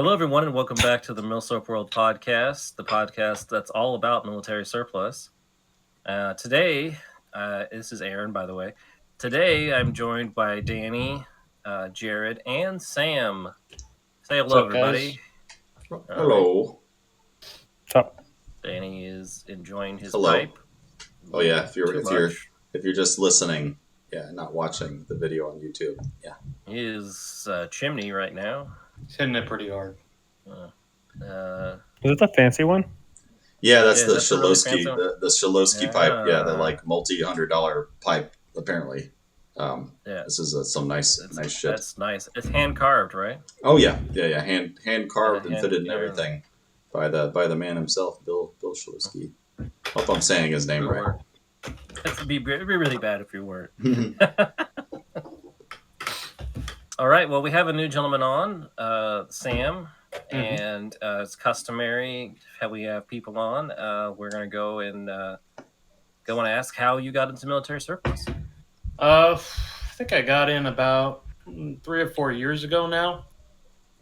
Hello, everyone, and welcome back to the Milsurp World Podcast, the podcast that's all about military surplus. Today, this is Aaron, by the way. Today, I'm joined by Danny, Jared, and Sam. Say hello, What's up, everybody. guys? Hello. What's up? Danny is enjoying his Hello. pipe. Oh yeah, if you're much. just listening, not watching the video on YouTube, He is chimney right now. He's hitting it pretty hard. Uh, Is it the fancy one? yeah, that's Yeah, the that's a really Shilowski, fancy one. the Shilowski pipe, Yeah. the like $multi-$100 pipe apparently. Yeah. This is some nice shit. That's nice. It's hand carved, right? Oh yeah, hand carved and hand- fitted and yeah. everything by the man himself, Bill Shilowski. Hope I'm saying his name right. It'd be really bad if you weren't. All right. Well, we have a new gentleman on, Sam, and it's customary how we have people on. We're going to go and ask how you got into military surplus. I think I got in about 3 or 4 years ago now,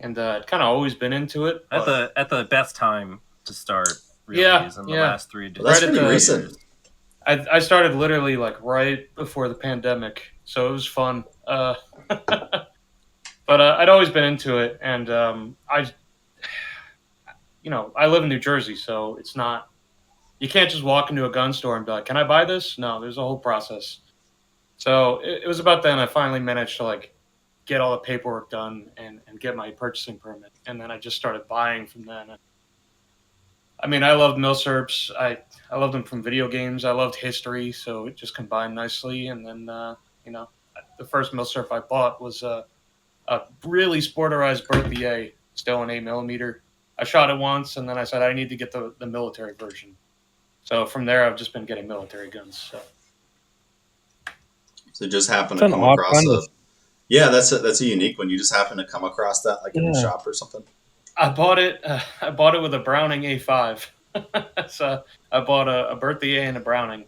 and I'd kind of always been into it. At the best time to start. Really, Yeah, is in the yeah. last 3 Well, that's Right at pretty the- recent. I started literally like right before the pandemic, so it was fun. But I'd always been into it, and I live in New Jersey, so it's not. You can't just walk into a gun store and be like, "Can I buy this?" No, there's a whole process. So it was about then I finally managed to like get all the paperwork done and get my purchasing permit, and then I just started buying from then. I mean, I loved Milsurps. I loved them from video games. I loved history, so it just combined nicely. And then the first Milsurp I bought was a really sporterized Berthier, still an 8mm. I shot it once, and then I said I need to get the military version. So from there, I've just been getting military guns. So just happen It's to an come odd across kind a of- that's a unique one. You just happen to come across that like in a Yeah. shop or something. I bought it. I bought it with a Browning A5. So I bought a Berthier and a Browning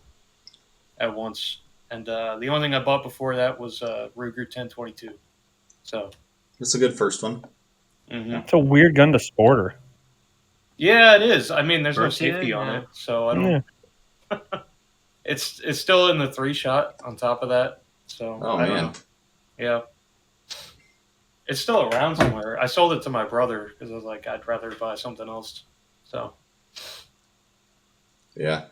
at once, and the only thing I bought before that was Ruger 1022. So It's a good first one. It's a weird gun to sporter. yeah, it is. I mean, there's no Berthier, safety on yeah. it, so I don't. Yeah. It's still in the 3-shot on top of that. So Oh I don't man. know. Yeah. It's still around somewhere. I sold it to my brother because I was like, I'd rather buy something else. So Yeah.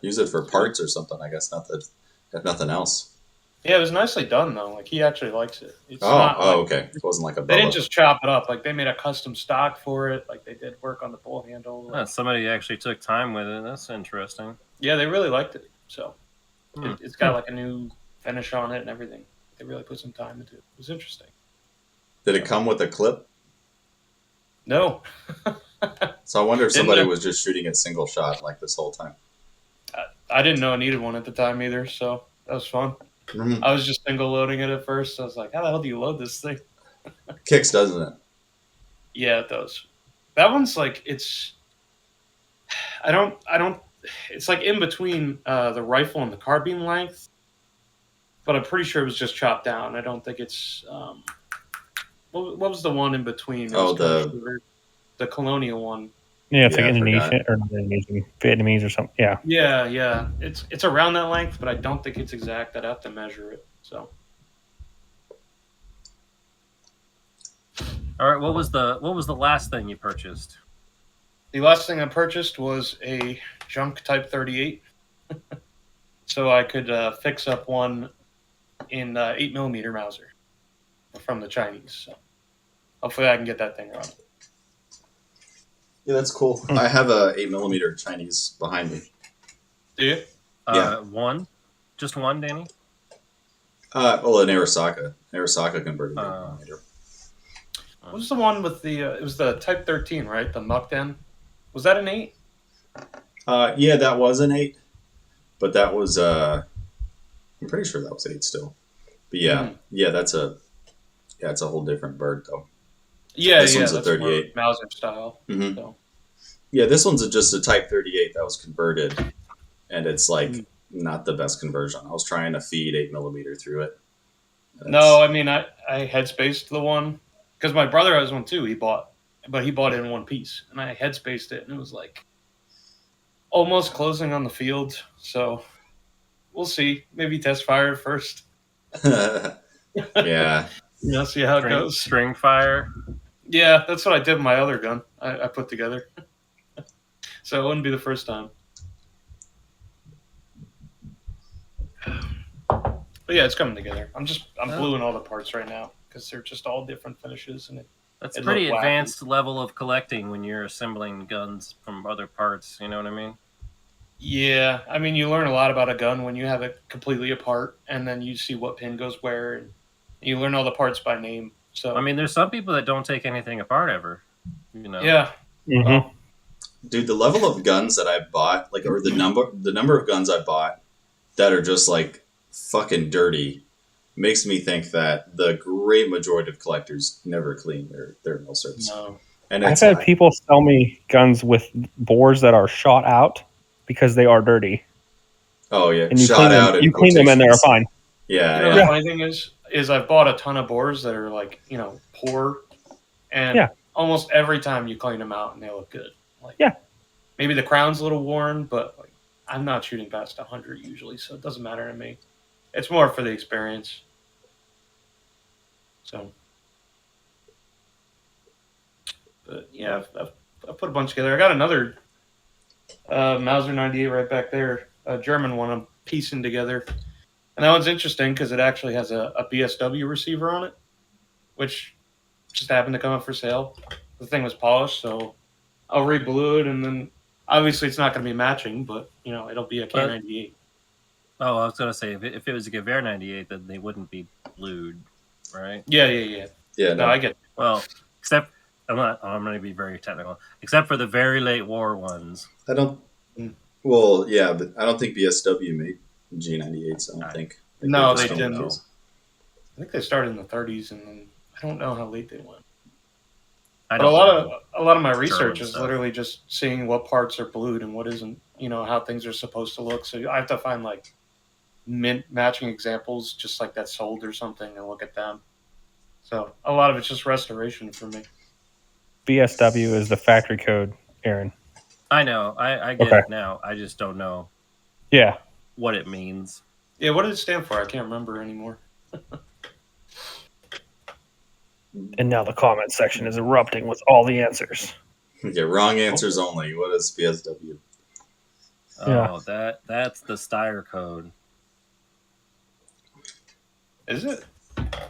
Use it for parts or something, I guess. Not that, if nothing else. yeah, it was nicely done though. Like he actually likes it. It's Oh, not like, okay. It wasn't like a they didn't Bubba. just chop it up. Like they made a custom stock for it. Like they did work on the bull handle. Like, Somebody actually took time with it. That's interesting. yeah, they really liked it. So Hmm. it's got like a new finish on it and everything. They really put some time into it. It was interesting. Did it come with a clip? No. So I wonder if Didn't somebody it? was just shooting it single shot like this whole time. I didn't know I needed one at the time either, so that was fun. Mhm. I was just single loading it at first. I was like, how the hell do you load this thing? Kicks, doesn't it? Yeah, it does. That one's like I don't it's like in between the rifle and the carbine length. But I'm pretty sure it was just chopped down. I don't think it's what was the one in between? It Oh, was the colonial one. Yeah, it's Yeah, I like forgot. Indonesian or not Indonesian, Vietnamese or something. Yeah. Yeah. It's around that length, but I don't think it's exact. I'd have to measure it. So All right. What was the last thing you purchased? the last thing I purchased was a junk Type 38, so I could fix up one in 8mm Mauser from the Chinese. So hopefully I can get that thing running. Yeah, that's cool. I have a 8mm Chinese behind me. Do you? Yeah. One, just one, Danny. Well, an Arasaka converted to Oh. 8mm. What was the one with the? It was the Type 13, right? The Mukden. Was that an 8? Yeah, that was an 8, but that was I'm pretty sure that was 8 still. But yeah, it's a whole different bird though. Yeah, This one's a that's more 38. Mauser style. Mhm. So. Yeah, this one's just a Type 38 that was converted, and it's like not the best conversion. I was trying to feed 8mm through it. No, I mean I headspaced the one because my brother has one too. He bought but he bought it in one piece, and I headspaced it, and it was like almost closing on the field. So we'll see. Maybe test fire first. Yeah. See how it goes. String fire. Yeah, that's what I did with my other gun. I put together. So it wouldn't be the first time. But yeah, it's coming together. I'm gluing all the parts right now because they're just all different finishes, and That's it pretty looked wacky. advanced level of collecting when you're assembling guns from other parts. You know what I mean? Yeah, I mean, you learn a lot about a gun when you have it completely apart, and then you see what pin goes where, and you learn all the parts by name. So I mean, there's some people that don't take anything apart ever. You know? yeah, Mm-hmm. Dude, the level of guns that I bought, like, or the number of guns I bought that are just like fucking dirty, makes me think that the great majority of collectors never clean their Milsurps. no. And I've it's had people sell me guns with bores that are shot out because they are dirty. oh yeah, And you shot clean them, out. In you clean them and they're quotations. fine. Yeah, You know, yeah. the funny thing is I've bought a ton of bores that are like, poor, and Yeah. almost every time you clean them out and they look good. Like, Yeah. maybe the crown's a little worn, but like, I'm not shooting past 100 usually, so it doesn't matter to me. It's more for the experience. So, but yeah, I've put a bunch together. I got another Mauser 98 right back there, a German one I'm piecing together. And that one's interesting because it actually has a BSW receiver on it, which just happened to come up for sale. The thing was polished, so I'll re-blue it, and then obviously it's not going to be matching, but it'll be a K98. Oh, I was gonna say if it was a Gewehr 98, then they wouldn't be blued, right? Yeah. Yeah, No, I get it. Well, except I'm going to be very technical. Except for the very late war ones. I don't. Well, yeah, but I don't think BSW made G98s. I don't think. No, just they don't didn't. use- I think they started in the 30s, and then I don't know how late they went. I But don't know. a lot of my German research is stuff. literally just seeing what parts are blued and what isn't. How things are supposed to look. So I have to find like matching examples, just like that sold or something, and look at them. So a lot of it's just restoration for me. BSW is the factory code, Aaron. I know. I get Okay. it now. I just don't know Yeah. what it means. Yeah, what did it stand for? I can't remember anymore. And now the comment section is erupting with all the answers. Yeah, wrong answers only. What is BSW? Yeah. Oh, that's the Steyr code. Is it?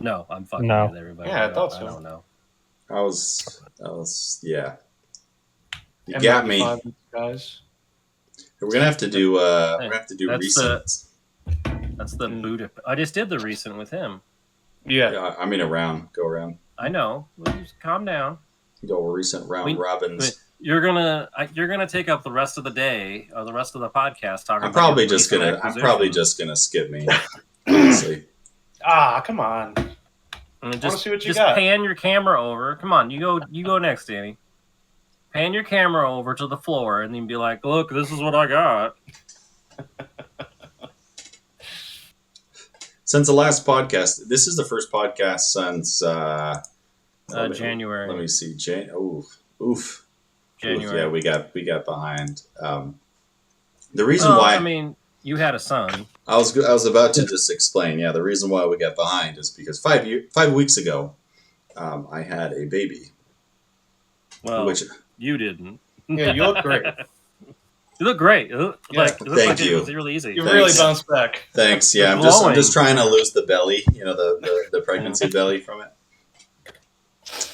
No, I'm fucking No. with everybody. Yeah, I thought so. I don't know. I was, yeah. You M95 got me. guys. We're gonna have to do. We're Hey, gonna have to do that's recents. That's the Buddha. I just did the recent with him. Yeah. Yeah, I mean, go around, I know. Well, just calm down. go recent round robins. You're gonna take up the rest of the day or the rest of the podcast talking. I'm probably about just recent gonna. I'm acquisition. probably just gonna skip me. Honestly, Come on. And see what you just got. pan your camera over. Come on, you go next, Danny. Pan your camera over to the floor and then be like, "Look, this is what I got." since the last podcast, this is the first podcast since January. Let me see. Oof. January. Yeah, we got behind. The reason why I mean, you had a son. I was about to just explain. Yeah, the reason why we got behind is because 5 weeks ago, I had a baby. Well, Which you didn't. Yeah, you look great. You look great. It looked Thank like you. It was really easy. You Thanks. really bounced back. thanks. Yeah, I'm Glowing. just trying to lose the belly. The pregnancy belly from it.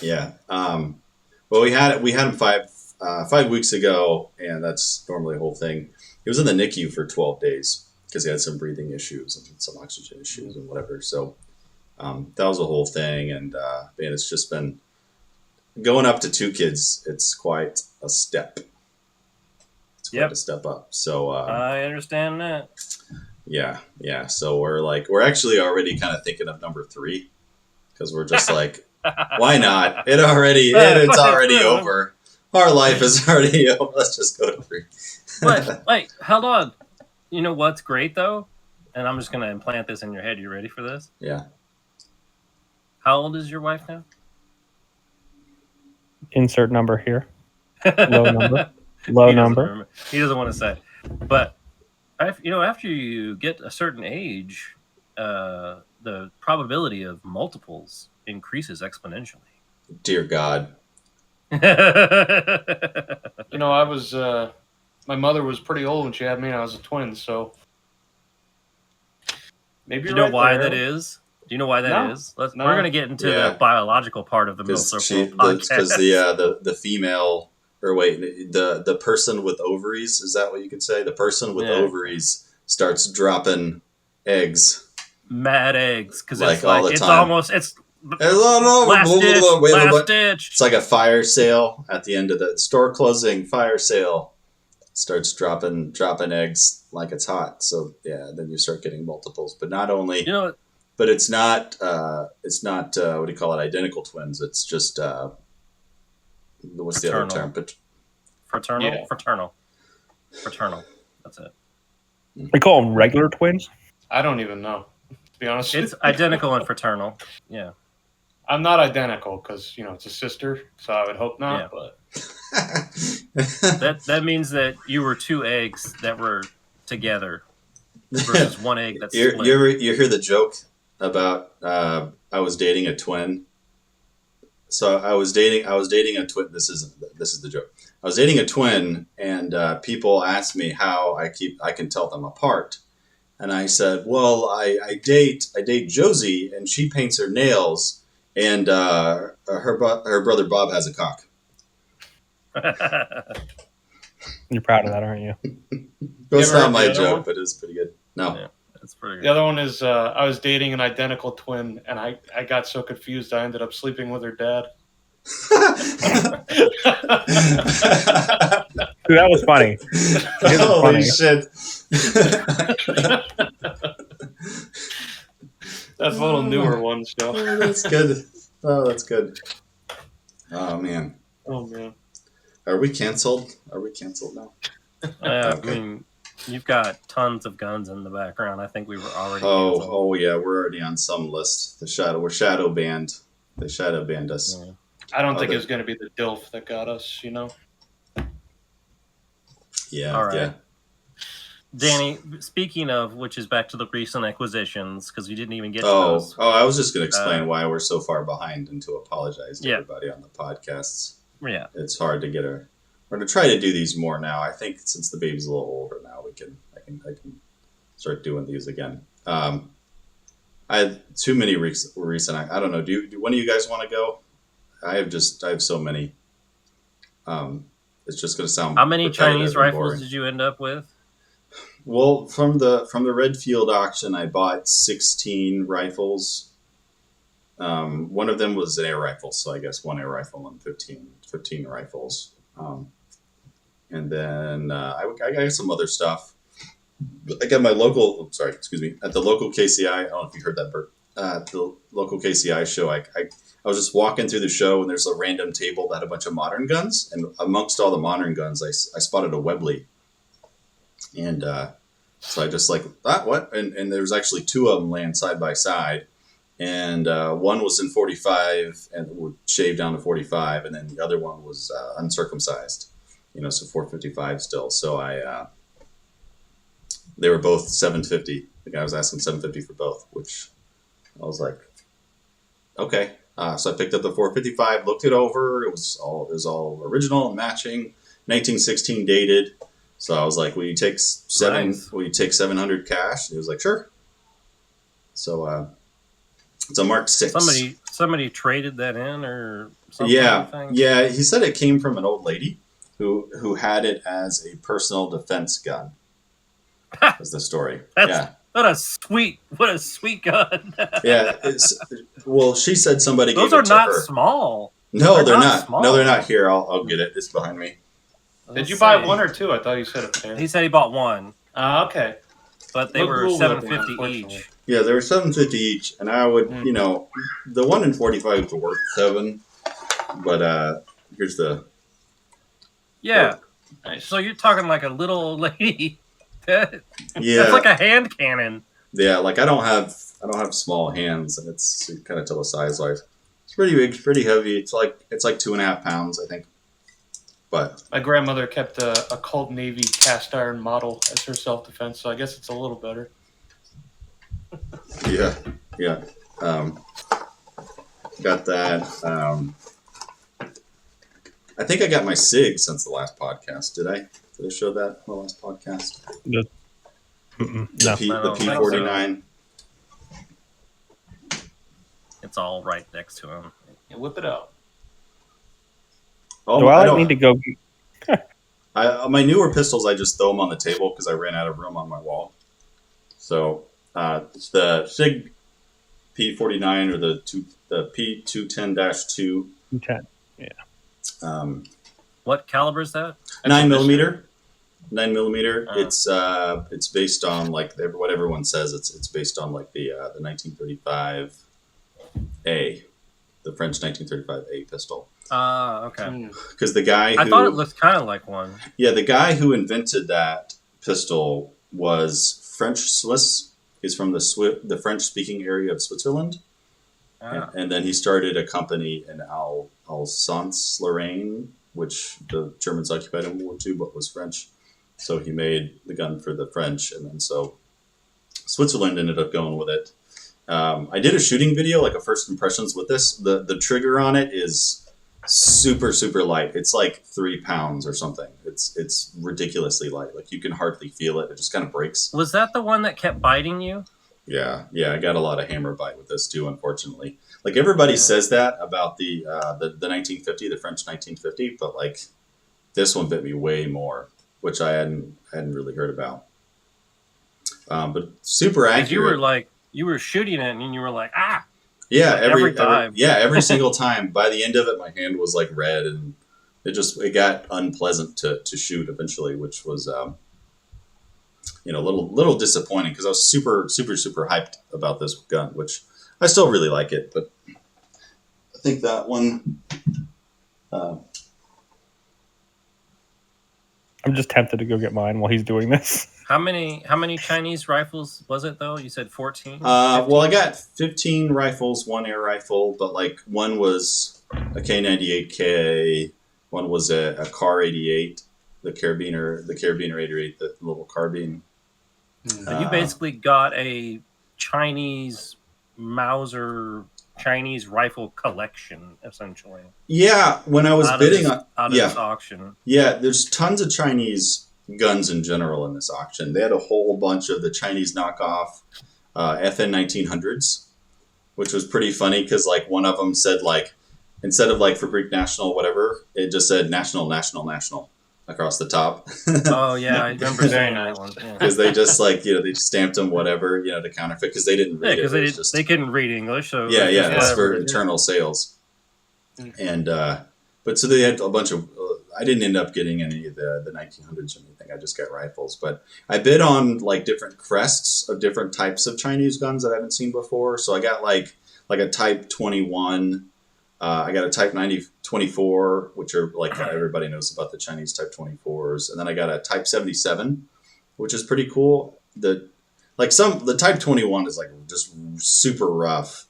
Yeah. Well, we had him 5 weeks ago, and that's normally a whole thing. He was in the NICU for 12 days because he had some breathing issues and some oxygen issues and whatever. So that was a whole thing, and man, it's just been going up to 2 kids. It's quite a step. It's quite a step up. So I understand that. yeah. So we're actually already kind of thinking of number 3 because we're just like, why not? It's already over. Our life is already over. Let's just go to 3. But wait, hold on. You know what's great though? And I'm just gonna implant this in your head. You ready for this? Yeah. How old is your wife now? insert number here. Low number. Low He doesn't number. remember. He doesn't want to say. But after you get a certain age, the probability of multiples increases exponentially. Dear God. I was my mother was pretty old when she had me, and I was a twin, so maybe Do you you're know right why there. that is? Do you know why that is? No. We're going to get into Yeah. the biological part of the Because Milsurp World podcast. the female, or wait, the person with ovaries, is that what you could say? The person with ovaries starts dropping eggs. Mad eggs, because Like it's all the it's time. almost it's Last last ditch. It's like a fire sale at the end of the store closing. Fire sale starts dropping eggs like it's hot. So yeah, then you start getting multiples. But not only, but it's not what do you call it? Identical twins. It's just what's the other term? But fraternal. That's it. We call them regular twins. I don't even know. To be honest, It's identical and fraternal. Yeah. I'm not identical because it's a sister, so I would hope not. Yeah. But that means that you were two eggs that were together versus one egg that's split. You hear the joke about I was dating a twin. So I was dating a twin. This is the joke. I was dating a twin, and people asked me how I can tell them apart. And I said, well, I date Josie, and she paints her nails, and her brother Bob has a cock. You're proud of that, aren't you? That's not my joke, but it's pretty good. No. Yeah, that's pretty good. The other one is I was dating an identical twin, and I got so confused I ended up sleeping with her dad. Dude, that was funny. Holy shit. That's a little newer one, so. Oh, that's good. Oh, that's good. Oh, man. Oh, man. Are we canceled? Are we canceled now? Okay. I mean, you've got tons of guns in the background. I think we were already canceled. Oh, yeah. We're already on some list. We're shadow banned. They shadow banned us. Yeah. I don't think it was going to be the DILF that got us, Yeah. All right. Yeah. Danny, speaking of, which is back to the recent acquisitions, because we didn't even get to Oh, those. I was just going to explain why we're so far behind and to apologize to Yeah. everybody on the podcasts. Yeah. It's hard to get we're going to try to do these more now. I think since the baby's a little older now, I can start doing these again. I had too many recent. I don't know. Do one of you guys want to go? I have so many. It's just going to sound. How many repetitive Chinese and rifles boring. did you end up with? Well, from the Redfield auction, I bought 16 rifles. One of them was an air rifle, so I guess one air rifle and 15 rifles. And then I got some other stuff. I got my local. Sorry, excuse me. At the local KCI, I don't know if you heard that, Bert. At the local KCI show, I was just walking through the show, and there's a random table that had a bunch of modern guns, and amongst all the modern guns, I spotted a Webley. And so I just what? And there was actually two of them laying side by side. And one was in 45 and would shave down to 45. And then the other one was uncircumcised, so 455 still. So they were both 750. The guy was asking 750 for both, which I was like, okay. So I picked up the 455, looked it over. It was all original and matching, 1916 dated. So I was like, will you take Nice. Will you take 700 cash? And he was like, sure. So it's a Mark 6. Somebody traded that in or something. Yeah. He said it came from an old lady who had it as a personal defense gun. That's the story. What a sweet gun. Yeah. She said somebody Those gave are it to not her. small. No, they're not. Small. No, they're not. Here, I'll get it. It's behind me. Did you buy one or two? I thought you said a pair. He said he bought one, Okay. but they Look were cool looking, $750 unfortunately. each. Yeah, they were $750 each, and I would, the one in 45 was worth $7, but here's the. Yeah. Nice. So you're talking like a little old lady. Yeah. That's like a hand cannon. Yeah, I don't have small hands, and it's kind of tell a size wise. pretty big, it's pretty heavy. It's like 2.5 pounds, I think. But My grandmother kept a Colt Navy cast iron model as her self-defense, so I guess it's a little better. yeah. Got that. I think I got my Sig since the last podcast. Did I show that in the last podcast? No. The P49. It's all right next to him. Yeah, whip it out. Oh, Do I need to go? My newer pistols, I just throw them on the table because I ran out of room on my wall. So it's the Sig P49 or the P210-2. 10. Yeah. What caliber is that? 9mm. 9mm. It's based on like what everyone says. It's based on like the 1935A, the French 1935A pistol. Okay. Because the guy I thought it looked kind of like one. Yeah, the guy who invented that pistol was French-Swiss. He's from the French-speaking area of Switzerland. And then he started a company in Alsace-Lorraine, which the Germans occupied in World War II, but was French. So he made the gun for the French, and then so Switzerland ended up going with it. I did a shooting video, like a first impressions with this. The trigger on it is super, super light. It's like 3 pounds or something. It's ridiculously light. Like you can hardly feel it. It just kind of breaks. Was that the one that kept biting you? Yeah. I got a lot of hammer bite with this too, unfortunately. Like everybody says that about the 1950, the French 1950, but like this one bit me way more, which I hadn't really heard about. But super accurate. You were shooting it and you were like, ah. Yeah, every time. Every single time. By the end of it, my hand was like red, and it got unpleasant to shoot eventually, which was a little disappointing because I was super, super, super hyped about this gun, which I still really like it, but I think that one. I'm just tempted to go get mine while he's doing this. How many Chinese rifles was it though? You said 14? Well, I got 15 rifles, one air rifle, but like one was a K98K, one was a Car 88, the Carabiner 88, the little carbine. So you basically got a Chinese Mauser Chinese rifle collection, essentially. Yeah, when I was bidding out of this auction. Yeah, there's tons of Chinese guns in general in this auction. They had a whole bunch of the Chinese knockoff FN 1900s, which was pretty funny because like one of them said like instead of like for Greek national whatever, it just said national across the top. Oh yeah, I remember saying that one. Because they just like they just stamped them whatever to counterfeit because they didn't read it. Because they couldn't read English, so it's for internal sales. And but so they had a bunch of. I didn't end up getting any of the 1900s or anything. I just got rifles, but I bid on like different crests of different types of Chinese guns that I haven't seen before. So I got like a Type 21. I got a Type 24, which are like everybody knows about the Chinese Type 24s, and then I got a Type 77, which is pretty cool. The Type 21 is like just super rough,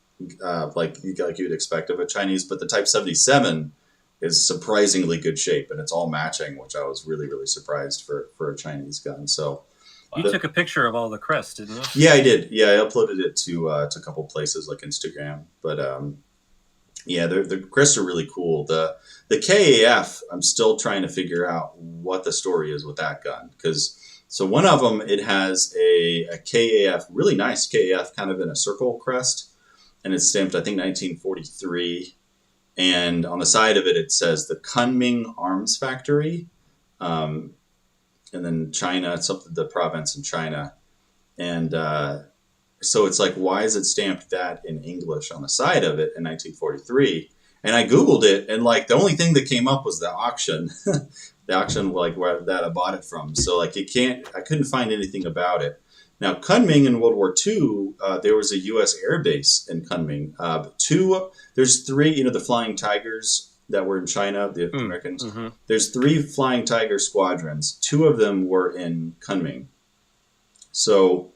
like you'd expect of a Chinese, but the Type 77 is surprisingly good shape, and it's all matching, which I was really, really surprised for a Chinese gun. So you took a picture of all the crests, didn't you? Yeah, I did. Yeah, I uploaded it to a couple places like Instagram, but the crests are really cool. The KAF, I'm still trying to figure out what the story is with that gun so one of them, it has a KAF, really nice KAF, kind of in a circle crest, and it's stamped I think 1943. And on the side of it, it says the Kunming Arms Factory, and then China, the province in China. And so it's like, why is it stamped that in English on the side of it in 1943? And I Googled it, and like the only thing that came up was the auction, like where that I bought it from. So like I couldn't find anything about it. Now, Kunming in World War II, there was a U.S. air base in Kunming. There's 3, the Flying Tigers that were in China, the Americans. Mm-hmm. There's 3 Flying Tiger squadrons. 2 of them were in Kunming. So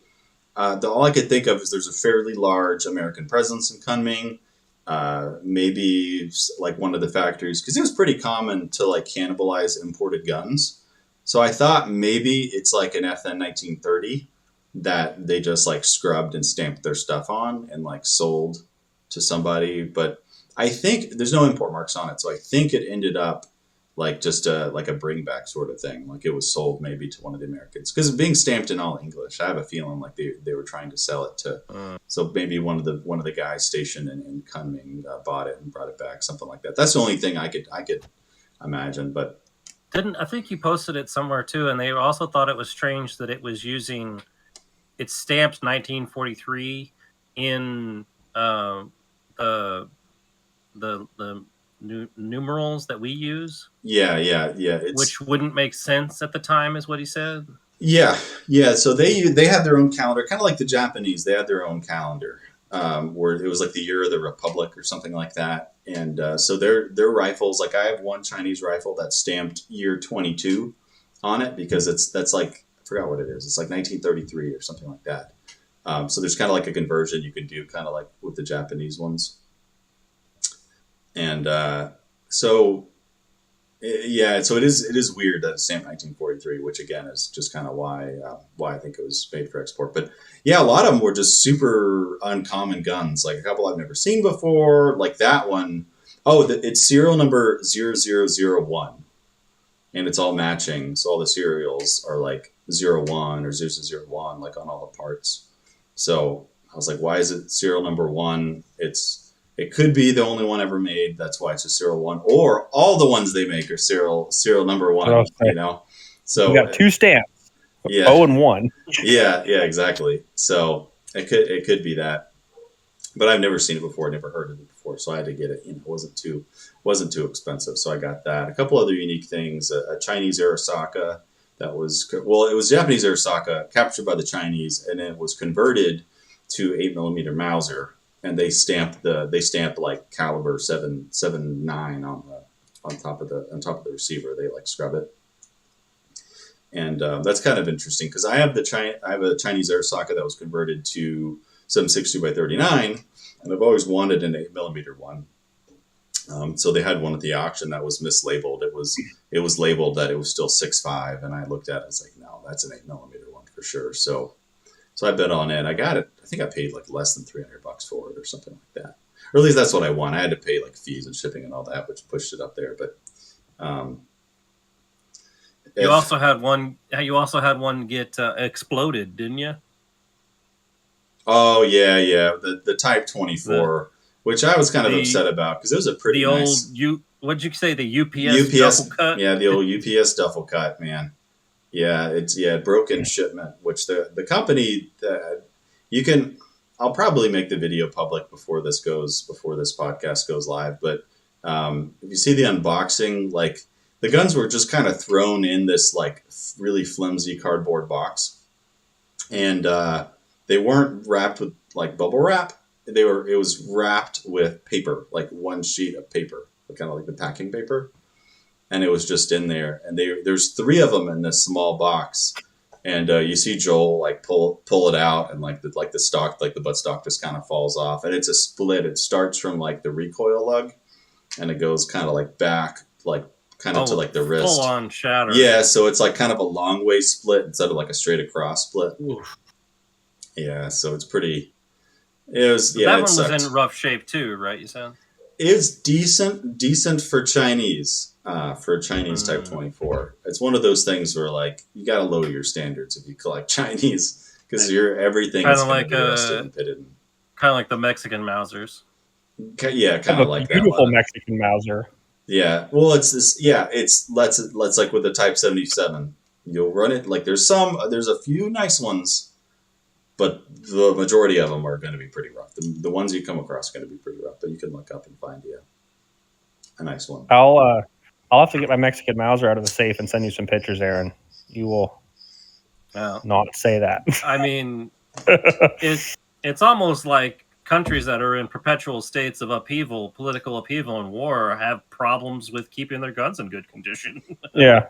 all I could think of is there's a fairly large American presence in Kunming, maybe like one of the factories, because it was pretty common to like cannibalize imported guns. So I thought maybe it's like an FN 1930 that they just like scrubbed and stamped their stuff on and like sold to somebody. But I think there's no import marks on it, so I think it ended up like just like a bring back sort of thing. Like it was sold maybe to one of the Americans, because being stamped in all English, I have a feeling like they were trying to sell it to. So maybe one of the guys stationed in Kunming bought it and brought it back, something like that. That's the only thing I could imagine. But I think you posted it somewhere too, and they also thought it was strange that it was using. It's stamped 1943 in the numerals that we use. Yeah. Which wouldn't make sense at the time, is what he said. Yeah. So they had their own calendar, kind of like the Japanese. They had their own calendar, where it was like the year of the Republic or something like that. And so their rifles, like I have one Chinese rifle that's stamped year 22 on it, because that's like, I forgot what it is. It's like 1933 or something like that. So there's kind of like a conversion you could do, kind of like with the Japanese ones. And so it is weird that it's stamped 1943, which again is just kind of why I think it was made for export. But yeah, a lot of them were just super uncommon guns, like a couple I've never seen before, like that one. Oh, it's serial number 0001, and it's all matching. So all the serials are like 01 or 001, like on all the parts. So I was like, why is it serial number 1? It could be the only one ever made. That's why it's a serial 1. Or all the ones they make are serial number 1. You know, so we got 2 stamps. Yeah. 0 and 1. Yeah, exactly. So it could be that, but I've never seen it before. Never heard of it before, so I had to get it. You know, it wasn't too expensive, so I got that. A couple other unique things: a Chinese Arasaka it was Japanese Arasaka captured by the Chinese, and it was converted to 8mm Mauser. And they stamp like caliber 7.9 on top of the receiver. They like scrub it, and that's kind of interesting, because I have a Chinese Arasaka that was converted to 7.62x39, and I've always wanted an 8mm one. So they had one at the auction that was mislabeled. It was labeled that it was still 6.5, and I looked at it and was like, no, that's an 8mm one for sure. So I bet on it. I got it. I think I paid like less than $300 for it or something like that. Or at least that's what I want. I had to pay like fees and shipping and all that, which pushed it up there. But you also had one get exploded, didn't you? Oh yeah. The Type 24, which I was kind of upset about, because it was a pretty nice. What'd you say? The UPS duffel cut? Yeah, the old UPS duffel cut, man. Yeah, it's broken shipment, which the company I'll probably make the video public before this podcast goes live. But if you see the unboxing, like the guns were just kind of thrown in this like really flimsy cardboard box, and they weren't wrapped with like bubble wrap. It was wrapped with paper, like one sheet of paper, kind of like the packing paper. And it was just in there, and there's 3 of them in this small box, and you see Joel like pull it out, and like the stock, like the buttstock just kind of falls off, and it's a split. It starts from like the recoil lug, and it goes kind of like back, like kind of to like the wrist, full on shatter. Yeah, so it's like kind of a long way split instead of like a straight across split. Oof. Yeah, so it's pretty. That one was in rough shape too, right? You said it's decent for Chinese. For a Chinese Type 24. It's one of those things where like you got to lower your standards if you collect Chinese, because everything is going to be rusted and pitted. Kind of like the Mexican Mausers. Yeah, kind of like beautiful that. Mexican Mauser. Yeah, well, it's this. Yeah, let's like with the Type 77, you'll run it like there's a few nice ones, but the majority of them are going to be pretty rough. The ones you come across are going to be pretty rough, but you can look up and find a nice one. I'll have to get my Mexican Mauser out of the safe and send you some pictures, Aaron. You will not say that. I mean, it's almost like countries that are in perpetual states of upheaval, political upheaval and war, have problems with keeping their guns in good condition. Yeah.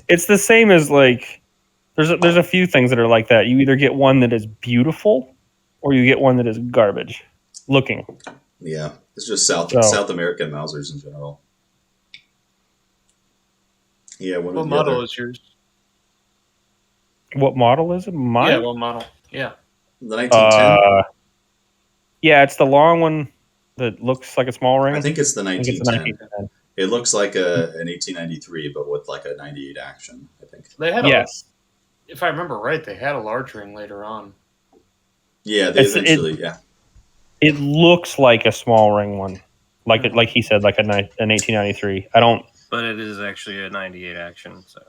It's the same as like, there's a few things that are like that. You either get one that is beautiful or you get one that is garbage looking. Yeah. It's just South American Mausers in general. Yeah. What model is yours? What model is it? Mine? Yeah, what model? Yeah. The 1910. Yeah, it's the long one that looks like a small ring. I think it's the 1910. 1910. It looks like an 1893, but with like a 98 action. I think. They had if I remember right, they had a large ring later on. Yeah, they eventually. Yeah. It looks like a small ring one, like he said, like an 1893. I don't. But it is actually a 98 action. So.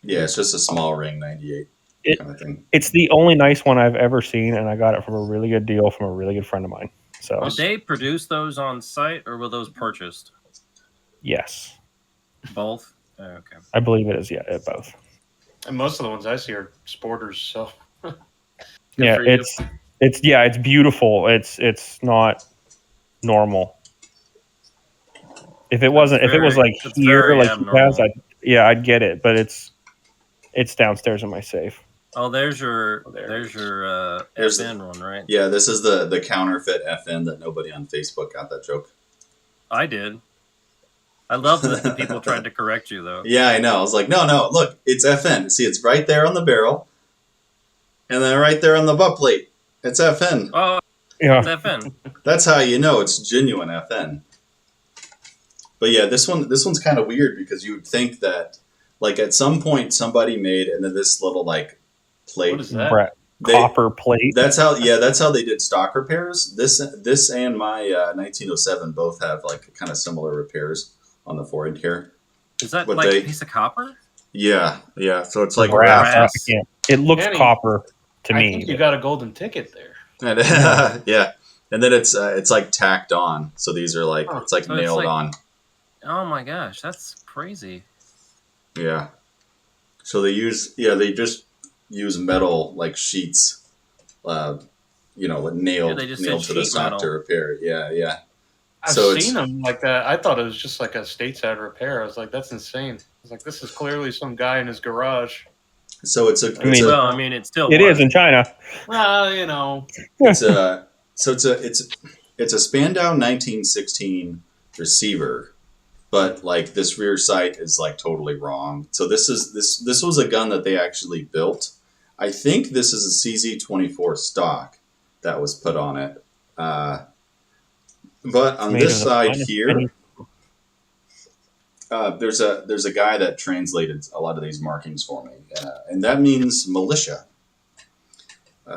Yeah, it's just a small ring 98 kind of thing. It's the only nice one I've ever seen, and I got it from a really good deal from a really good friend of mine. So. Did they produce those on site, or were those purchased? Yes. Both. Okay. I believe it is. Yeah, both. And most of the ones I see are sporters. So. Yeah, it's beautiful. It's not normal. If it was like here, like he has, I'd get it. But it's downstairs in my safe. Oh, there's your FN one, right? Yeah, this is the counterfeit FN that nobody on Facebook got that joke. I did. I love that the people tried to correct you, though. Yeah, I know. I was like, no, look, it's FN. See, it's right there on the barrel, and then right there on the butt plate. It's FN. Oh, yeah, it's FN. That's how you know it's genuine FN. But yeah, this one's kind of weird because you would think that, like, at some point somebody made, and then this little like plate. What is that? Copper plate. That's how they did stock repairs. This and my 1907 both have like kind of similar repairs on the forend here. Is that like a piece of copper? Yeah. So it's like brass. It looks copper to me. I think you got a golden ticket there. Yeah, and then it's like tacked on. So these are like it's like nailed on. Oh my gosh, that's crazy. Yeah. So they just use metal like sheets, nailed to the stock to repair it. Yeah. I've seen them like that. I thought it was just like a stateside repair. I was like, that's insane. I was like, this is clearly some guy in his garage. So it's it's still it is in China. Well, it's a Spandau 1916 receiver, but like this rear sight is like totally wrong. So this was a gun that they actually built. I think this is a CZ24 stock that was put on it. But on this side here, there's a guy that translated a lot of these markings for me, and that means militia.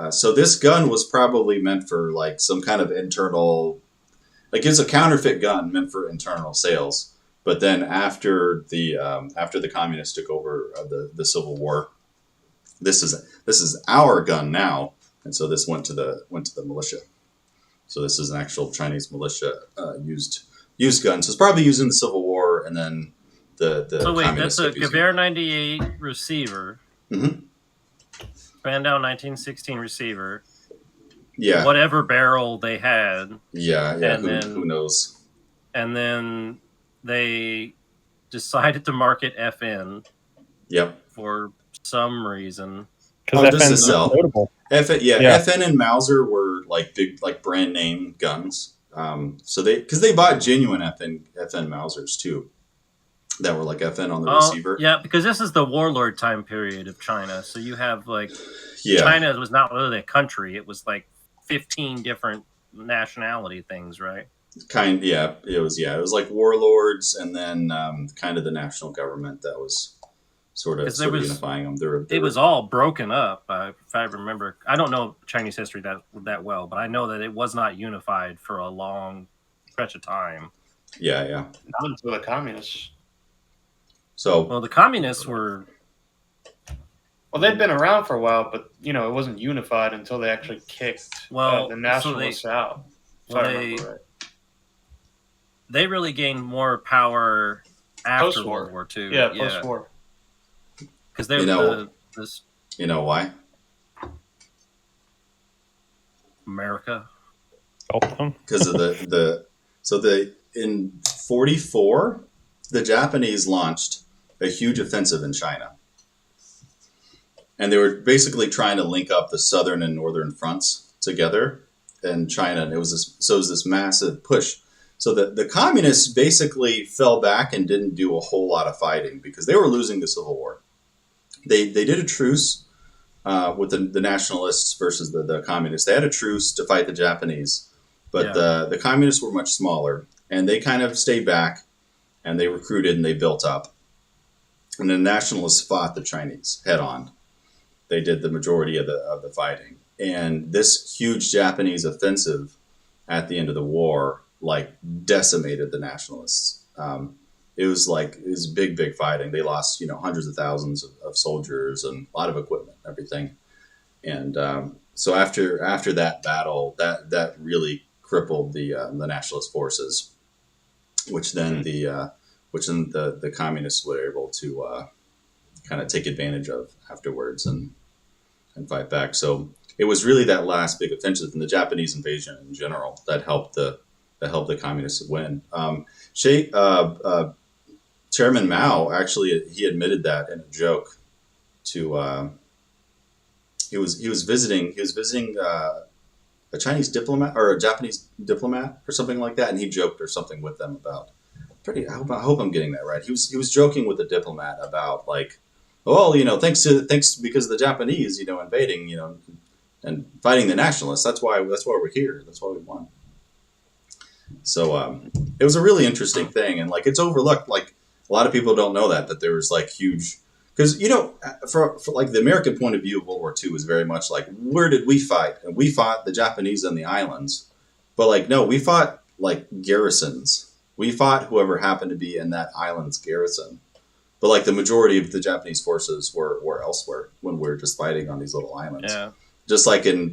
So this gun was probably meant for like some kind of internal, like it's a counterfeit gun meant for internal sales. But then after the communists took over the Civil War, this is our gun now, and so this went to the militia. So this is an actual Chinese militia used gun. So it's probably used in the Civil War, and then the So wait, that's a Gewehr 98 receiver. Mm-hmm. Spandau 1916 receiver. Yeah. Whatever barrel they had. Yeah. And who knows? And then they decided to market FN. Yep. For some reason. Because just to sell. Notable. FN and Mauser were like big, like brand name guns. So they bought genuine FN Mausers too, that were like FN on the receiver. Yeah, because this is the warlord time period of China. So you have like China was not really a country; it was like 15 different nationality things, right? It was like warlords, and then kind of the national government that was sort of unifying them. It was all broken up, if I remember. I don't know Chinese history that well, but I know that it was not unified for a long stretch of time. Yeah. Not until the communists. Well, the communists were. Well, they'd been around for a while, but it wasn't unified until they actually kicked the nationalists out. They really gained more power after World War II. Yeah, post-war. Because they you know why? America. Because of in 1944, the Japanese launched a huge offensive in China, and they were basically trying to link up the southern and northern fronts together. in China, and it was this massive push. So the communists basically fell back and didn't do a whole lot of fighting because they were losing the Civil War. They did a truce with the nationalists versus the communists. They had a truce to fight the Japanese, but the communists were much smaller, and they kind of stayed back, and they recruited and they built up. And the nationalists fought the Chinese head on. They did the majority of the fighting. And this huge Japanese offensive at the end of the war, like, decimated the nationalists. It was big fighting. They lost, hundreds of thousands of soldiers and a lot of equipment, everything. And so after that battle, that really crippled the nationalist forces, which then the communists were able to kind of take advantage of afterwards and fight back. So it was really that last big offensive and the Japanese invasion in general that helped the communists win. Chairman Mao actually, he admitted that in a joke to he was visiting a Chinese diplomat or a Japanese diplomat or something like that, and he joked or something with them about. I hope I'm getting that right. He was joking with the diplomat about, like, well, thanks because of the Japanese, invading, and fighting the nationalists. That's why we're here. That's why we won. So it was a really interesting thing, and like it's overlooked. Like a lot of people don't know that there was like huge, because for like the American point of view of World War II was very much like, where did we fight? And we fought the Japanese on the islands, but like no, we fought like garrisons. We fought whoever happened to be in that island's garrison. But like the majority of the Japanese forces were elsewhere when we were just fighting on these little islands. Yeah. Just like the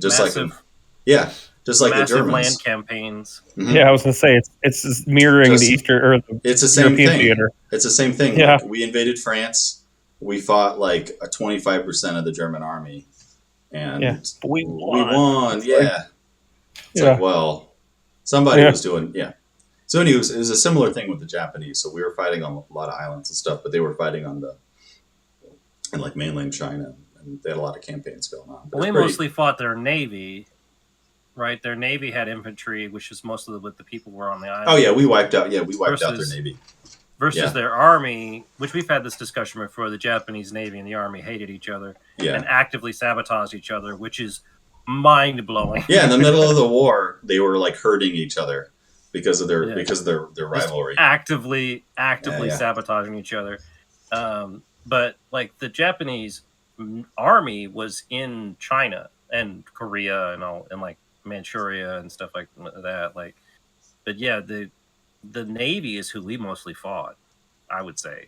Germans. Land campaigns. Mm-hmm. Yeah, I was going to say it's mirroring the Eastern or it's the same European thing. Theater. It's the same thing. Yeah. Like, we invaded France. We fought like a 25% of the German army, and we won. Yeah. It's like, well, somebody was doing. Yeah. So anyway, it was a similar thing with the Japanese. So we were fighting on a lot of islands and stuff, but they were fighting in like mainland China, and they had a lot of campaigns going on. Well, we mostly fought their navy, right? Their navy had infantry, which is mostly what the people were on the island. Oh yeah, we wiped out their navy. Versus their army, which we've had this discussion before. The Japanese navy and the army hated each other and actively sabotaged each other, which is mind blowing. Yeah, in the middle of the war, they were like hurting each other. Because of their rivalry, actively sabotaging each other, but like the Japanese army was in China and Korea and all, and like Manchuria and stuff like that. Like, but yeah, the Navy is who we mostly fought, I would say.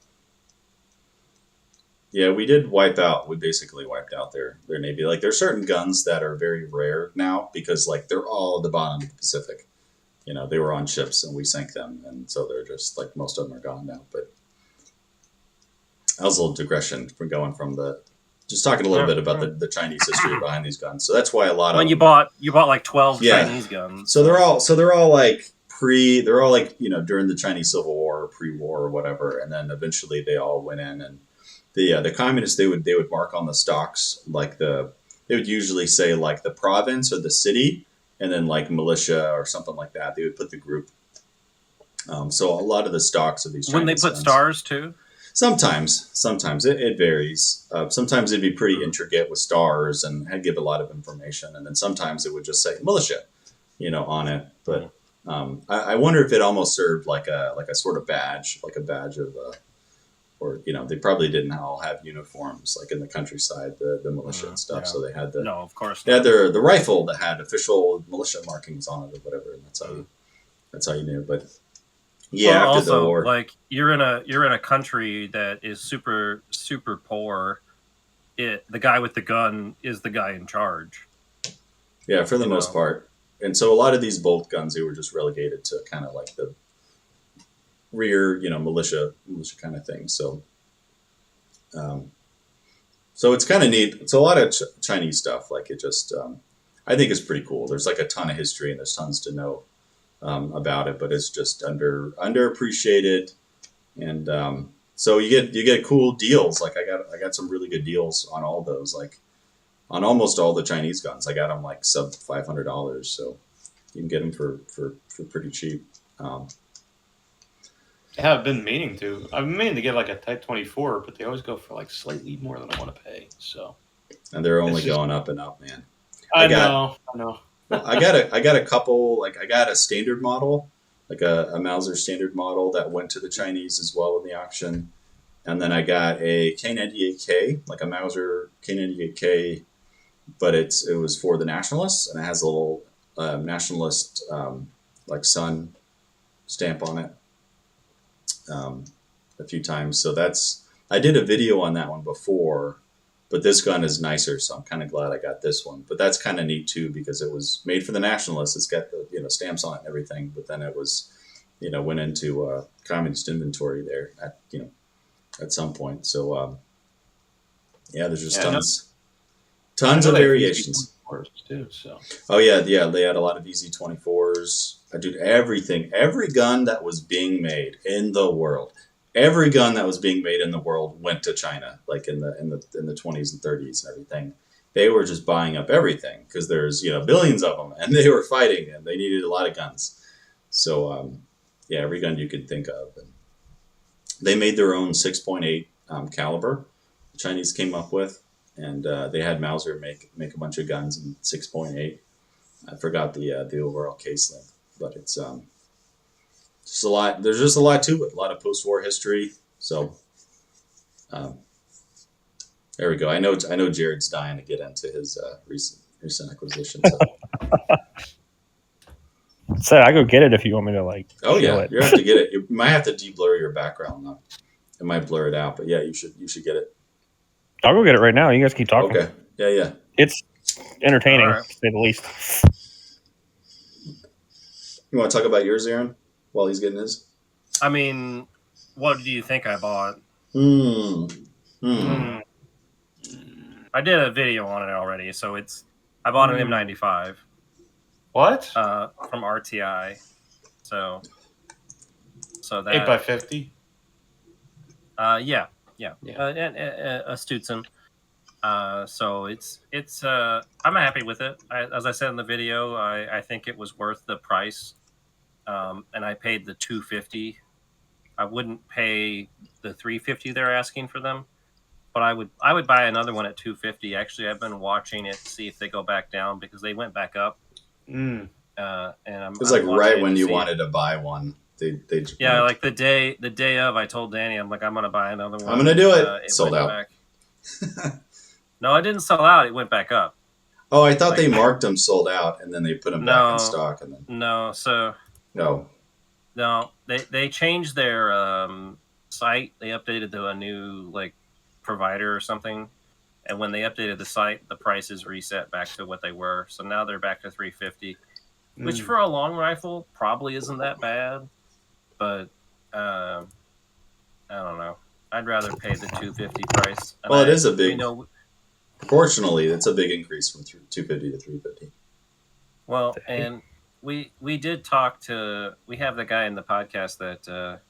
Yeah, we did wipe out. We basically wiped out their Navy. Like, there's certain guns that are very rare now because like they're all at the bottom of the Pacific. They were on ships and we sank them. And so they're just like, most of them are gone now. But that was a little digression from going from just talking a little bit about the Chinese history behind these guns. So that's why a lot of when you bought like 12 Chinese guns. So they're all like during the Chinese Civil War or pre-war or whatever. And then eventually they all went in, and the communists, they would mark on the stocks, like they would usually say like the province or the city, and then like militia or something like that. They would put the group. So a lot of the stocks of these Chinese Wouldn't they put guns, stars too? Sometimes it varies. Sometimes it'd be pretty intricate with stars and had give a lot of information, and then sometimes it would just say militia, on it. But I wonder if it almost served like a sort of badge, like a badge of, or they probably didn't all have uniforms like in the countryside, the militia and stuff. Yeah. So they had no, of course they had the rifle that had official militia markings on it or whatever, and that's how you knew. But yeah, well, after also, the war, like you're in a country that is super super poor. The guy with the gun is the guy in charge. Yeah, for the most part. And so a lot of these bolt guns, they were just relegated to kind of like the rear, militia kind of thing. So, so it's kind of neat. It's a lot of Chinese stuff. Like it just, I think it's pretty cool. There's like a ton of history and there's tons to know about it, but it's just underappreciated. And so you get cool deals. Like I got some really good deals on all those. Like on almost all the Chinese guns, I got them like sub $500. So You can get them for pretty cheap. Yeah, I've been meaning to. I've been meaning to get like a Type 24, but they always go for like slightly more than I want to pay. So, and they're only going up and up, man. I know. I got a couple. Like I got a standard model, like a Mauser standard model that went to the Chinese as well in the auction, and then I got a K98K, like a Mauser K98K, but it was for the nationalists, and it has a little nationalist like sun stamp on it. A few times, so I did a video on that one before, but this gun is nicer, so I'm kind of glad I got this one. But that's kind of neat too, because it was made for the nationalists. It's got the stamps on it and everything, but then it was went into communist inventory there at some point. So there's just tons of variations too. So oh yeah, they had a lot of EZ24s. Dude, every gun that was being made in the world, went to China, like in the 20s and 30s and everything. They were just buying up everything because there's billions of them, and they were fighting, and they needed a lot of guns. So every gun you could think of, and they made their own 6.8 caliber. The Chinese came up with, and they had Mauser make a bunch of guns in 6.8. I forgot the overall case length. But it's just a lot. There's just a lot to it. A lot of post-war history. So there we go. I know Jared's dying to get into his recent acquisition. So. So I go get it if you want me to Oh yeah, it. you have to get it. You might have to de-blur your background though. It might blur it out, but yeah, you should get it. I'll go get it right now. You guys keep talking. Okay. Yeah. It's entertaining, to say the least. You want to talk about yours, Aaron, while he's getting his? I mean, what do you think I bought? I did a video on it already, so I bought an M95. What? From RTI. So that 8x50. Yeah. And a Stutzen. So it's I'm happy with it. As I said in the video, I think it was worth the price. And I paid the $250. I wouldn't pay the $350 they're asking for them, but I would buy another one at $250. Actually, I've been watching it to see if they go back down because they went back up. And it was like right when you wanted to buy one. They like the day of, I told Danny, I'm like, I'm gonna buy another one. I'm gonna do it. Sold out. No, it didn't sell out. It went back up. Oh, I thought they marked them sold out and then they put them back in stock. And then No, they changed their site. They updated to a new provider or something, and when they updated the site, the prices reset back to what they were. So now they're back to $350, which for a long rifle probably isn't that bad, but I don't know. I'd rather pay the $250 price. And it is a big. Proportionally, it's a big increase from $250 to $350. Well, and we did talk to. We have the guy in the podcast that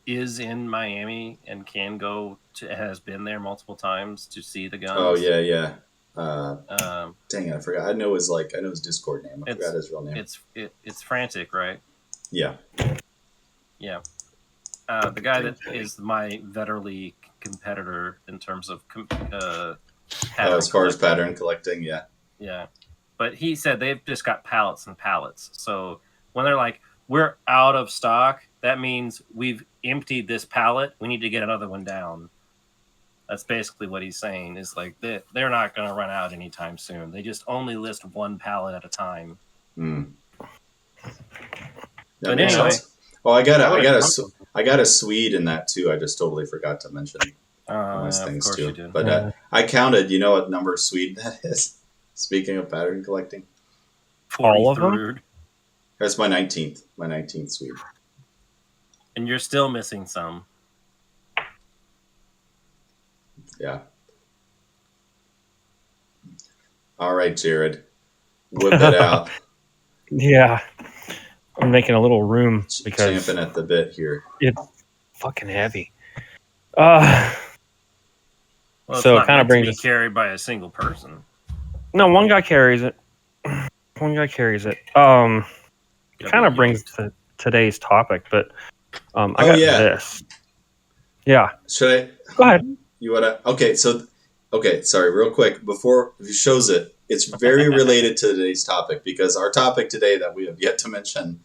is in Miami and can go to, has been there multiple times to see the guns. Oh yeah. Dang it, I forgot. I know his Discord name. I forgot his real name. It's Frantic, right? Yeah. Yeah. The guy that is my Vetterly competitor in terms of as far as pattern collecting, yeah. Yeah. But he said they've just got pallets and pallets. So when they're like, we're out of stock, that means we've emptied this pallet. We need to get another one down. That's basically what he's saying, is like they're not going to run out anytime soon. They just only list one pallet at a time. But anyway. Oh, I got a Swede in that too. I just totally forgot to mention those things too. But I counted. You know what number of Swede that is? Speaking of pattern collecting, all of them. That's my 19th. My 19th Swede. And you're still missing some. Yeah. All right, Jared, whip it out. Yeah. I'm making a little room because champing at the bit here. It's fucking heavy. Well, so it kind of brings us carried by a single person. No, one guy carries it. One guy carries it. Kind of brings to today's topic, but I got this. Yeah. Should I? Go ahead. You wanna? Okay, sorry, real quick before he shows it. It's very related to today's topic because our topic today that we have yet to mention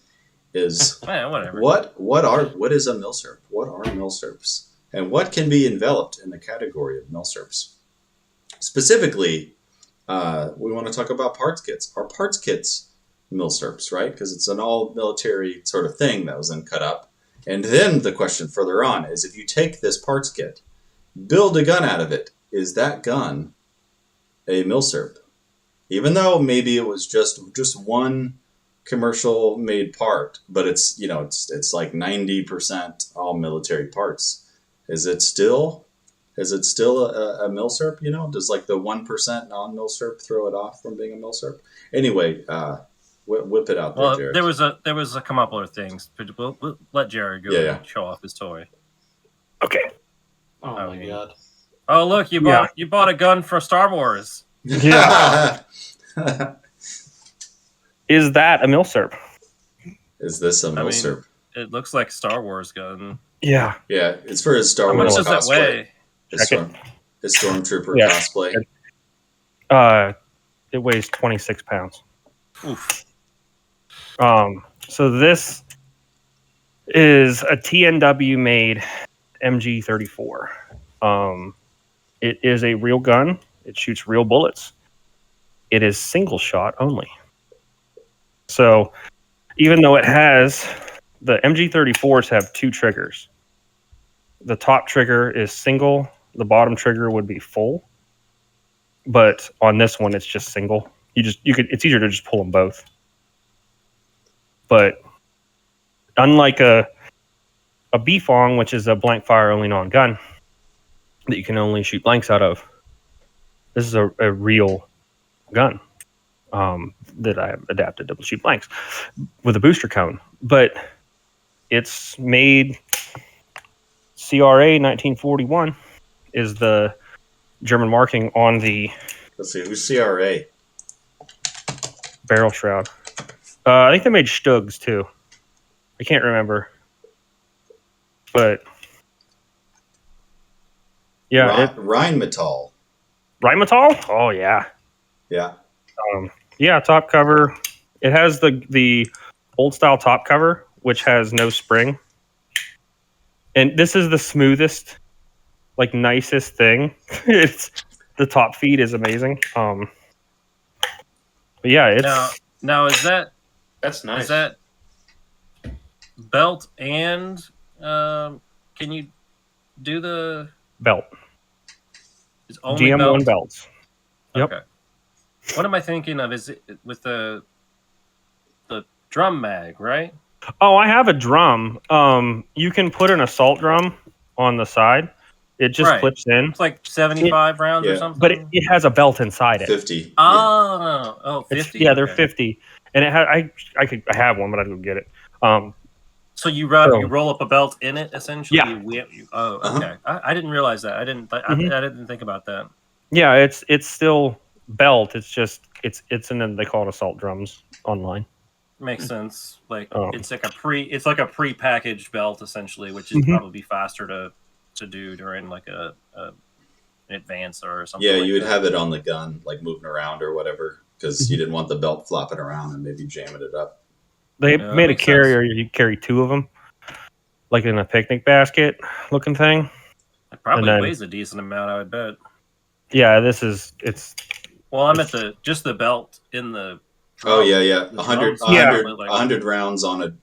is whatever. What is a Milsurp? What are Milsurps? And what can be enveloped in the category of Milsurps? Specifically, we want to talk about parts kits. Are parts kits Milsurps, right? Because it's an all-military sort of thing that was then cut up. And then the question further on is, if you take this parts kit, build a gun out of it, is that gun a Milsurp? Even though maybe it was just one commercial made part, but it's like 90% all military parts. Is it still a Milsurp? Does like the 1% non-Milsurp throw it off from being a Milsurp? Anyway, whip it out there, well, Jared. there was a couple of things, but we'll let Jared go and show off his toy. Okay. Oh my god! Oh look, you bought a gun for Star Wars. Yeah. Is that a Milsurp? Is this a Milsurp? It looks like a Star Wars gun. Yeah. Yeah, it's for his Star Wars cosplay. How much does it weigh? His Stormtrooper cosplay. It weighs 26 pounds. Oof. So this is a TNW made MG34. It is a real gun. It shoots real bullets. It is single shot only. So even though it has, the MG34s have two triggers. The top trigger is single. The bottom trigger would be full. But on this one, it's just single. It's easier to just pull them both. But unlike a BFONG, which is a blank fire only non-gun that you can only shoot blanks out of, this is a real gun that I have adapted to shoot blanks with a booster cone. But it's made CRA 1941 is the German marking on the. Let's see, who's CRA? Barrel shroud. I think they made Stugs too. I can't remember, but yeah, Rheinmetall. Rheinmetall? Oh yeah, yeah, yeah. Top cover. It has the old style top cover, which has no spring, and this is the smoothest, like nicest thing. It's the top feed is amazing. But yeah, it's now is that. That's nice. Is that belt and can you do the belt? It's only GM1 belts. Yep. Okay. What am I thinking of? Is it with the drum mag, right? Oh, I have a drum. You can put an assault drum on the side. It just clips in. It's like 75 rounds or something. But it has a belt inside it. 50. Oh, 50. Yeah, they're 50. And it had I have one, but I'd go get it. So you roll up a belt in it essentially. Yeah. Okay. I didn't realize that. I didn't think about that. Yeah, it's still belt. It's just it's and they call it assault drums online. Makes sense. Like it's like a pre-packaged belt essentially, which is probably faster to do during like an advance or something. Yeah, like you would that. have it on the gun, like moving around or whatever, because you didn't want the belt flopping around and maybe jamming it up. They made a carrier. You carry two of them, like in a picnic basket looking thing. It probably weighs a decent amount, I would bet. Yeah, Well, I meant just the belt in the. Drum, 100 rounds on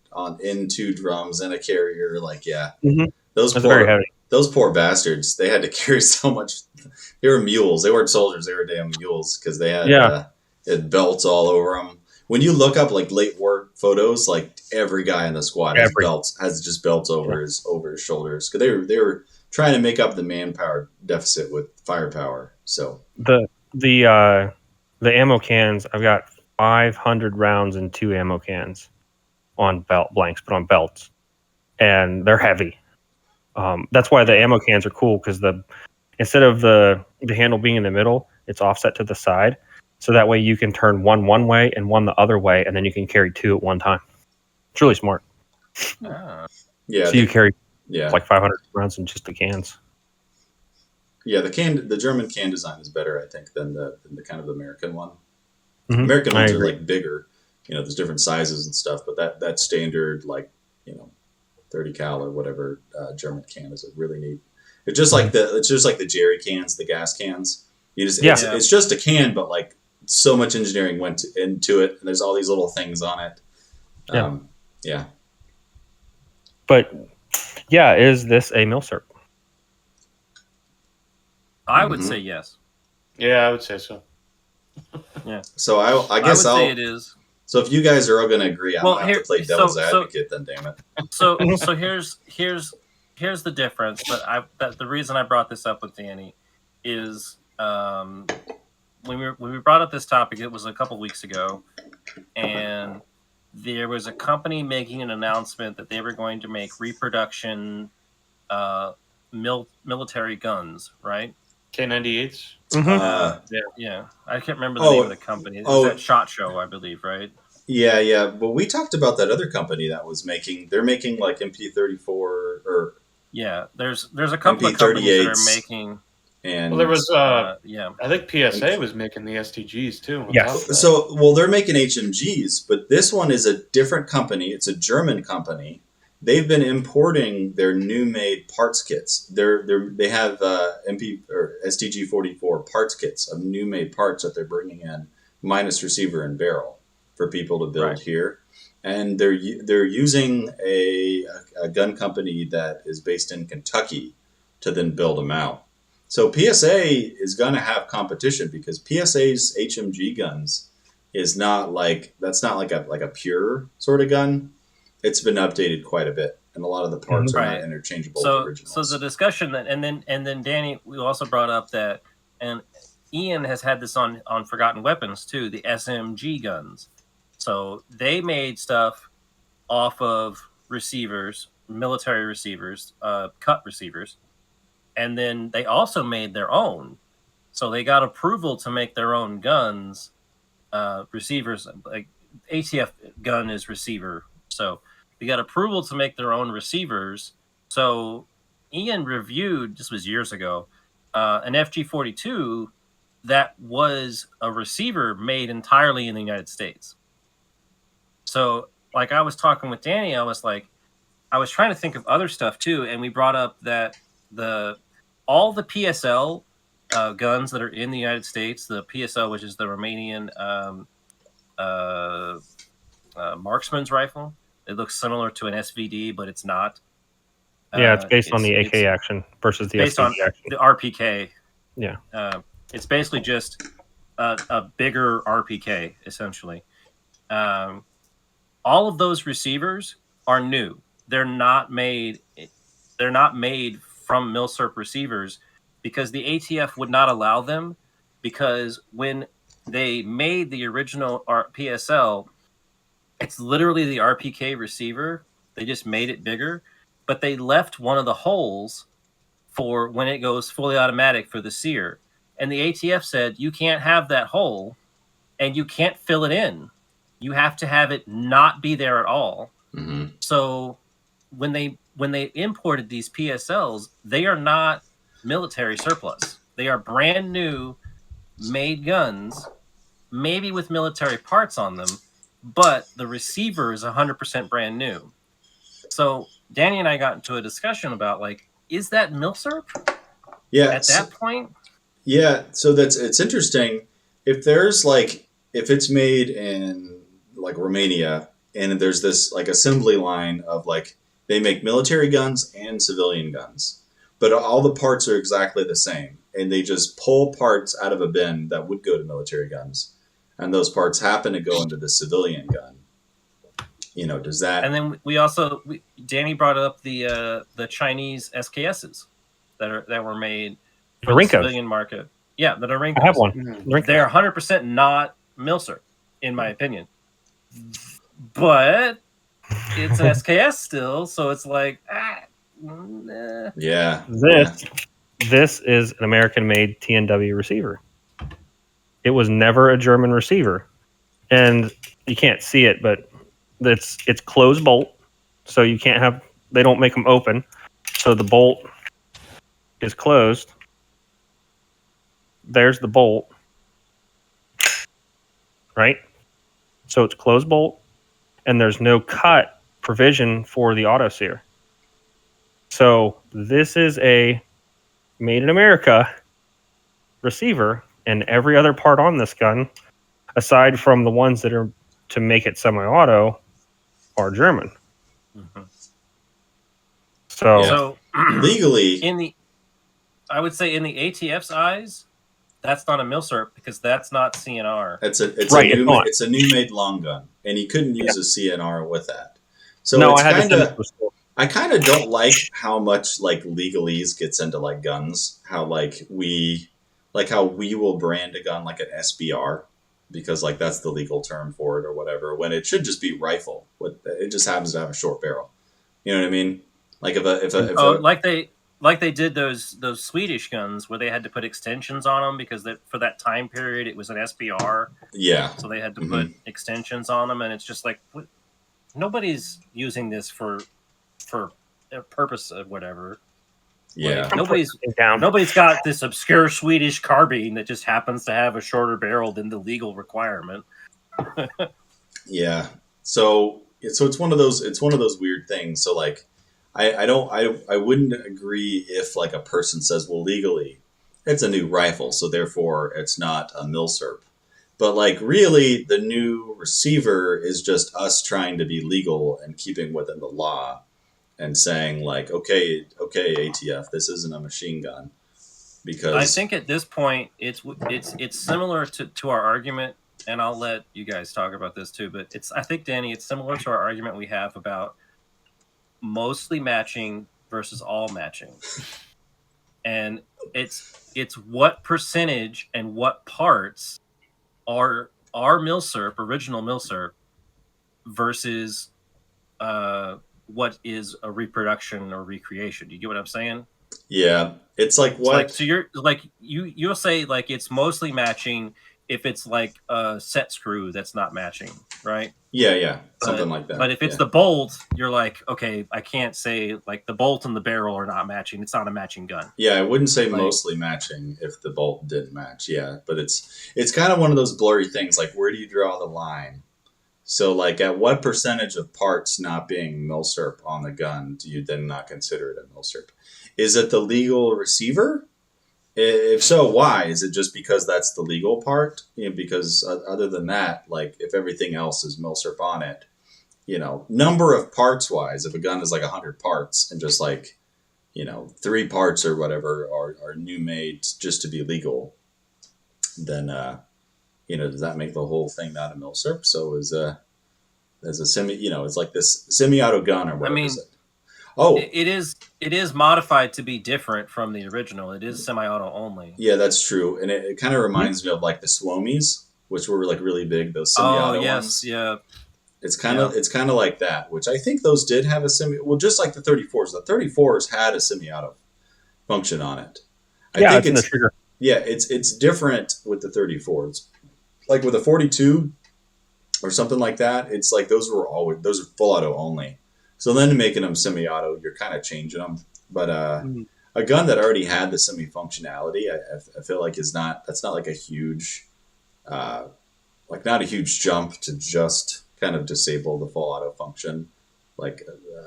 two drums and a carrier. Like, That's very heavy. Those poor bastards. They had to carry so much. They were mules. They weren't soldiers. They were damn mules because they had belts all over them. When you look up like late war photos, like every guy in the squad has just belts over his shoulders because they were trying to make up the manpower deficit with firepower. So the ammo cans, I've got 500 rounds in 2 ammo cans on blanks, but on belts, and they're heavy. That's why the ammo cans are cool because instead of the handle being in the middle, it's offset to the side. So that way you can turn one way and one the other way, and then you can carry 2 at one time. It's really smart. Yeah. So you carry yeah like 500 rounds in just the cans. Yeah, the German can design is better, I think, than the kind of American one. Mm-hmm. American ones are like bigger, there's different sizes and stuff, but that standard 30 cal or whatever German can is really neat. It's just like the jerry cans, the gas cans. It's just a can, but like so much engineering went into it, and there's all these little things on it. Yeah. But yeah, is this a Milsurp? I would say yes. Yeah, I would say so. Yeah. So I guess say it is. So if you guys are all going to agree, I'm going to have to play devil's advocate. Then, damn it. So here's the difference. That the reason I brought this up with Danny is when we brought up this topic, it was a couple weeks ago, and there was a company making an announcement that they were going to make reproduction military guns, right? K98s. Yeah. I can't remember the name of the company. It was at SHOT Show, I believe, right? Yeah. But we talked about that other company that was making. They're making like MP34 or. Yeah, there's a couple of companies that are making. And there was I think PSA was making the STGs too. Yes. So they're making HMGs, but this one is a different company. It's a German company. They've been importing their new made parts kits. They have MP or STG 44 parts kits of new made parts that they're bringing in, minus receiver and barrel, for people to build here. And they're using a gun company that is based in Kentucky to then build them out. So PSA is going to have competition because PSA's HMG guns is not like a pure sort of gun. It's been updated quite a bit, and a lot of the parts are not interchangeable with originals. So the discussion and then Danny, we also brought up that, and Ian has had this on Forgotten Weapons too, the SMG guns. So they made stuff off of receivers, military receivers, cut receivers, and then they also made their own. So they got approval to make their own guns, receivers. Like ATF gun is receiver, so they got approval to make their own receivers. So Ian reviewed, this was years ago, an FG42 that was a receiver made entirely in the United States. So, like I was talking with Danny, I was trying to think of other stuff too, and we brought up that all the PSL guns that are in the United States, the PSL, which is the Romanian marksman's rifle, it looks similar to an SVD, but it's not. Yeah, it's based on the AK action versus the based SVD on action. the RPK. Yeah, it's basically just a bigger RPK, essentially. All of those receivers are new. They're not made from Milsurp receivers because the ATF would not allow them, because when they made the original PSL, it's literally the RPK receiver. They just made it bigger, but they left one of the holes for when it goes fully automatic for the sear. And the ATF said, you can't have that hole and you can't fill it in. You have to have it not be there at all. Mm-hmm. So when they imported these PSLs, they are not military surplus. They are brand new made guns, maybe with military parts on them, but the receiver is 100% brand new. So Danny and I got into a discussion about, is that Milsurp? Yeah. At that point? Yeah. So it's interesting. If it's made in Romania, and there's this assembly line of they make military guns and civilian guns, but all the parts are exactly the same, and they just pull parts out of a bin that would go to military guns, and those parts happen to go into the civilian gun. Does that? And then Danny brought up the Chinese SKSs that were made for the civilian market. Yeah, the Norinco. I have one. They're 100% not Milsurp, in my opinion, but it's an SKS still, so it's Yeah. This is an American-made TNW receiver. it was never a German receiver. And you can't see it, but it's closed bolt, so you can't have, they don't make them open. So the bolt is closed. There's the bolt, right? So it's closed bolt, and there's no cut provision for the auto sear. So this is a made in America receiver, and every other part on this gun, aside from the ones that are to make it semi-auto, are German. Mhm. So, So legally, I would say in the ATF's eyes, that's not a Milsurp because that's not CNR. it's Right, a new made long gun, and he couldn't use a CNR with that. So no, it's I had to send it kind to of, a store. I kind of don't like how much like legalese gets into like guns. How we will brand a gun like an SBR because like that's the legal term for it or whatever, when it should just be rifle. It just happens to have a short barrel. You know what I mean? Like like they did those Swedish guns where they had to put extensions on them because for that time period it was an SBR. Yeah. So they had to put extensions on them, and it's just like nobody's using this for a purpose of whatever. Yeah. Like, nobody's got this obscure Swedish carbine that just happens to have a shorter barrel than the legal requirement. Yeah. So it's one of those weird things. So like I wouldn't agree if like a person says, well, legally it's a new rifle, so therefore it's not a Milsurp. But like really the new receiver is just us trying to be legal and keeping within the law and saying like, okay, ATF, this isn't a machine gun. Because I think at this point it's similar to our argument, and I'll let you guys talk about this too, but I think, Danny, it's similar to our argument we have about mostly matching versus all matching. And it's what percentage and what parts are Milsurp, original Milsurp, versus what is a reproduction or recreation. Do you get what I'm saying? Yeah, it's like what? So you're like you'll say like it's mostly matching if it's like a set screw that's not matching, right? Yeah, something like that. But if it's the bolt, you're like, okay, I can't say like the bolt and the barrel are not matching. It's not a matching gun. Yeah, I wouldn't say mostly matching if the bolt didn't match. Yeah, but it's kind of one of those blurry things. Like, where do you draw the line? So, like, at what percentage of parts not being Milsurp on the gun do you then not consider it a Milsurp? Is it the legal receiver? If so, why? Is it just because that's the legal part? Because other than that, like, if everything else is Milsurp on it, number of parts wise, if a gun is like 100 parts and just like, 3 parts or whatever are new made just to be legal, then, does that make the whole thing not a Milsurp? So as a semi, it's like this semi-auto gun or whatever. It is modified to be different from the original. It is semi-auto only. Yeah, that's true. And it kind of reminds me of like the Swomies, which were like really big, those semi-auto ones. Yeah. It's kind of like that, which I think those did have a just like the 34s. The 34s had a semi-auto function on it. I think it's trigger. Yeah, it's different with the 34s. Like with a 42 or something like that, it's like those are full auto only. So then making them semi-auto, you're kind of changing them. But a gun that already had the semi functionality, I feel like that's not like a huge, not a huge jump to just kind of disable the full auto function, like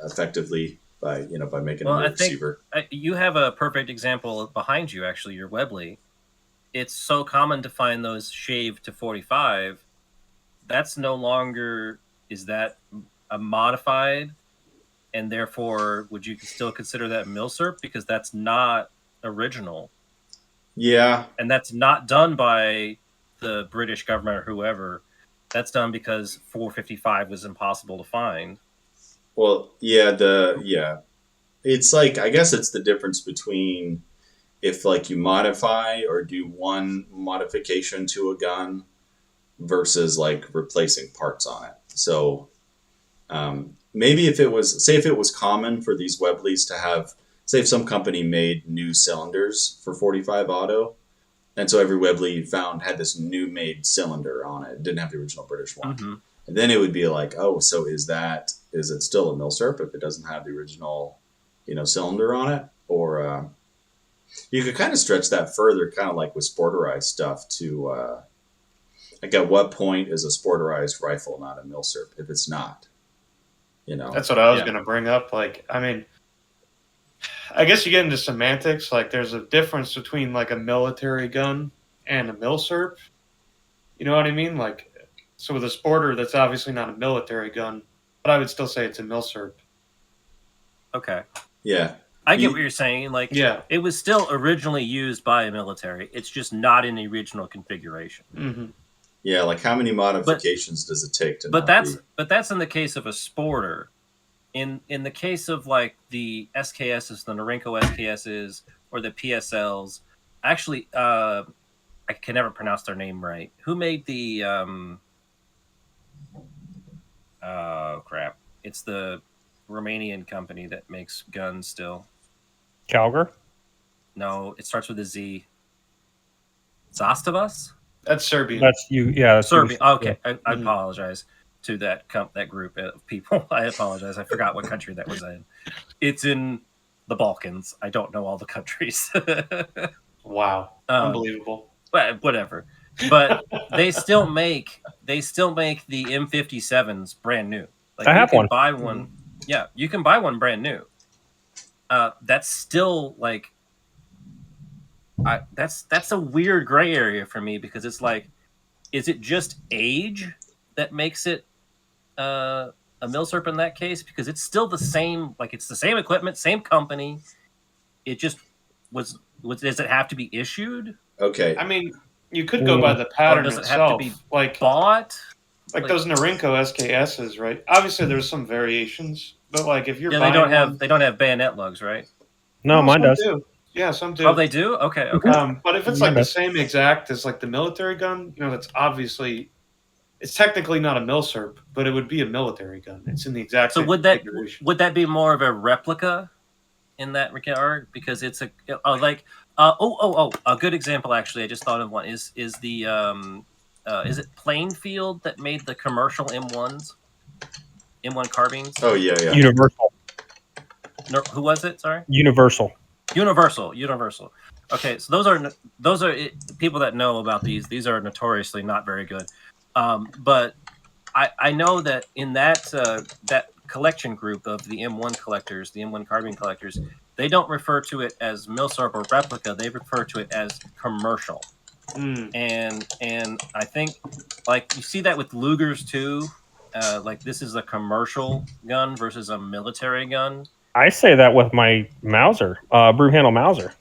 effectively by making a new receiver. You have a perfect example behind you, actually, your Webley. It's so common to find those shaved to 45. That's no longer, is that a modified? And therefore, would you still consider that Milsurp? Because that's not original. Yeah. And that's not done by the British government or whoever. That's done because 455 was impossible to find. Well, it's like, I guess it's the difference between if like you modify or do one modification to a gun versus like replacing parts on it. So maybe if it was common for these Webleys to have, say if some company made new cylinders for 45 auto, And so every Webley you found had this new made cylinder on it. It didn't have the original British one. Mm-hmm. And then it would be like, oh, so is it still a Milsurp if it doesn't have the original, cylinder on it? Or you could kind of stretch that further, kind of like with sporterized stuff to, like at what point is a sporterized rifle not a Milsurp if it's not? That's what I was going to bring up. Like, I mean, I guess you get into semantics. Like, there's a difference between like a military gun and a Milsurp. You know what I mean? Like, so with a sporter, that's obviously not a military gun, but I would still say it's a Milsurp. Okay. Yeah. I get what you're saying. Like, yeah, it was still originally used by a military. It's just not in the original configuration. Mm-hmm. Yeah, like how many modifications does it take to? But that's in the case of a sporter. In the case of like the SKSs, the Norinco SKSs, or the PSLs, actually, I can never pronounce their name right. Who made the? Oh crap! It's the Romanian company that makes guns still. Calgar? No, it starts with a Z. Zastavas? That's Serbian. That's you. Yeah, that's Serbian. Okay, yeah. I apologize to that group of people. I apologize. I forgot what country that was in. It's in the Balkans. I don't know all the countries. Wow, unbelievable. But whatever. But they still make the M57s brand new. Like, I have one. Buy one. Yeah, you can buy one brand new. That's still like, that's a weird gray area for me, because it's like, is it just age that makes it a Milsurp in that case? Because it's still the same, like it's the same equipment, same company. It just was does it have to be issued? Okay. I mean, you could go by the pattern does it itself. have to be like bought? Like those Norinco SKSs, right? Obviously, there's some variations, but like if you're they buying don't have bayonet lugs, right? No, mine does. Do. Yeah, some do. Oh, they do? Okay. But if it's like the same exact as like the military gun, that's obviously, it's technically not a Milsurp, but it would be a military gun. It's in the exact same configuration. Would that be more of a replica in that regard? Because it's a good example, actually, I just thought of one, is the is it Plainfield that made the commercial M1 carbines? Oh yeah. Universal. No, who was it? Sorry. Universal. Okay, so those are people that know about these. These are notoriously not very good. But I know that in that collection group of the M1 collectors, the M1 carbine collectors, they don't refer to it as Milsurp or replica. They refer to it as commercial. And I think, like, you see that with Lugers too. Like, this is a commercial gun versus a military gun. I say that with my Mauser, broom handle Mauser.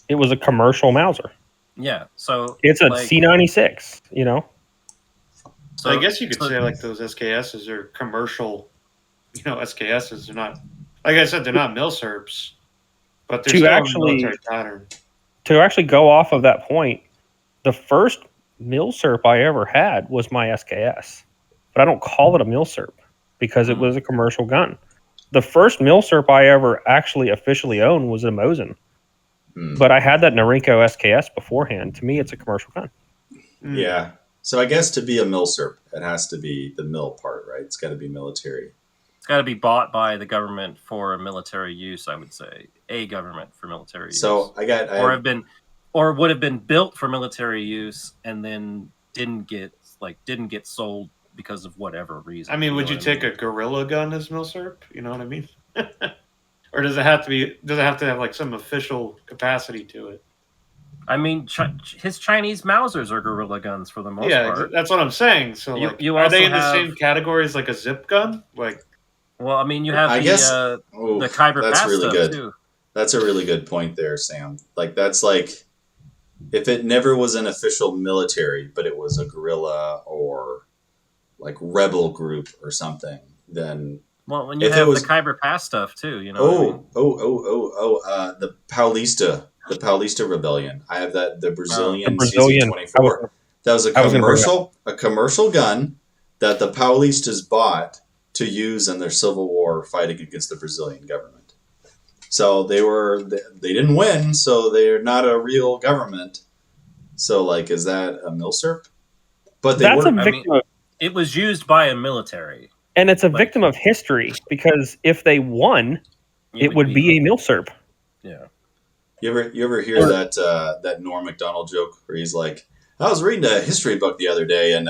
It was a commercial Mauser. Yeah, so it's a C96. So I guess you could say like those SKSs are commercial. SKSs are not, like I said, they're not Milsurps, but they're still a military pattern. To actually go off of that point, the first Milsurp I ever had was my SKS, but I don't call it a Milsurp because it was a commercial gun. The first Milsurp I ever actually officially owned was a Mosin, but I had that Norinco SKS beforehand. To me, it's a commercial gun. Yeah. So I guess to be a Milsurp, it has to be the mil part, right? It's got to be military. It's got to be bought by the government for military use, I would say. A government for military use. So or would have been built for military use and then didn't get sold because of whatever reason. I mean, would you take a Gorilla gun as Milsurp? You know what I mean? Or does it have to have like some official capacity to it? I mean, his Chinese Mausers are Gorilla guns for the most part. Yeah, that's what I'm saying. So, are they in the same category as like a zip gun? Like, well, I mean, you have the Kyber that's Pass really stuff good. too. That's a really good point there, Sam. Like, that's like, if it never was an official military, but it was a guerrilla or like rebel group or something, then. Well, when you have the Kyber Pass stuff too, the Paulista Rebellion. I have the Brazilian CC-24. That was a commercial gun that the Paulistas bought to use in their civil war fighting against the Brazilian government. So they didn't win, so they're not a real government, So, like, is that a Milsurp? But that's a victim of, it was used by a military. And it's a victim of history, because if they won, it would be a Milsurp. Yeah. You ever hear that Norm Macdonald joke where he's like, I was reading a history book the other day, and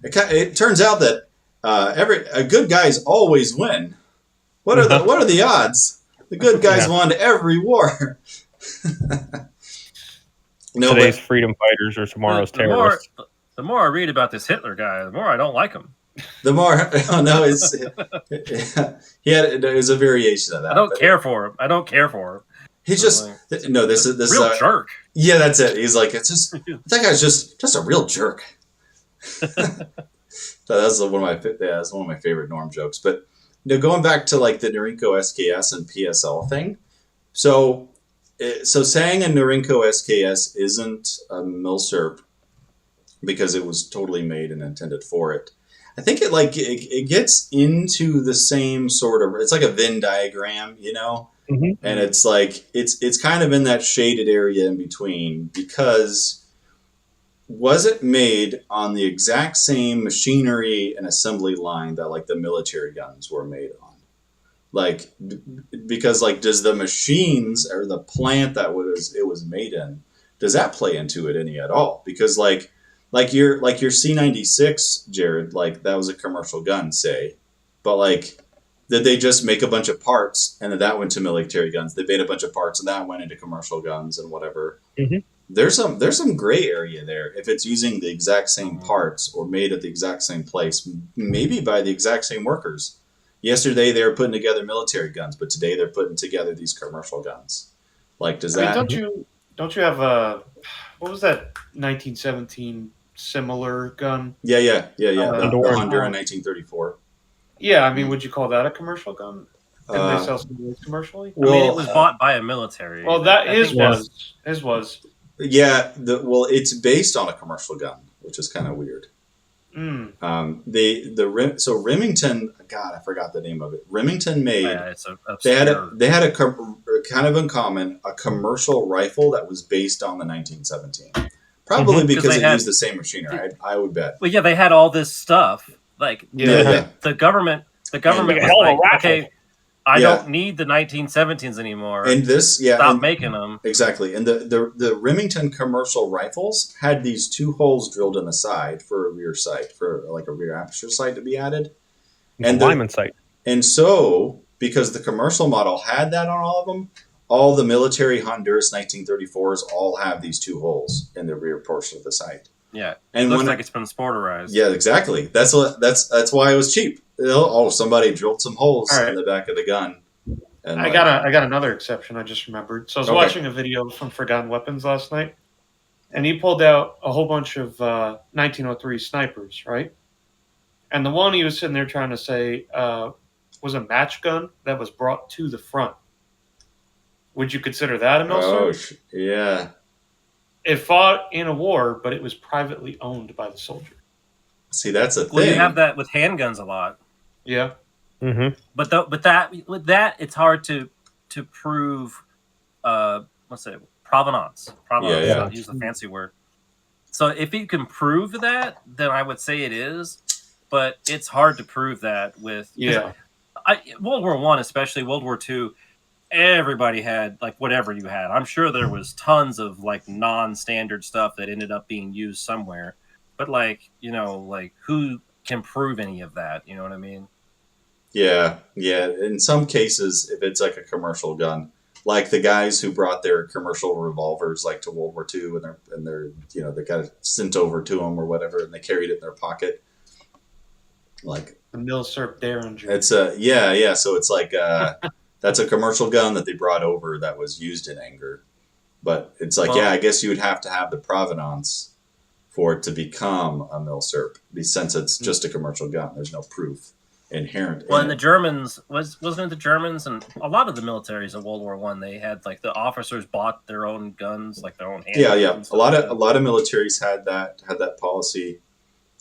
it turns out that good guys always win. What are the odds? The good guys won every war. Today's freedom fighters are tomorrow's terrorists. The more I read about this Hitler guy, the more I don't like him. The more, it was a variation of that. I don't care for him. He's just this is real jerk. Yeah, that's it. He's like, it's just that guy's just a real jerk. That's one of my favorite Norm jokes. But going back to like the Norinco SKS and PSL thing, so saying a Norinco SKS isn't a Milsurp because it was totally made and intended for it. I think it gets into the same sort of, it's like a Venn diagram, Mm-hmm. And it's like it's kind of in that shaded area in between, because was it made on the exact same machinery and assembly line that like the military guns were made on? Like, because like, does the machines or the plant that it was made in, does that play into it any at all? Because like your C96, Jared, like that was a commercial gun, say, but like, did they just make a bunch of parts and then that went to military guns? They made a bunch of parts and that went into commercial guns and whatever. Mm-hmm. There's some gray area there. If it's using the exact same parts or made at the exact same place, maybe by the exact same workers. Yesterday they were putting together military guns, but today they're putting together these commercial guns. Like, does that? Don't you have a, what was that 1917 similar gun? Yeah. The Honda in 1934. Yeah, I mean, would you call that a commercial gun? Didn't they sell some of those commercially? Well, it was bought by a military. Well, his was. Yeah, it's based on a commercial gun, which is kind of weird. So Remington, God, I forgot the name of it. Remington made. Yeah, they had a kind of in common a commercial rifle that was based on the 1917. Probably because it used the same machinery. I would bet. Well, yeah, they had all this stuff. Like the government was like, okay, I don't need the 1917s anymore. And stop making them. Exactly. And the Remington commercial rifles had these two holes drilled in the side for a rear sight, for like a rear aperture sight to be added. And Lyman sight. And so, because the commercial model had that on all of them, all the military Honduras 1934s all have these two holes in the rear portion of the sight. Yeah, and it looks like it's been sporterized. Yeah, exactly. That's why it was cheap. Somebody drilled some holes in the back of the gun. And I got another exception. I just remembered. So I was watching a video from Forgotten Weapons last night, and he pulled out a whole bunch of 1903 snipers, right? And the one he was sitting there trying to say was a match gun that was brought to the front. Would you consider that a Milsurp? Oh, yeah. It fought in a war, but it was privately owned by the soldier. See, that's a thing. Well, you have that with handguns a lot. Yeah. Mm-hmm. But with that, it's hard to prove. Provenance. Yeah. I'll use the fancy word. So if you can prove that, then I would say it is. But it's hard to prove that with World War I, especially World War II. Everybody had like whatever you had. I'm sure there was tons of like non-standard stuff that ended up being used somewhere. But like, who can prove any of that? You know what I mean? Yeah. In some cases, if it's like a commercial gun, like the guys who brought their commercial revolvers like to World War II and they're they got it sent over to them or whatever, and they carried it in their pocket. Like the Milsurp Derringer. It's So it's like that's a commercial gun that they brought over that was used in anger. But it's like, I guess you would have to have the provenance for it to become a Milsurp, since it's just a commercial gun. There's no proof inherent. Well, and the Germans wasn't it the Germans and a lot of the militaries in World War I, they had like the officers bought their own guns, like their own handguns. Yeah. A lot of militaries had that policy.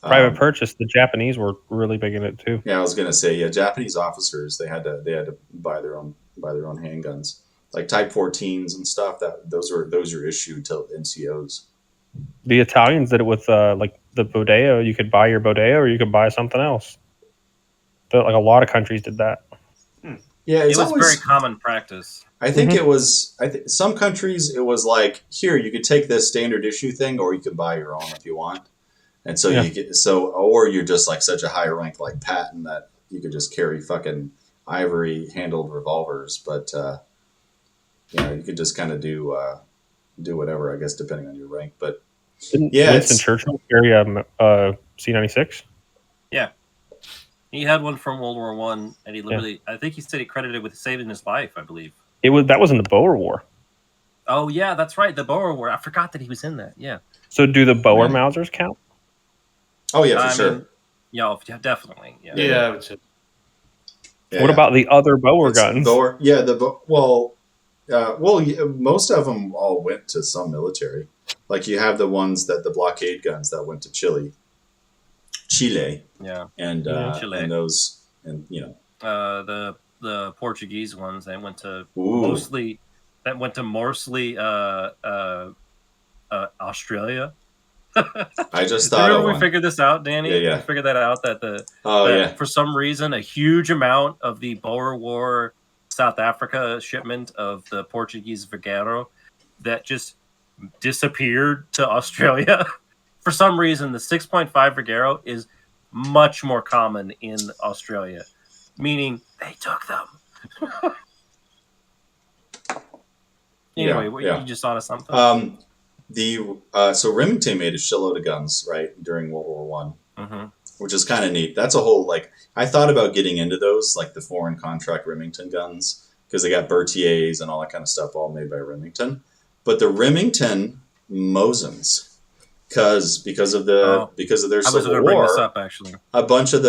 Private purchase. The Japanese were really big in it too. Yeah, I was gonna say, Japanese officers they had to buy their own handguns, like Type 14s and stuff. Those are issued to NCOs. The Italians did it with like the Bodeo. You could buy your Bodeo, or you could buy something else. Like a lot of countries did that. Yeah, it was very common practice. I think it was. Some countries it was like, here you could take this standard issue thing, or you could buy your own if you want. And so you get or you're just like such a high rank like Patton that you could just carry fucking ivory handled revolvers, but you could just kind of do whatever, I guess, depending on your rank. But didn't Winston Churchill carry a C96? Yeah, he had one from World War One, and he literally, I think he said he credited with saving his life. I believe that was in the Boer War. Oh yeah, that's right, the Boer War. I forgot that he was in that. Yeah. So do the Boer Mausers count? Oh yeah, for sure. Yeah, definitely. Yeah. I would say. What about the other Boer guns? Most of them all went to some military. Like you have the ones the blockade guns that went to Chile. Yeah. And Chile. And those, and the Portuguese ones, they went to mostly Australia. I just thought. Remember we figured this out, Danny? Yeah. We figured that out that for some reason a huge amount of the Boer War South Africa shipment of the Portuguese Vaquero that just disappeared to Australia. For some reason, the 6.5 Vaquero is much more common in Australia, meaning they took them. Anyway, you just thought of something. So Remington made a shitload of guns during World War One, which is kind of neat. That's a whole I thought about getting into those, like the foreign contract Remington guns, because they got Berthiers and all that kind of stuff, all made by Remington. But the Remington Mosins, because of their Civil War, bring this up actually. A bunch of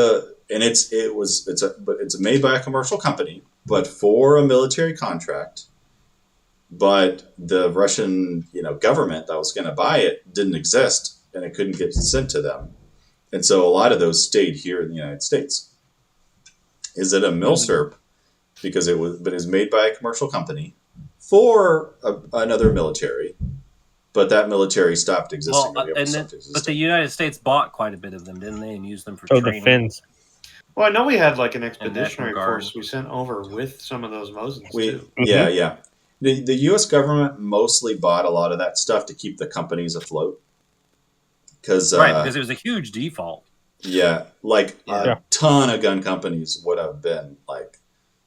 it's made by a commercial company, but for a military contract. But the Russian, government that was going to buy it didn't exist, and it couldn't get sent to them, and so a lot of those stayed here in the United States. Is it a Milsurp? Because it was made by a commercial company for another military, but that military stopped existing. But the United States bought quite a bit of them, didn't they, and used them for training. The Finns. Well, I know we had an expeditionary force we sent over with some of those Mosins too. Yeah. The U.S. government mostly bought a lot of that stuff to keep the companies afloat. Because it was a huge default. Yeah, a ton of gun companies would have been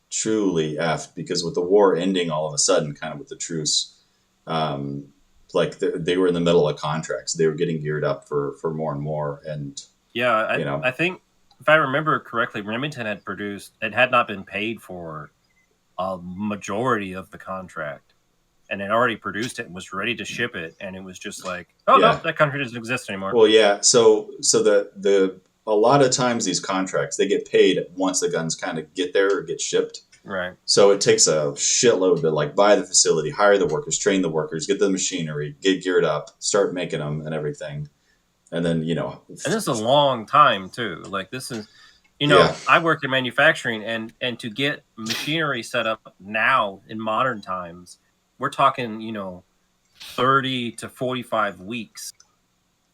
truly effed, because with the war ending all of a sudden, kind of with the truce, they were in the middle of contracts. They were getting geared up for more and more. And I think if I remember correctly, Remington had not been paid for a majority of the contract, and it already produced it and was ready to ship it, and it was just no, that country doesn't exist anymore. Well, yeah. So a lot of times these contracts, they get paid once the guns kind of get there or get shipped. Right. So it takes a shitload to buy the facility, hire the workers, train the workers, get the machinery, get geared up, start making them and everything, and then And this is a long time too. This is. I work in manufacturing, and to get machinery set up now in modern times, we're talking, 30 to 45 weeks.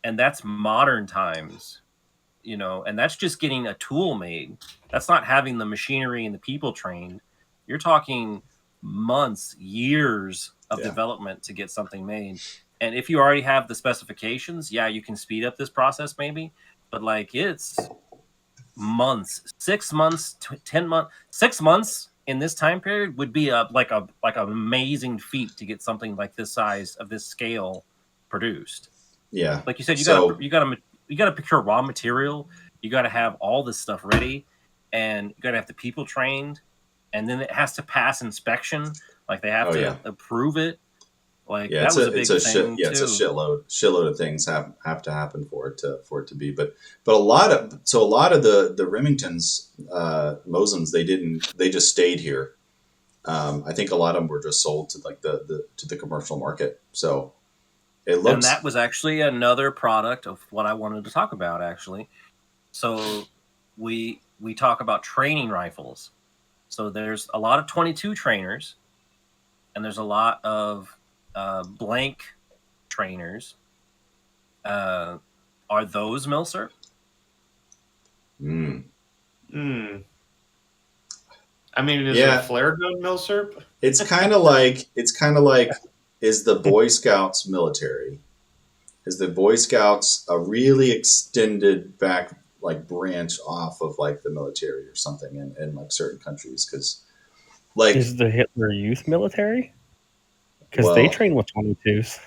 And that's modern times, and that's just getting a tool made. That's not having the machinery and the people trained. You're talking months, years of development to get something made. And if you already have the specifications, you can speed up this process maybe, but it's months, 6 months, 10 months, 6 months in this time period would be an amazing feat to get something like this size of this scale produced. Yeah, like you said, you gotta procure raw material, you gotta have all this stuff ready, and you gotta have the people trained, and then it has to pass inspection. They have to approve it. That was a big thing too. It's a shitload of things have to happen for it to be. But a lot of the Remingtons, Mosins, they just stayed here. I think a lot of them were just sold to the commercial market. So it looks. And that was actually another product of what I wanted to talk about actually. So we talk about training rifles. So there's a lot of 22 trainers, and there's a lot of blank trainers, Are those Milsurp? I mean, is a flare gun Milsurp? It's kind of like is the Boy Scouts military? Is the Boy Scouts a really extended back like branch off of like the military or something in like certain countries? Because like is the Hitler Youth military? Because they train with 22s.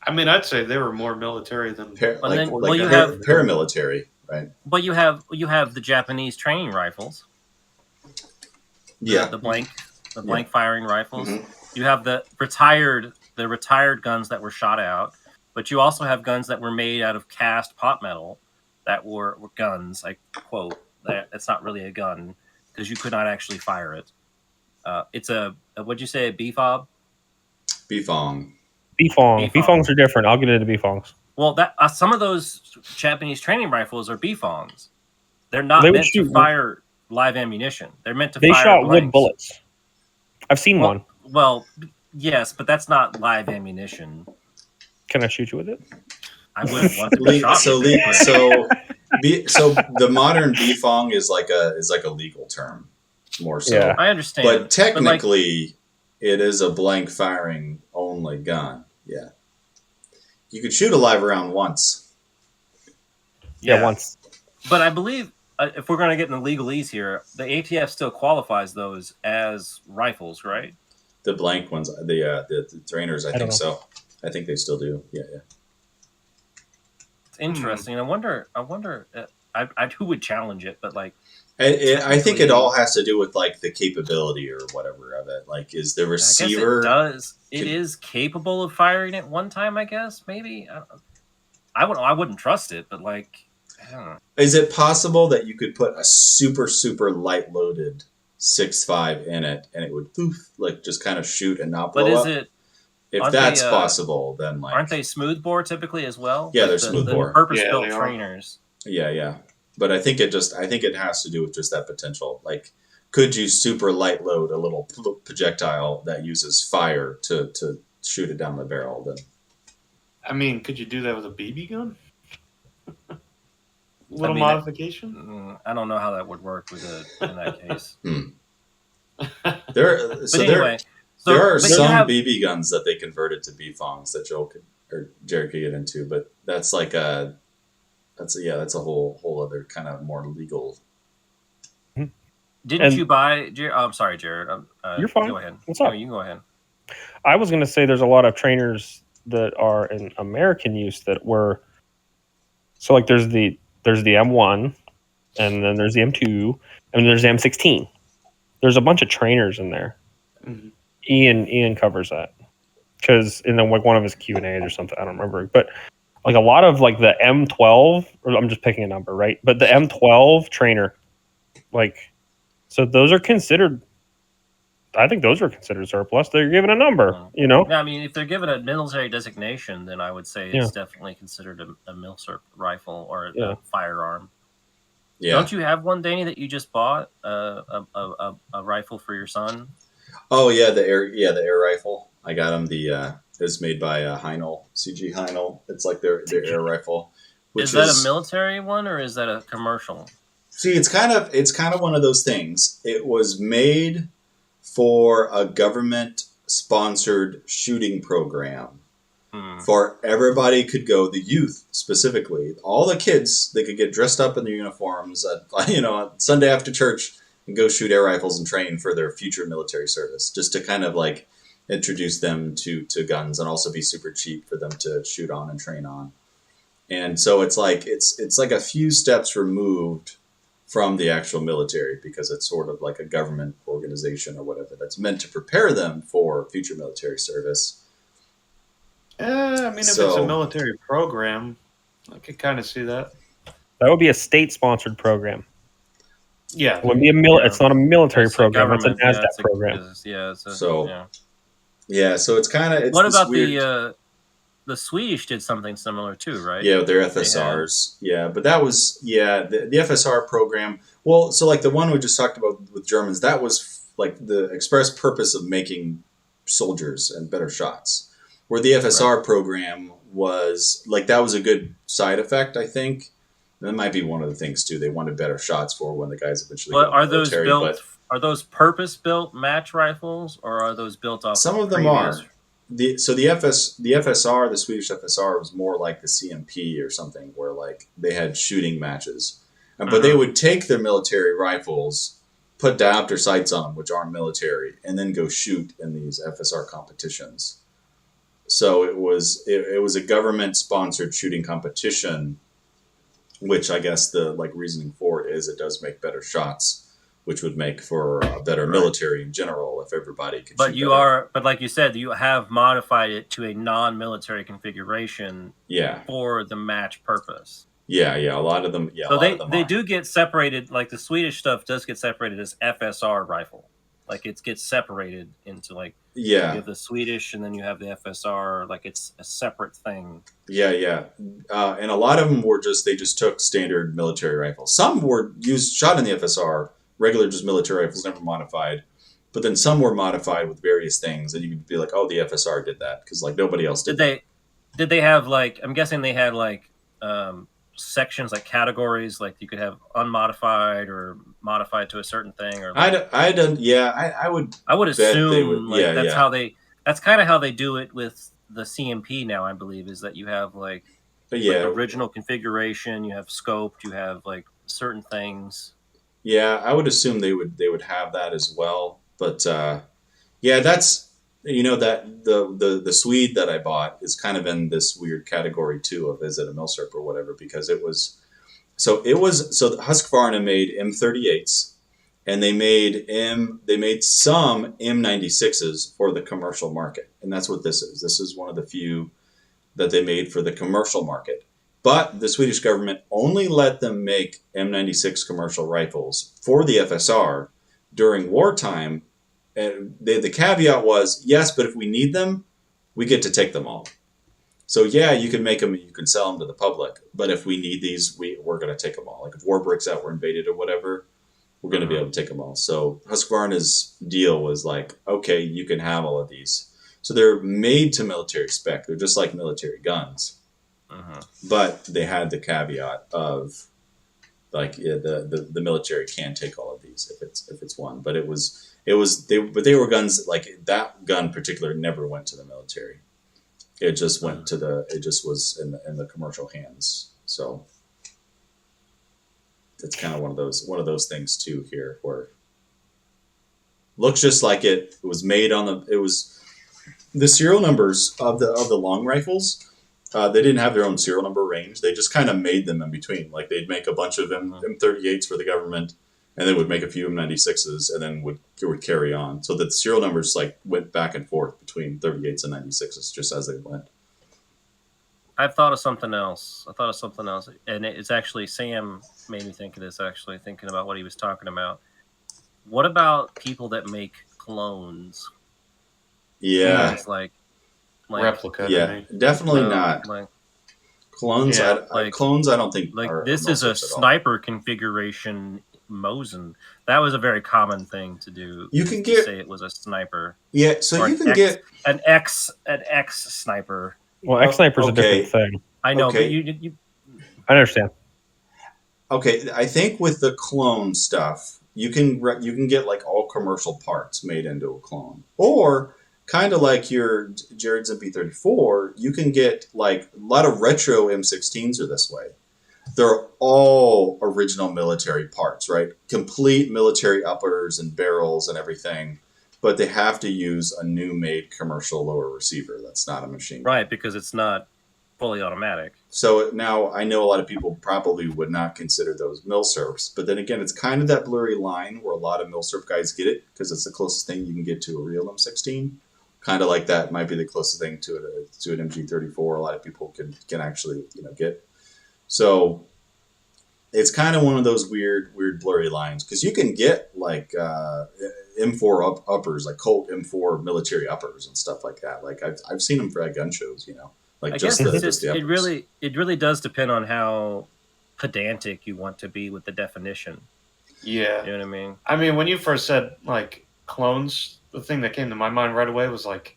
I mean, I'd say they were more military than paramilitary, right? But you have the Japanese training rifles. Yeah, the blank firing rifles. Mm-hmm. You have the retired guns that were shot out, but you also have guns that were made out of cast pot metal that were guns. I quote that it's not really a gun because you could not actually fire it. It's what'd you say, a BFOB? BFONG. BFONGs are different. I'll get into BFONGs. Well, that some of those Japanese training rifles are BFONGs. They're not meant to fire live ammunition. They're meant to fire blanks. They shot wood bullets. I've seen one. Well, yes, but that's not live ammunition. Can I shoot you with it? I wouldn't want to be shot. So the modern BFONG is like a legal term, more so. Yeah. I understand. But technically, it is a blank firing only gun. Yeah, you could shoot a live round once. Yeah, once. But I believe. If we're going to get in the legalese here, the ATF still qualifies those as rifles, right? The blank ones, the trainers, I think so. I think they still do. Yeah. It's interesting. I wonder. Who would challenge it? But like, I think it all has to do with like the capability or whatever of it. Like, is the receiver? It is capable of firing at one time. I guess maybe. I wouldn't trust it, but like. Is it possible that you could put a super, super light loaded 6.5 in it and it would poof, like just kind of shoot and not blow up? But if that's possible, then like aren't they smoothbore typically as well? Yeah, they're smoothbore. Purpose-built trainers. Yeah. But I think it has to do with just that potential. Like, could you super light load a little projectile that uses fire to shoot it down the barrel? Then, I mean, could you do that with a BB gun? Modification? I don't know how that would work in that case. There are some BB guns that they converted to BFONGs that Jared could get into, but that's like that's a whole other kind of more legal. Didn't you buy? I'm sorry, Jared. You're fine. Go ahead. What's up? No, you can go ahead. I was going to say there's a lot of trainers that are in American use that were. So like there's the M1, and then there's the M2, and there's the M16. There's a bunch of trainers in there. Mm-hmm. Ian covers that because in like one of his Q&As or something, I don't remember. But like a lot of like the M12, or I'm just picking a number, right? But the M12 trainer, like, so those are considered. I think those are considered surplus. They're given a number, you know. Yeah, I mean, if they're given a military designation, then I would say it's definitely considered a Milsurp rifle or a firearm. Yeah. Don't you have one, Danny, that you just bought a rifle for your son? Oh yeah, the air rifle. I got him. It's made by Heinel, CG Heinel. It's like their air rifle. Is that a military one or is that a commercial? See, it's kind of one of those things. It was made for a government-sponsored shooting program. For everybody could go, the youth specifically, all the kids, they could get dressed up in their uniforms at, Sunday after church and go shoot air rifles and train for their future military service, just to kind of like introduce them to guns and also be super cheap for them to shoot on and train on. And so it's like a few steps removed from the actual military because it's sort of like a government organization or whatever that's meant to prepare them for future military service. I mean, if it's a military program, I could kind of see that. That would be a state-sponsored program. Yeah. It wouldn't be it's not a military program. It's a NASDAQ program. So it's kind of... What about the Swedish did something similar too, right? Yeah, with their FSRs. Yeah, but that was... Yeah, the FSR program... Well, so like the one we just talked about with Germans, that was like the express purpose of making soldiers and better shots. Where the FSR program was like that was a good side effect, I think. That might be one of the things too. They wanted better shots for when the guys eventually. But go military, those built? Are those purpose-built match rifles, or are those built off? Some of them are. The FSR, the Swedish FSR, was more like the CMP or something, where like they had shooting matches, but they would take their military rifles, put diopter sights on them, which aren't military, and then go shoot in these FSR competitions. So it was a government-sponsored shooting competition, which I guess the like reasoning for it is it does make better shots, which would make for a better military in general if everybody could. But you better. But like you said, you have modified it to a non-military configuration. Yeah. For the match purpose. Yeah, a lot of them. Yeah. So they do get separated. Like the Swedish stuff does get separated as FSR rifle. Like it gets separated into like. Yeah. You have the Swedish, and then you have the FSR. Like it's a separate thing. Yeah. And a lot of them were they just took standard military rifles. Some were shot in the FSR. Regular just military rifles, never modified, but then some were modified with various things, and you could be like, "Oh, the FSR did that," because like nobody else did. Did they have like? I'm guessing they had like sections, like categories, like you could have unmodified or modified to a certain thing. Or like, I would assume that's how they. That's kind of how they do it with the CMP now. I believe is that you have like original configuration, you have scoped, you have like certain things. Yeah, I would assume they would have that as well. But that's that the Swede that I bought is kind of in this weird category too of is it a Milsurp or whatever, because so Husqvarna made M38s, and they made some M96s for the commercial market, and that's what this is. This is one of the few that they made for the commercial market. But the Swedish government only let them make M96 commercial rifles for the FSR during wartime. And the caveat was, yes, but if we need them, we get to take them all. So yeah, you can make them and you can sell them to the public. But if we need these, we're going to take them all. Like if war breaks out, we're invaded or whatever, we're going to be able to take them all. So Husqvarna's deal was like, okay, you can have all of these. So they're made to military spec. They're just like military guns. But they had the caveat of like the military can take all of these if it's one. But they were guns like that gun in particular never went to the military. It just went to it just was in the commercial hands. So it's kind of one of those things too here where looks just like it was made on the serial numbers of the long rifles. They didn't have their own serial number range. They just kind of made them in between. Like they'd make a bunch of M38s for the government, and they would make a few M96s, and then would carry on. So that the serial numbers like went back and forth between 38s and 96s just as they went. I've thought of something else. And it's actually Sam made me think of this. Actually, thinking about what he was talking about. What about people that make clones? Yeah, it's like replica. Yeah, definitely not. Clones, clones. I don't think. Like this is a sniper configuration. Mosin. That was a very common thing to do. You can say it was a sniper. Yeah, so you can get an X sniper. Well, X sniper is a different thing. I know, but I understand. Okay, I think with the clone stuff, you can get like all commercial parts made into a clone, or kind of like your Jared's MP34, you can get like a lot of retro M16s are this way. They're all original military parts, right? Complete military uppers and barrels and everything, but they have to use a new made commercial lower receiver. That's not a machine gun. Right, because it's not fully automatic. So now I know a lot of people probably would not consider those Milsurps, but then again, it's kind of that blurry line where a lot of Milsurp guys get it because it's the closest thing you can get to a real M16. Kind of like that might be the closest thing to an MG34. A lot of people can actually get. So it's kind of one of those weird blurry lines because you can get like M4 uppers, like Colt M4 military uppers and stuff like that. Like I've seen them for at gun shows, Like I just guess the it really does depend on how pedantic you want to be with the definition. Yeah, you know what I mean. I mean, when you first said like clones, the thing that came to my mind right away was like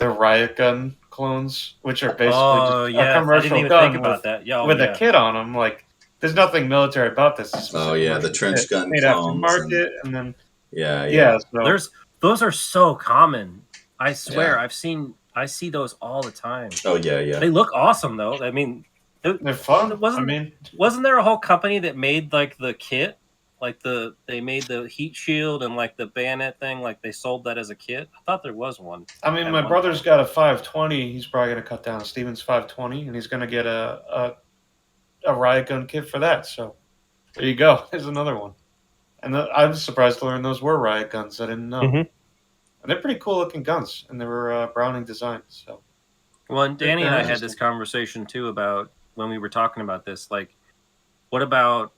the riot gun clones, which are basically Oh just yeah, a commercial I didn't even gun think about that. Yeah, with a kit on them. Like, there's nothing military about this. It's Oh yeah, the commercial trench kit gun made clones aftermarket, and then yeah. so those are so common. I swear, Yeah. I see those all the time. Oh yeah. They look awesome though. I mean, they're fun. Wasn't there a whole company that made like the kit, like they made the heat shield and like the bayonet thing, like they sold that as a kit? I thought there was one. I mean, my brother's got a 520. He's probably going to cut down Steven's 520, and he's going to get a riot gun kit for that. So there you go. There's another one. And I was surprised to learn those were riot guns. I didn't know. Mm-hmm. And they're pretty cool looking guns, and they were Browning designs. So. Well, and Danny and I had this conversation too about when we were talking about this. Like, what about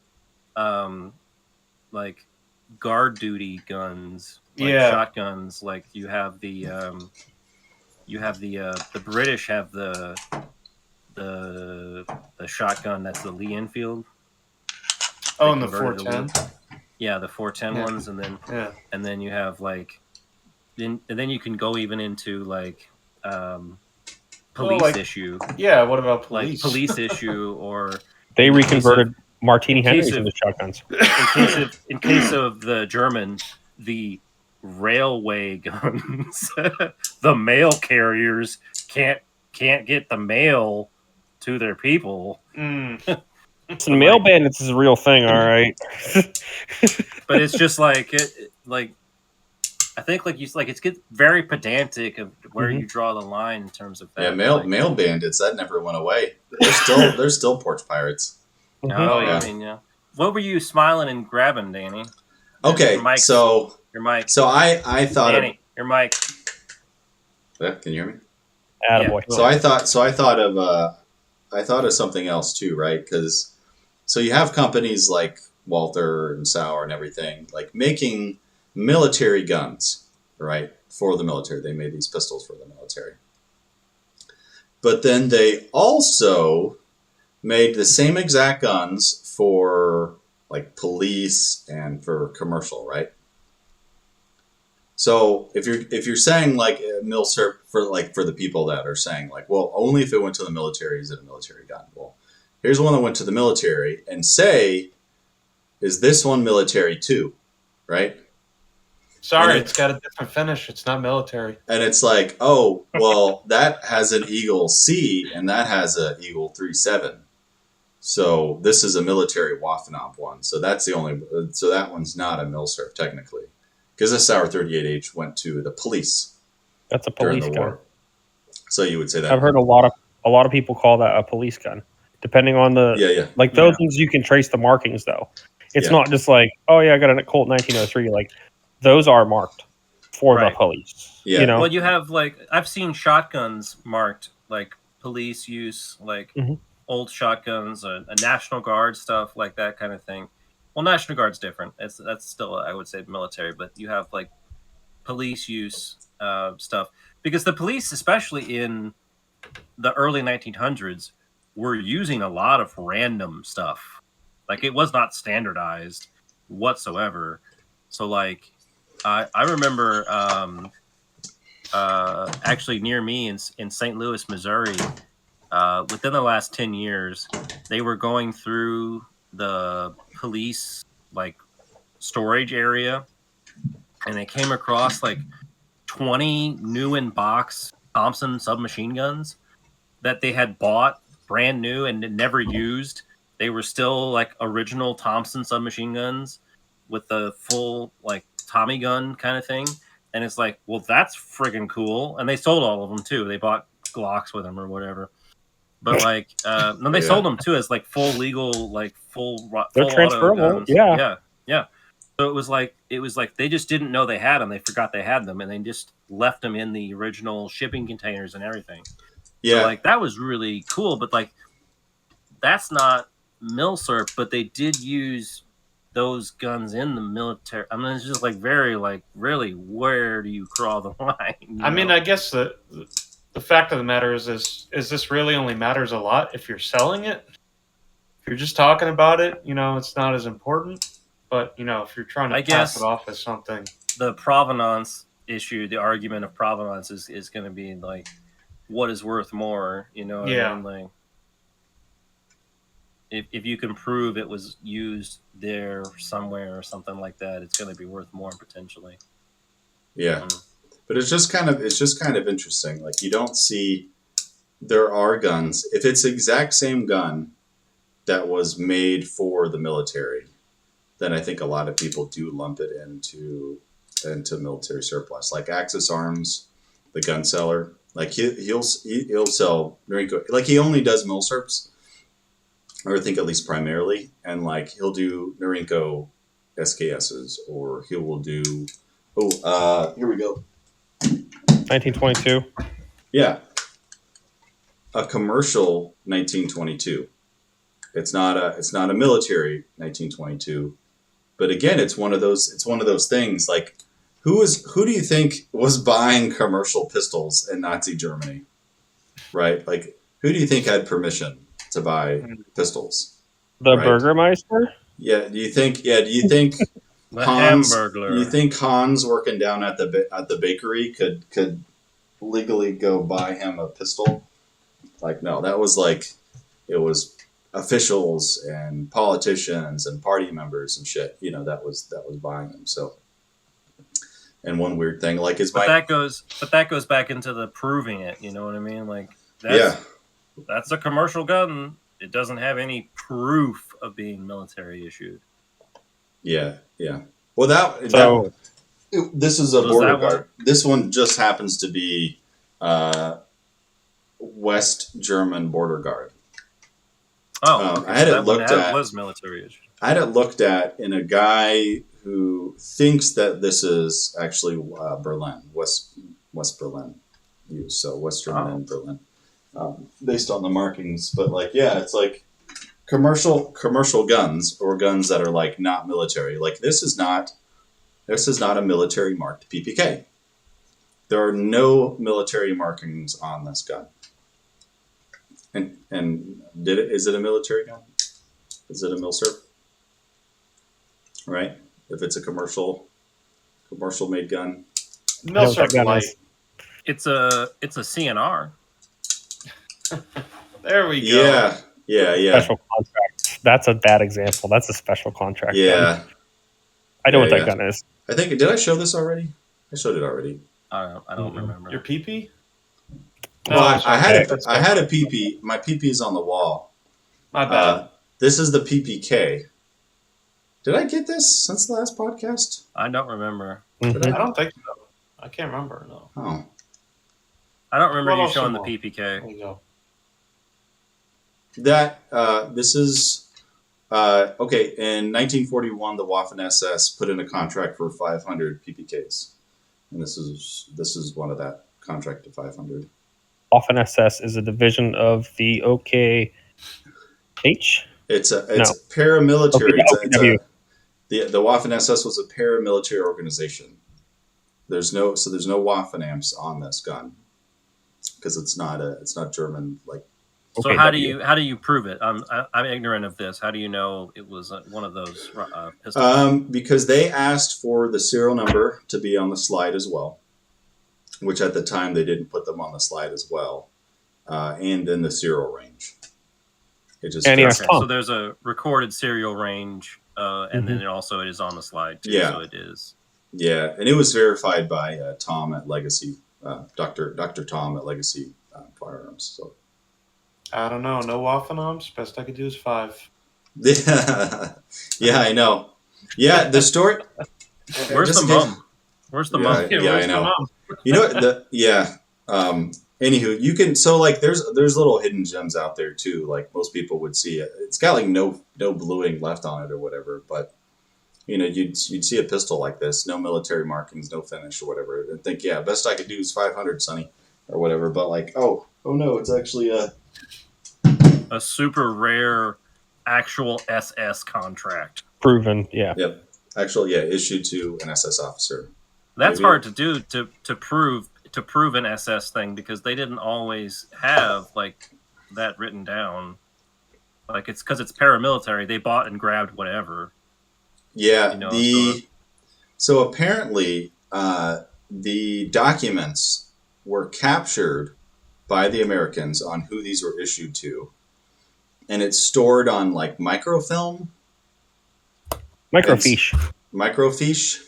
like guard duty guns, like shotguns? Like you have the British have the shotgun that's the Lee Enfield. Oh, and the 410. Yeah, the 410 ones, and then you have like, and then you can go even into like police issue. Yeah, what about police? Like police issue, or they reconverted Martini Henrys into shotguns. In case of the German, the railway guns, the mail carriers can't get the mail to their people. So mail bandits is a real thing, all right. But it's just like I think it gets very pedantic of where you draw the line in terms of that. Yeah, mail bandits, that never went away. They're still porch pirates. Oh yeah. I mean, yeah. What were you smiling and grabbing, Danny? Okay, so your mic. So I thought Danny, your mic. Yeah, can you hear me? Attaboy. Yeah. I thought of something else too, right? Because so you have companies like Walther and Sauer and everything like making military guns, right? For the military. They made these pistols for the military. But then they also made the same exact guns for like police and for commercial, right? So if you're saying like Milsurp for the people that are saying like, well, only if it went to the military is it a military gun. Well, here's one that went to the military, and say, is this one military too, right? Sorry, it's got a different finish. It's not military. And it's like, oh, well, that has an Eagle C and that has an Eagle 3.7. So this is a military Waffenamp one. So that's so that one's not a Milsurp technically. Because the Sauer 38H went to the police. That's a police gun. War. So you would say that. I've heard a lot of people call that a police gun. Depending on the like those ones you can trace the markings though. It's not just like, oh yeah, I got a Colt 1903. Like those are marked for the police. Yeah. You know? Well, you have like I've seen shotguns marked like police use, like old shotguns, a National Guard stuff, like that kind of thing. Well, National Guard's different. That's still I would say military, but you have like police use stuff because the police, especially in the early 1900s, were using a lot of random stuff. Like it was not standardized whatsoever. So like I remember actually near me in St. Louis, Missouri, within the last 10 years, they were going through the police like storage area, and they came across like 20 new in box Thompson submachine guns that they had bought brand new and never used. They were still like original Thompson submachine guns with the full like Tommy gun kind of thing. And it's like, well, that's friggin' cool. And they sold all of them too. They bought Glocks with them or whatever. But like, then they sold them too as like full legal, like full transferable. Yeah. So it was like they just didn't know they had them. They forgot they had them, and they just left them in the original shipping containers and everything. Yeah, so like that was really cool. But like, that's not Milsurp. But they did use those guns in the military. I mean, it's just like very like really, where do you draw the line? I mean, I guess the fact of the matter is this really only matters a lot if you're selling it. If you're just talking about it, it's not as important. But, if you're trying to pass it off as something. The provenance issue, the argument of provenance is going to be like, what is worth more? You know what I mean? Like, if you can prove it was used there somewhere or something like that, it's going to be worth more potentially. Yeah, but it's just kind of interesting. Like, you don't see, there are guns. If it's the exact same gun that was made for the military, then I think a lot of people do lump it into military surplus. Like Axis Arms, the gun seller, like he'll sell Norinco. Like, he only does Milsurps, or I think at least primarily, and like he'll do Norinco SKSs, or he will do. Here we go. 1922. Yeah, a commercial 1922. It's not a military 1922, but again, it's one of those things. Like, who do you think was buying commercial pistols in Nazi Germany, right? Like, who do you think had permission to buy pistols? The Burgermeister? Yeah. Do you think The Hans? Hamburglar. Do you think Hans working down at the bakery could legally go buy him a pistol? Like, no, that was like, it was officials and politicians and party members and shit. You know, that was buying them. So, and one weird thing, like, that goes back into the proving it. You know what I mean? Like, that's a commercial gun. It doesn't have any proof of being military issued. Yeah. Well, this is a border guard. This one just happens to be West German border guard. Oh, I had it looked at. Was military issued. I had it looked at in a guy who thinks that this is actually Berlin, West Berlin used, so West German and Berlin, based on the markings. But like, yeah, it's like commercial guns, or guns that are like not military. Like, this is not a military marked PPK. There are no military markings on this gun. And is it a military gun? Is it a Milsurp? Right? If it's a commercial made gun. Milsurp light. It's a CNR. There we go. Yeah. Special contract. That's a bad example. That's a special contract. Yeah. Gun. I know what that gun is. I think, did I show this already? I showed it already. I don't remember. Your PP? Well, I had a PP. My PP is on the wall. My bad. This is the PPK. Did I get this since the last podcast? I don't remember. I don't think so. I can't remember. No. Oh. I don't remember you showing the PPK. There you go. This is okay. In 1941, the Waffen SS put in a contract for 500 PPKs, and this is one of that contract to 500. Waffen SS is a division of the OKH. It's paramilitary. OKW. The Waffen SS was a paramilitary organization. There's no Waffen amps on this gun because it's not German. Like, so OKW. how do you prove it? I'm ignorant of this. How do you know it was one of those pistols? Because they asked for the serial number to be on the slide as well, which at the time they didn't put them on the slide as well, and then the serial range. So there's a recorded serial range, and then it is on the slide too. Yeah. So it is. Yeah, and it was verified by Tom at Legacy, Dr. Tom at Legacy Firearms. So I don't know. No Waffen amps. Best I could do is 5. Yeah, I know. Yeah, the story. Where's the mum? Where's the mum? Yeah, I know. You know what? Anywho, you can there's little hidden gems out there too. Like, most people would see it. It's got like no bluing left on it or whatever. But you know, you'd see a pistol like this, no military markings, no finish or whatever, and think, yeah, best I could do is 500, Sonny, or whatever. But like, oh no, it's actually a super rare actual SS contract. Proven, yeah. Yep. Actually, yeah, issued to an SS officer. That's hard to do to prove an SS thing, because they didn't always have like that written down. Like, it's because it's paramilitary. They bought and grabbed whatever. Yeah. You know, so apparently the documents were captured by the Americans on who these were issued to, and it's stored on like microfilm. Microfiche. Microfiche.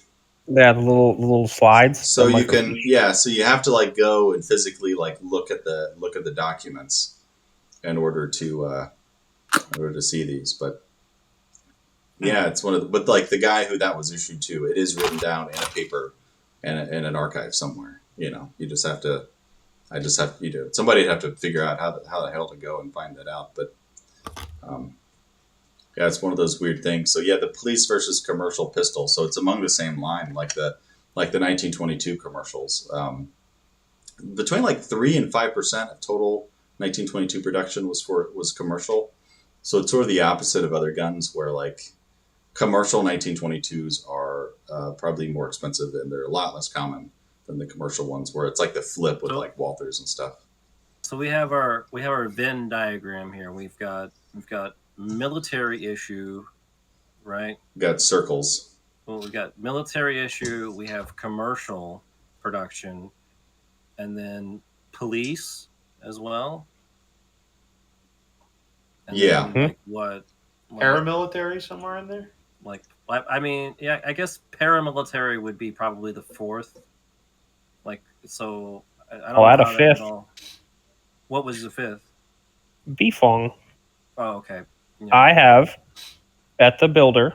Yeah, the little slides. So you can, so you have to like go and physically like look at the documents in order to see these. But yeah, it's one of the, but like the guy who that was issued to, it is written down in a paper and in an archive somewhere. You know, you just have to. Somebody'd have to figure out how the hell to go and find that out. But yeah, it's one of those weird things. So yeah, the police versus commercial pistol. So it's among the same line, like the 1922 commercials. Between like 3 and 5% of total 1922 production was commercial. So it's sort of the opposite of other guns, where like commercial 1922s are probably more expensive and they're a lot less common than the commercial ones, where it's like the flip with like Walthers and stuff. So we have our Venn diagram here. We've got military issue, right? We got circles. Well, we got military issue. We have commercial production, and then police as well. And yeah. Then, like what? Paramilitary somewhere in there? Like, I mean, yeah, I guess paramilitary would be probably the fourth. Like, so I don't. I'll add a fifth. What was the fifth? BFONG. Oh, okay. Yeah. I have at the builder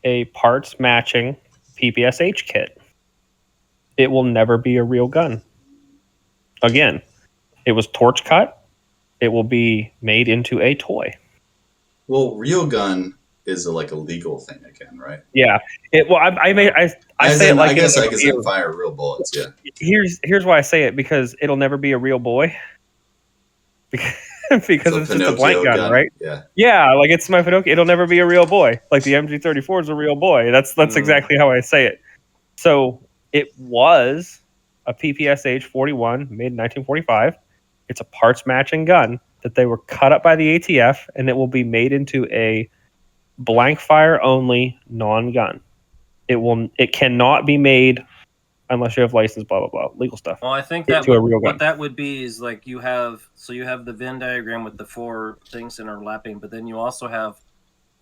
a parts matching PPSH kit. It will never be a real gun. Again, it was torch cut. It will be made into a toy. Well, real gun is a legal thing again, right? Yeah. I say it like, I guess I can fire real bullets. Yeah. Here's why I say it, because it'll never be a real boy. Because it's just a blank gun, right? Yeah. Yeah, like it's my Pinocchio. It'll never be a real boy. Like the MG34 is a real boy. That's exactly how I say it. So it was a PPSH 41 made in 1945. It's a parts matching gun that they were cut up by the ATF, and it will be made into a blank fire only non-gun. It cannot be made unless you have license, blah blah blah, legal stuff. Well, I think what that would be is like you have the Venn diagram with the 4 things interlapping, but then you also have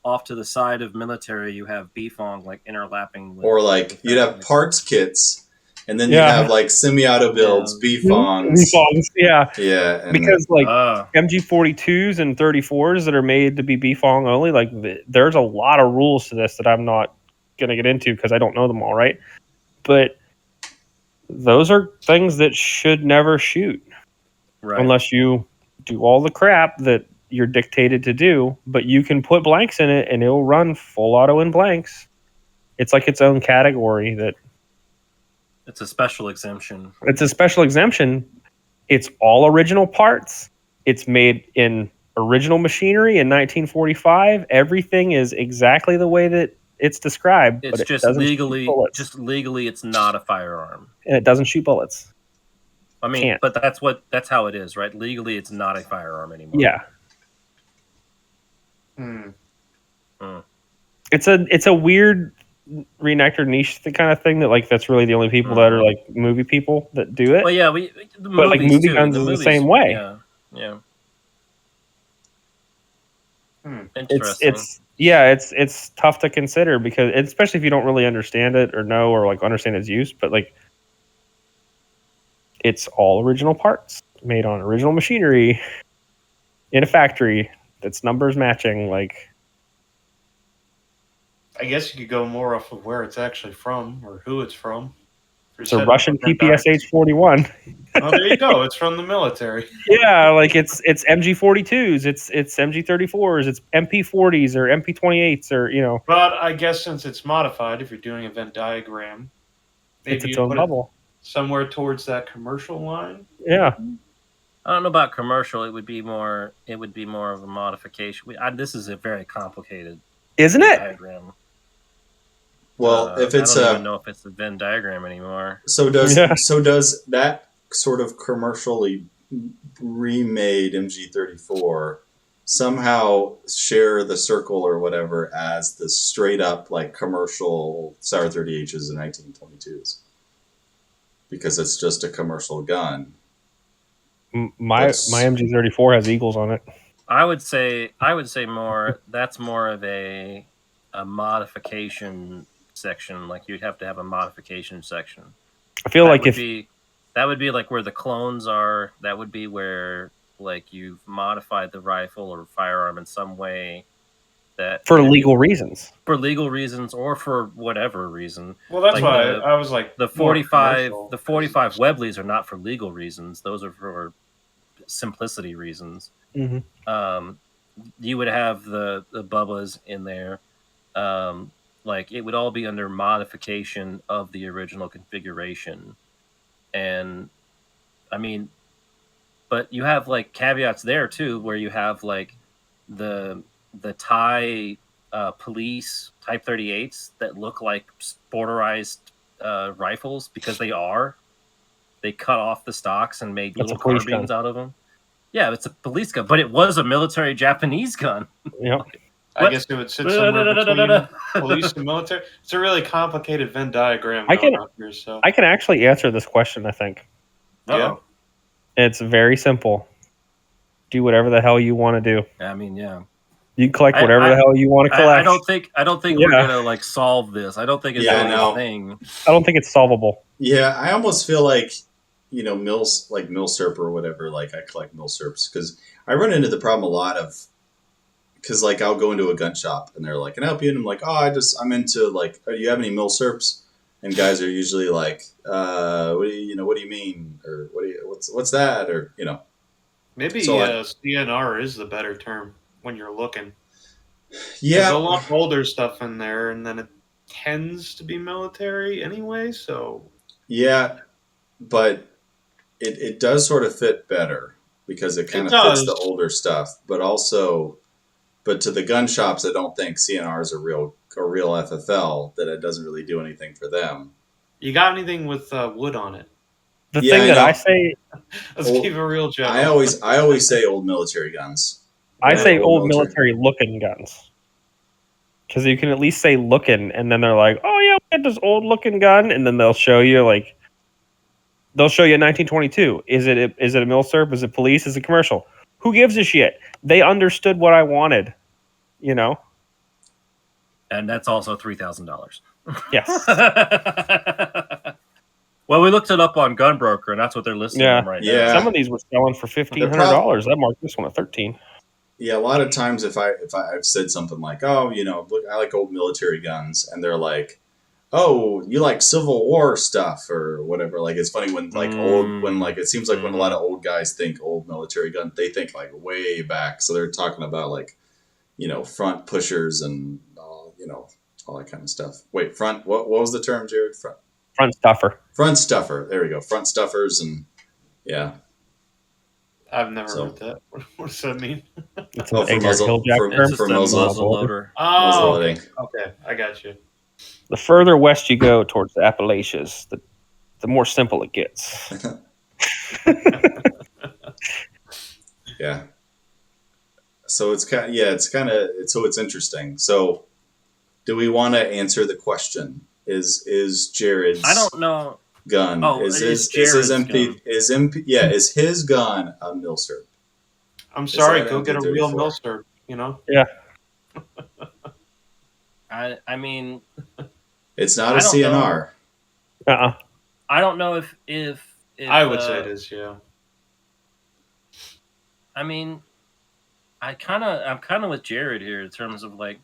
off to the side of military, you have BFONG like interlapping. Or like you'd have parts kits. And then you have like SemiAuto builds, BFONGs. Yeah. Yeah. Because like MG42s and 34s that are made to be BFONG only, like there's a lot of rules to this that I'm not going to get into because I don't know them all, right? But those are things that should never shoot. Right. Unless you do all the crap that you're dictated to do, but you can put blanks in it and it'll run full auto in blanks. It's like its own category that it's a special exemption. It's a special exemption. It's all original parts. It's made in original machinery in 1945. Everything is exactly the way that it's described. It's but just legally, it's not a firearm, and it doesn't shoot bullets. I mean, but that's how it is, right? Legally, it's not a firearm anymore. Yeah. It's a weird reenactor niche kind of thing that like that's really the only people that are like movie people that do it. Well, yeah, but like movie guns is the same way. Yeah. It's tough to consider because especially if you don't really understand it or know or like understand its use, but like it's all original parts made on original machinery in a factory that's numbers matching. Like I guess you could go more off of where it's actually from or who it's from. It's a Russian PPSH 41. Oh, there you go. It's from the military. Yeah, like it's MG42s, it's MG34s, it's MP40s or MP28s or you know. But I guess since it's modified, if you're doing a Venn diagram, maybe it's its own bubble somewhere towards that commercial line. Yeah. I don't know about commercial. It would be more of a modification. This is a very complicated, isn't it? Diagram. Well, if it's I don't even know if it's a Venn diagram anymore. So does that sort of commercially remade MG34 somehow share the circle or whatever as the straight up like commercial Sauer 30Hs and 1922s? because it's just a commercial gun. My MG34 has eagles on it. I would say more. That's more of a modification section. Like you'd have to have a modification section. I feel like that would be like where the clones are. That would be where like you've modified the rifle or firearm in some way that for legal reasons. For legal reasons or for whatever reason. Well, that's why I was like the 45 Webleys are not for legal reasons. Those are for simplicity reasons. Mm-hmm. You would have the Bubbas in there. Like it would all be under modification of the original configuration. And I mean, but you have like caveats there too, where you have like the Thai police Type 38s that look like sporterized rifles because they cut off the stocks and made little carbines out of them. Yeah, it's a police gun, but it was a military Japanese gun. Yeah. I guess it would sit somewhere between police and military. It's a really complicated Venn diagram. I can actually answer this question, I think. Yeah. It's very simple. Do whatever the hell you want to do. I mean, yeah. You collect whatever the hell you want to collect. I don't think we're gonna like solve this. I don't think it's a thing. I don't think it's solvable. Yeah, I almost feel like Milsurp or whatever. Like I collect Milsurps because I run into the problem a lot of because like I'll go into a gun shop and they're like, "Can I help you?" And I'm like, "Oh, I'm into like, do you have any Milsurps?" And guys are usually like, "What do you mean?" Or what's that? Or maybe CNR is the better term when you're looking. Yeah, there's a lot of older stuff in there, and then it tends to be military anyway. So yeah, but it does sort of fit better because it kind of fits the older stuff, but to the gun shops, I don't think CNR is a real FFL, that it doesn't really do anything for them. You got anything with wood on it? The thing that I say, let's keep it real, Joe. I always say old military guns. I say old military looking guns because you can at least say looking, and then they're like, "Oh yeah, we had this old looking gun," and then they'll show you a 1922. Is it a Milsurp? Is it police? Is it commercial? Who gives a shit? They understood what I wanted, And that's also $3,000. Yes. Well, we looked it up on Gunbroker, and that's what they're listing them right now. Some of these were selling for $1,500. That marked this one at $13. Yeah, a lot of times if I've said something like, "Oh, look, I like old military guns," and they're like, "Oh, you like Civil War stuff or whatever." Like it's funny when it seems like when a lot of old guys think old military gun, they think like way back. So they're talking about like, front pushers and all that kind of stuff. Wait, front? What was the term, Jared? Front stuffer. Front stuffer. There we go. Front stuffers and yeah. I've never heard that. What does that mean? It's for muzzle loader. Oh, okay. I got you. The further west you go towards the Appalachians, the more simple it gets. Yeah. So it's interesting. So, do we want to answer the question? Is Jared's? I don't know. Gun is his gun a Milsurp? I'm sorry, go get a real Milsurp. Yeah. I mean, it's not a CNR. I don't know if I would say it is. Yeah. I mean, I'm kind of with Jared here in terms of like,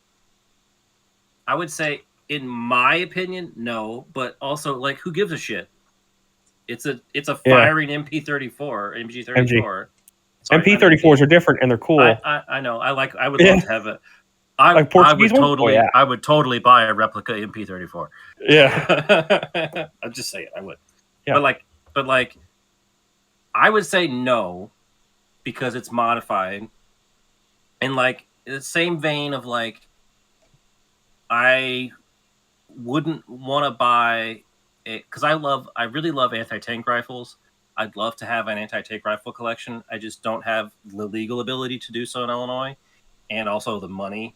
I would say, in my opinion, no, but also like, who gives a shit? It's a firing MP34, MG34. MP34s are different and they're cool. I know. I would love to have it. I would totally buy a replica MP34. Yeah. I'm just saying I would. Yeah. But like I would say no because it's modified. And like in the same vein of like I wouldn't want to buy it because I really love anti-tank rifles. I'd love to have an anti-tank rifle collection. I just don't have the legal ability to do so in Illinois and also the money.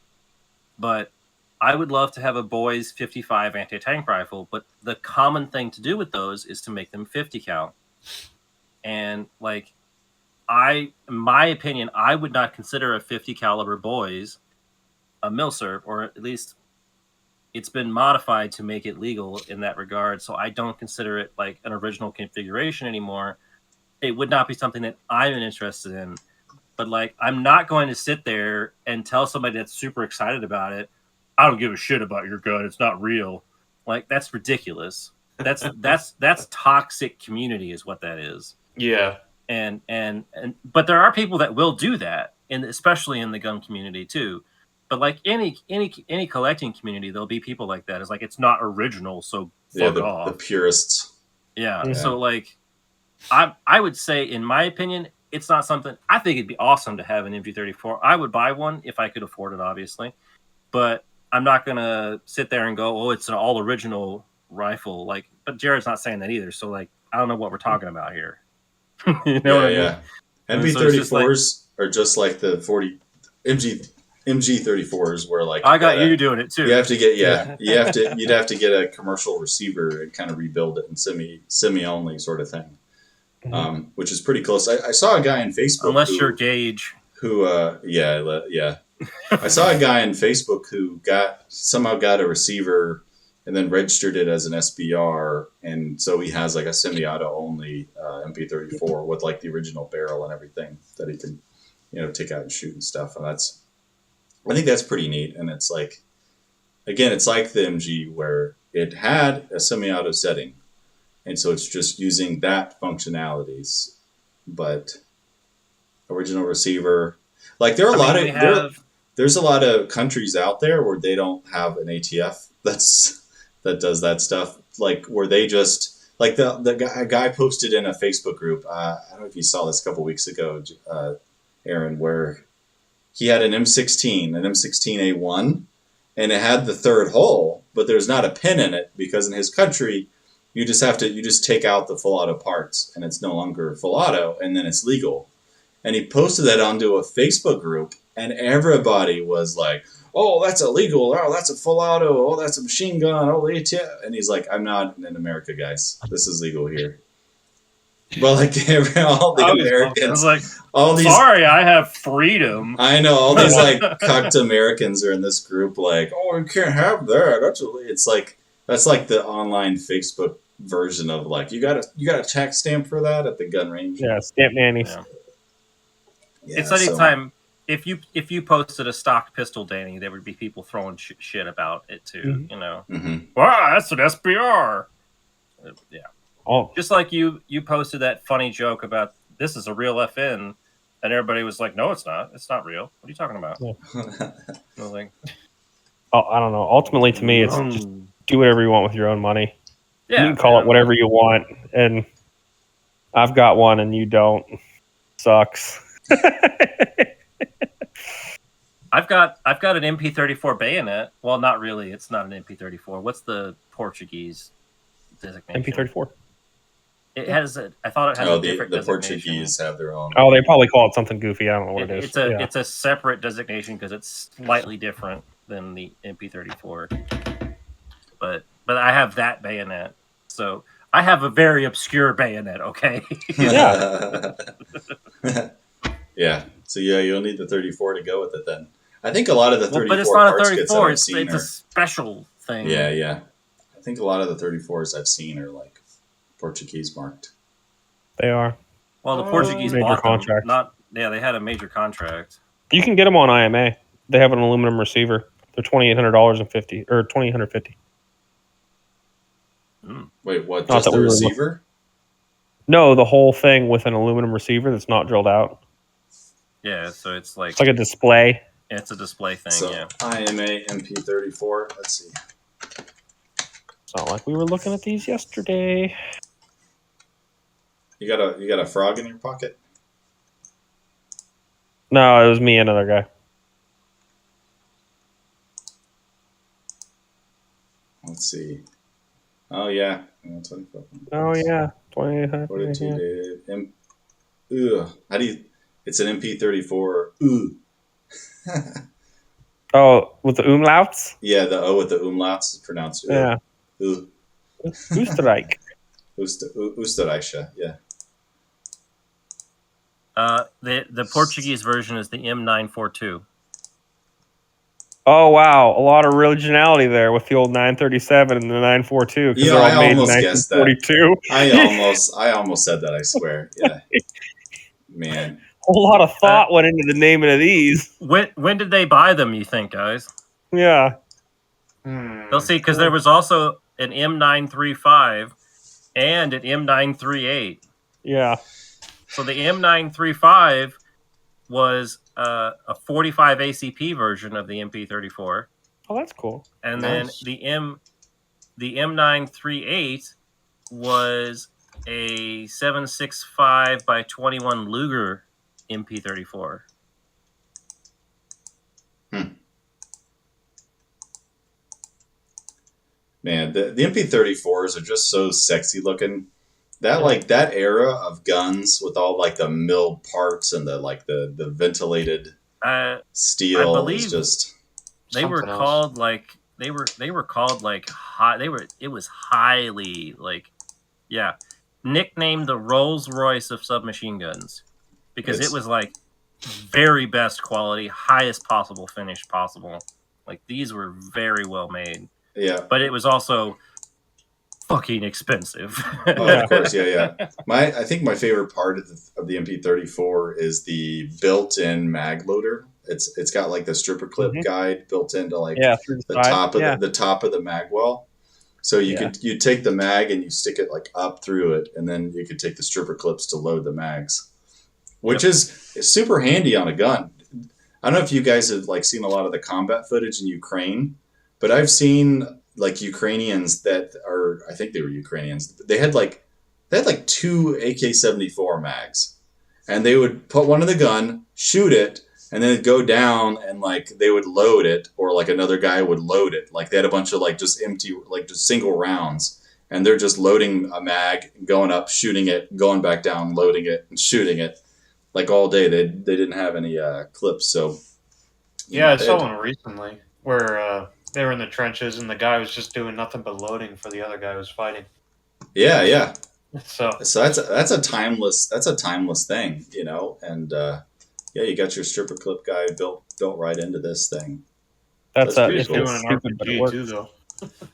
But I would love to have a boys 55 anti-tank rifle, but the common thing to do with those is to make them 50 cal. And like, in my opinion, I would not consider a 50 caliber boys a Milsurp, or at least it's been modified to make it legal in that regard. So I don't consider it like an original configuration anymore. It would not be something that I'm interested in. But like, I'm not going to sit there and tell somebody that's super excited about it, I don't give a shit about your gun. It's not real. Like, that's ridiculous. That's toxic community is what that is. Yeah. And but there are people that will do that, and especially in the gun community too. But like any collecting community, there'll be people like that. It's like, it's not original, so fuck off. The purists. Yeah. Mm-hmm. So like, I would say, in my opinion, it's not something. I think it'd be awesome to have an MP34. I would buy one if I could afford it, obviously. But I'm not gonna sit there and go, "Oh, it's an all original rifle." Like, but Jared's not saying that either. So like, I don't know what we're talking about here. You know what I mean? MP34s are just like the 40 MG34s, where like I got you doing it too. You have to get you'd have to get a commercial receiver and kind of rebuild it in semi only sort of thing, which is pretty close. I saw a guy on Facebook, unless you're Gage, who I saw a guy on Facebook who somehow got a receiver and then registered it as an SBR, and so he has like a semi-auto only MP34 with like the original barrel and everything that he can, take out and shoot and stuff. And I think that's pretty neat. And it's like, again, it's like the MG where it had a semi-auto setting, and so it's just using that functionalities, but original receiver. Like there are there's a lot of countries out there where they don't have an ATF that does that stuff. Like where they just like the guy posted in a Facebook group. I don't know if you saw this a couple weeks ago, Aaron, where he had an M16A1, and it had the third hole, but there's not a pin in it because in his country, you just take out the full auto parts and it's no longer full auto, and then it's legal. And he posted that onto a Facebook group, and everybody was like, "Oh, that's illegal. Oh, that's a full auto. Oh, that's a machine gun. Oh, ATF." And he's like, "I'm not in America, guys. This is legal here." But like all the Americans, like, sorry, I have freedom. I know all these like cucked Americans are in this group. Like, "Oh, you can't have that." That's like the online Facebook version of like, you got a tax stamp for that at the gun range. Yeah, stamp nannies. Yeah, it's anytime. If you posted a stock pistol, Danny, there would be people throwing shit about it too. Mm-hmm. Wow, that's an SBR. Yeah. Oh. Just like you posted that funny joke about this is a real FN, and everybody was like, "No, it's not. It's not real. What are you talking about?" Yeah. I was like, I don't know. Ultimately, to me, it's just do whatever you want with your own money. Yeah, you can call it whatever you want, and I've got one, and you don't. Sucks. I've got an MP34 bayonet. Well, not really. It's not an MP34. What's the Portuguese designation? MP34. It has. I thought it has a different the designation. Portuguese have their own. Oh, they probably call it something goofy. I don't know what it is. It's a separate designation because it's slightly different than the MP34. But I have that bayonet, so I have a very obscure bayonet. Okay. Yeah. Yeah. So you'll need the 34 to go with it then. I think a lot of the 34 but it's not a parts 34. It's a special thing. Yeah. I think a lot of the 34s I've seen are like Portuguese marked. They are. Well, the Portuguese bought them. They had a major contract. You can get them on IMA. They have an aluminum receiver. They're $2,850 or $2,850. Wait, what? Just the receiver? No, the whole thing with an aluminum receiver that's not drilled out. Yeah, so it's like a display. It's a display thing. So, yeah. IMA MP34. Let's see. It's not like we were looking at these yesterday. You got a frog in your pocket? No, it was me and another guy. Let's see. Oh yeah, 25. Oh yeah, 42. How do you? It's an MP34. Oh, with the umlauts? Yeah, the O with the umlauts is pronounced U. Yeah. U. Österreich. Österreich, yeah. The Portuguese version is the M942. Oh wow, a lot of originality there with the old 937 and the 942 because they're all made in 1942. I almost said that. I swear. Yeah, man. A lot of thought went into the naming of these. When did they buy them? You think, guys? Yeah. They'll see because there was also an M935 and an M938. Yeah. So the M935 was a 45 ACP version of the MP34. Oh, that's cool. And then the M938 was a 7.65 by 21 Luger MP34. Man, the MP34s are just so sexy looking. That era of guns with all like the milled parts and the ventilated steel is just. They were called like they were called like high. It was highly like, yeah, nicknamed the Rolls Royce of submachine guns because it was like very best quality, highest possible finish possible. Like these were very well made. Yeah, but it was also fucking expensive. Oh, of course, yeah. I think my favorite part of the MP34 is the built-in mag loader. It's got like the stripper clip guide built into like the top of the mag well. So you take the mag and you stick it like up through it, and then you could take the stripper clips to load the mags, which is super handy on a gun. I don't know if you guys have like seen a lot of the combat footage in Ukraine, but I've seen like Ukrainians that are, I think they were Ukrainians. They had like 2 AK-74 mags, and they would put one in the gun, shoot it, and then it'd go down, and like they would load it, or like another guy would load it. Like they had a bunch of like just empty, like just single rounds, and they're just loading a mag, going up, shooting it, going back down, loading it, and shooting it, like all day. They didn't have any clips, so. I saw one recently where they were in the trenches and the guy was just doing nothing but loading for the other guy who was fighting. Yeah. So that's a timeless thing, you know, and you got your stripper clip guy built right into this thing. That's pretty cool. Doing an RPG too, though.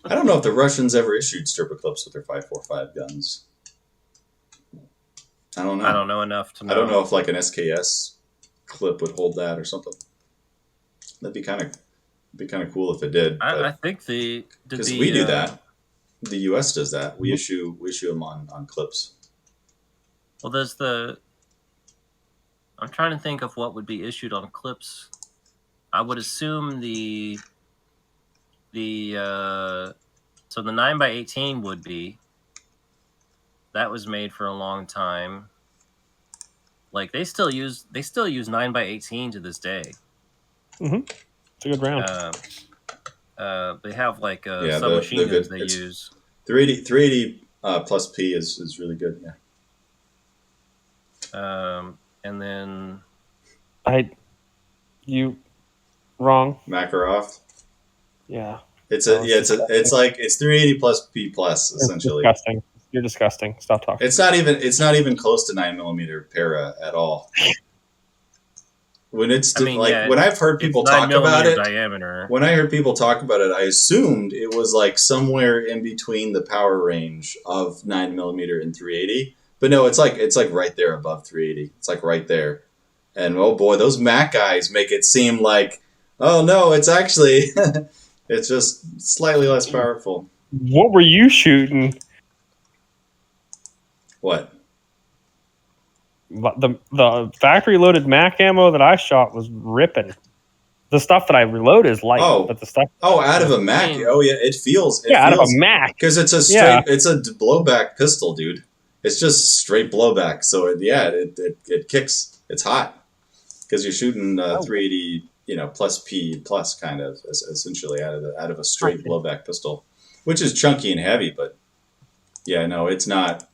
I don't know if the Russians ever issued stripper clips with their 5.45 guns. I don't know. I don't know enough to know. I don't know if like an SKS clip would hold that or something. That'd be kind of cool if it did. I think because we do that. The U.S. does that. We issue them on clips. Well, there's I'm trying to think of what would be issued on clips. I would assume the 9x18 would be. That was made for a long time. Like they still use 9x18 to this day. Mm-hmm. It's a good round. They have like submachine guns they use. 380 plus P is really good. Yeah. And then wrong. Makarov. Yeah. It's 380 plus P plus essentially. It's disgusting. You're disgusting. Stop talking. It's not even close to 9mm para at all. When when I've heard people talk about it, diameter. When I heard people talk about it, I assumed it was like somewhere in between the power range of 9mm and 380. But no, it's like right there above 380. It's like right there. And oh boy, those Mac guys make it seem like, oh no, it's actually it's just slightly less powerful. What were you shooting? What? The factory loaded Mac ammo that I shot was ripping. The stuff that I reload is light, but the stuff. Oh, out of a Mac. Oh yeah, it feels. Out of a Mac because it's a straight. It's a blowback pistol, dude. It's just straight blowback. So it kicks. It's hot because you're shooting 380, plus P plus kind of essentially out of a straight blowback pistol, which is chunky and heavy. But yeah, no, it's not.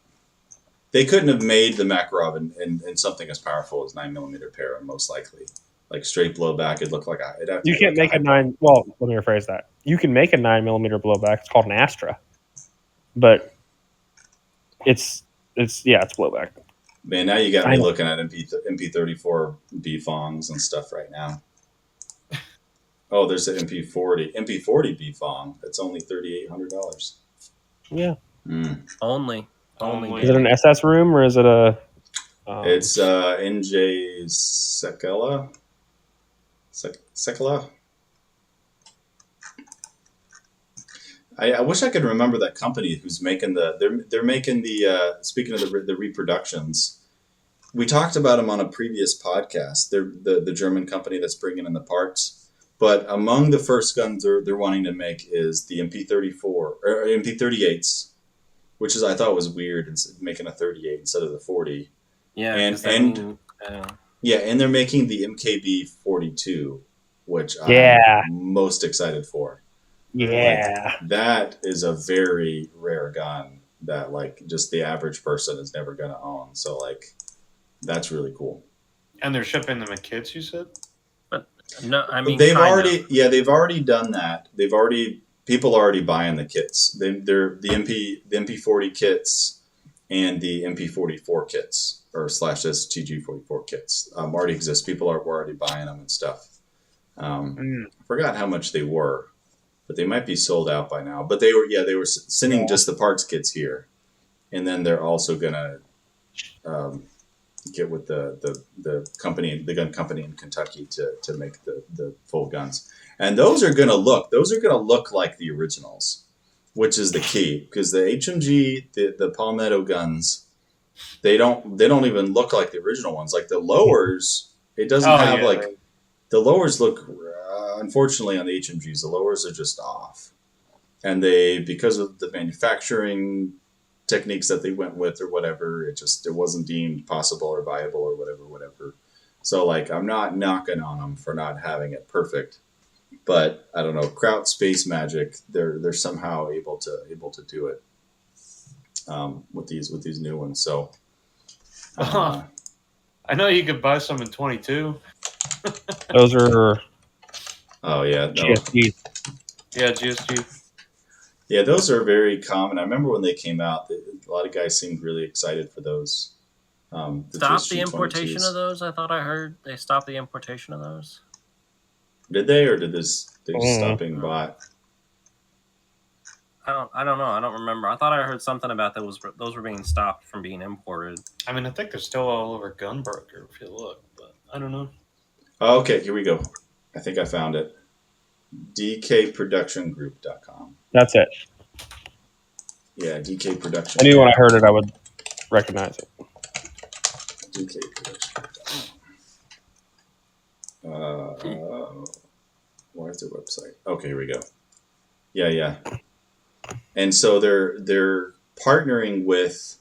They couldn't have made the Makarov in something as powerful as 9mm para, most likely. like straight blowback. It'd look like it'd have to You be can't like make a 9. Well, let me rephrase that. You can make a 9mm blowback. It's called an Astra, but it's blowback. Man, now you got me looking at MP34 B-Fongs and stuff right now. Oh, there's an MP40 B-Fong. It's only $3,800. Yeah. Only. Is it an SS room or is it a? It's NJ Sekela. Sekela. I wish I could remember that company who's making they're making the speaking of the reproductions. We talked about them on a previous podcast. They're the German company that's bringing in the parts. But among the first guns they're wanting to make is the MP34 or MP38s, which I thought was weird, making a 38 instead of the 40. Yeah, and they're making the MKB42, which I'm most excited for. Yeah, like, that is a very rare gun that like just the average person is never going to own. So like, that's really cool. And they're shipping them in kits, you said? But no, I mean they've already done that. People are already buying the kits. They're the MP40 kits and the MP44 kits or / STG44 kits already exist. People were already buying them and stuff. I forgot how much they were, but they might be sold out by now. But they were sending just the parts kits here, and then they're also gonna get with the gun company in Kentucky to make the full guns, and those are gonna look like the originals, which is the key, because the HMG the Palmetto guns, they don't even look like the original ones. Like the lowers, it doesn't have the lowers look. Unfortunately, on the HMGs, the lowers are just off, and because of the manufacturing techniques that they went with or whatever, it wasn't deemed possible or viable or whatever. So like, I'm not knocking on them for not having it perfect, but I don't know, Kraut Space Magic, they're somehow able to do it with these new ones. So I know you could buy some in 22. Those are. Oh yeah, no. GSG. Yeah, GSG. Yeah, those are very common. I remember when they came out, a lot of guys seemed really excited for those. Stop the importation of those? I thought I heard they stopped the importation of those. Did they, or did they just stop being bought? I don't know. I don't remember. I thought I heard something about those were being stopped from being imported. I mean, I think they're still all over Gunbroker if you look, but I don't know. Oh, okay, here we go. I think I found it. DKProductionGroup.com. That's it. Yeah, DK Production. I knew when I heard it, I would recognize it. DK Production. Where's their website? Okay, here we go. Yeah. And so they're partnering with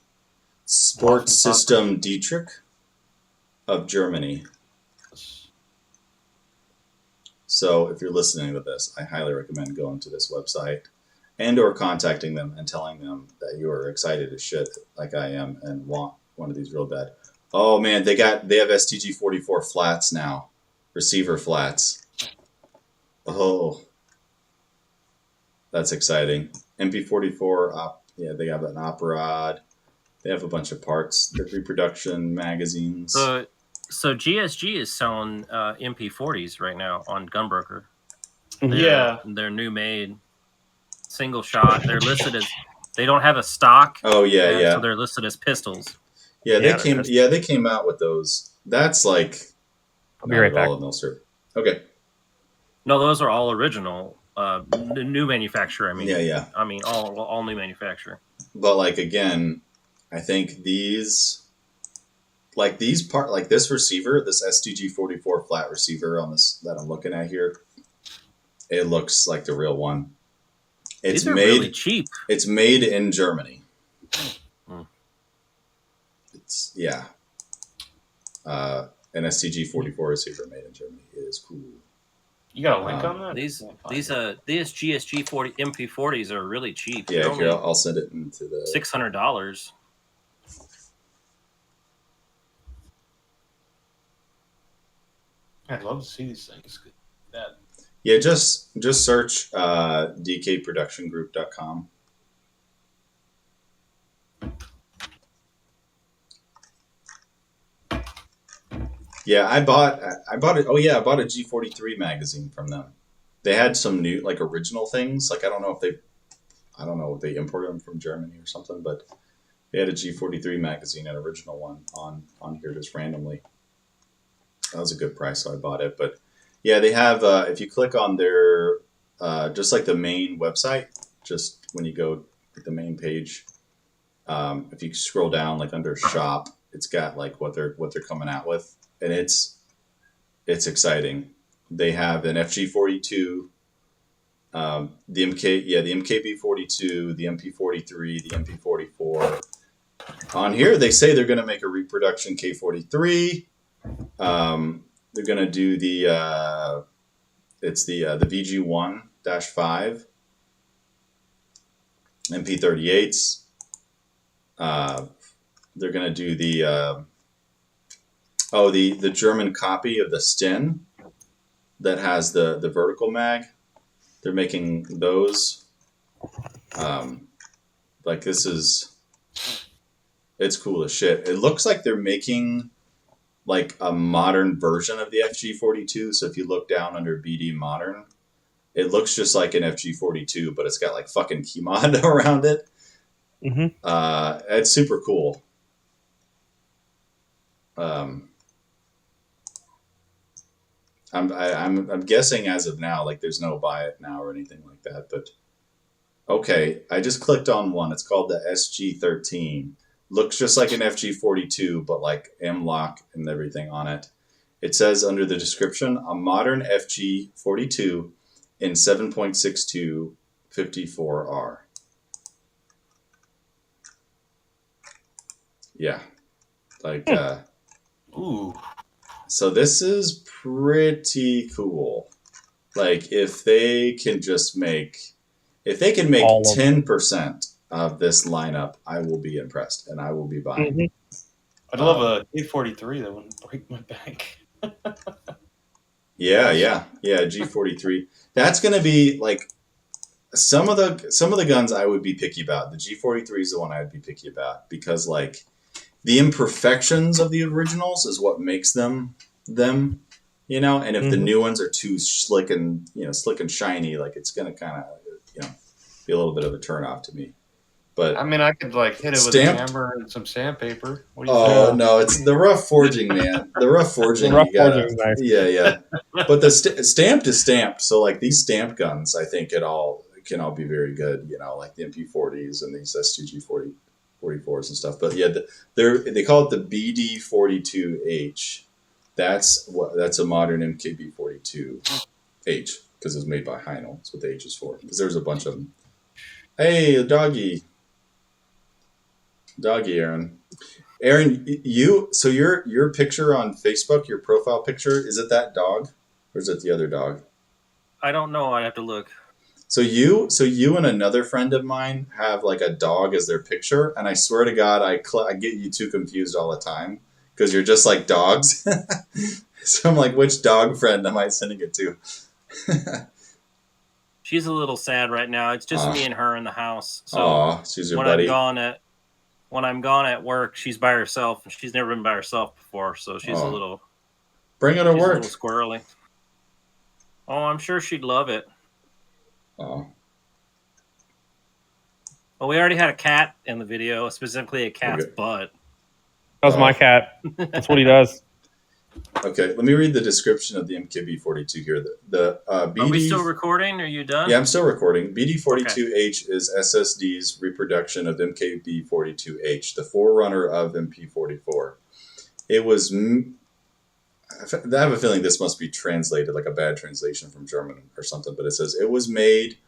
Sports System Dietrich of Germany. So if you're listening to this, I highly recommend going to this website and or contacting them and telling them that you are excited as shit like I am and want one of these real bad. Oh man, they have STG44 flats now. Receiver flats. Oh. That's exciting. MP44 they have an op rod. They have a bunch of parts. The reproduction magazines. So GSG is selling MP40s right now on Gunbroker. They're new made, single shot. They're listed as, they don't have a stock. Oh yeah. So they're listed as pistols. Yeah, they came out with those. That's like, I'll be right back. Milsurp. Okay. No, those are all original. New manufacturer. I mean, yeah. I mean, all new manufacturer. But like again, I think this receiver, this STG44 flat receiver on this that I'm looking at here, it looks like the real one. It's These are really cheap. It's made in Germany. It's an STG44 receiver made in Germany. It is cool. You got a link on that? These GSG MP40s are really cheap. Yeah, here, I'll send it into the $600. I'd love to see these things. That. Yeah, just search dkproductiongroup.com. Yeah, I bought it. Oh yeah, I bought a G43 magazine from them. They had some new like original things. Like I don't know if they imported them from Germany or something, but they had a G43 magazine, an original one on here just randomly. That was a good price, so I bought it. But yeah, they have if you click on their just like the main website, just when you go to the main page, if you scroll down like under shop, it's got like what they're coming out with. And it's exciting. They have an FG42, the MKB42, the MP43, the MP44. On here, they say they're going to make a reproduction K43. They're going to do the VG1-5 MP38s. They're going to do the German copy of the Sten that has the vertical mag. They're making those. It's cool as shit. It looks like they're making like a modern version of the FG42. So if you look down under BD Modern, it looks just like an FG42, but it's got like fucking key mod around it. Mm-hmm. It's super cool. I'm guessing as of now, like there's no buy it now or anything like that. But okay, I just clicked on one. It's called the SG13. Looks just like an FG42, but like M-lock and everything on it. It says under the description, a modern FG42 in 7.62 54R. Yeah, like ooh. So this is pretty cool. Like if they can make 10% of this lineup, I will be impressed and I will be buying. Mm-hmm. I'd love a G43 that wouldn't break my bank. Yeah, G43. That's gonna be like some of the guns I would be picky about. The G43 is the one I'd be picky about because like the imperfections of the originals is what makes them, and if the new ones are too slick and shiny, like it's gonna kind of be a little bit of a turnoff to me. But I mean, I could like hit it with a hammer and some sandpaper. What do you think? No, it's the rough forging, man. The rough forging, nice. Yeah. But the stamped is stamped, so like these stamped guns, I think can all be very good. Like the MP40s and these STG44s and stuff. But yeah, they call it the BD42H. That's a modern MKB42H because it's made by Heinel. That's what the H is for. Because there's a bunch of them. Hey, doggy, Aaron. Aaron, your picture on Facebook, your profile picture, is it that dog, or is it the other dog? I don't know. I have to look. So you and another friend of mine have like a dog as their picture, and I swear to God, I get you two confused all the time because you're just like dogs. So I'm like, which dog friend am I sending it to? She's a little sad right now. It's just me and her in the house. So she's your buddy. When I'm gone at work, she's by herself, and she's never been by herself before. So she's a little. Bring her to work. A little squirrely. Oh, I'm sure she'd love it. Oh. Well, we already had a cat in the video, specifically a cat's butt. That was my cat. That's what he does. Okay, let me read the description of the MKB42 here. Are we still recording? Are you done? Yeah, I'm still recording. BD42H is SSD's reproduction of MKB42H, the forerunner of MP44. It was... I have a feeling this must be translated, like a bad translation from German or something, but it says it was made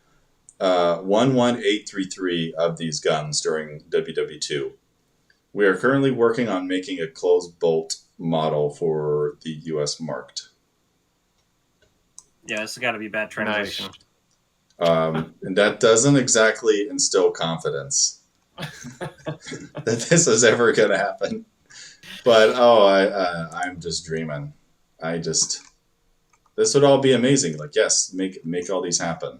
11833 of these guns during WW2. We are currently working on making a closed bolt model for the U.S. marked. Yeah, this has got to be bad translation. Nice. And that doesn't exactly instill confidence that this is ever going to happen. But I'm just dreaming. this would all be amazing. Like, yes, make all these happen.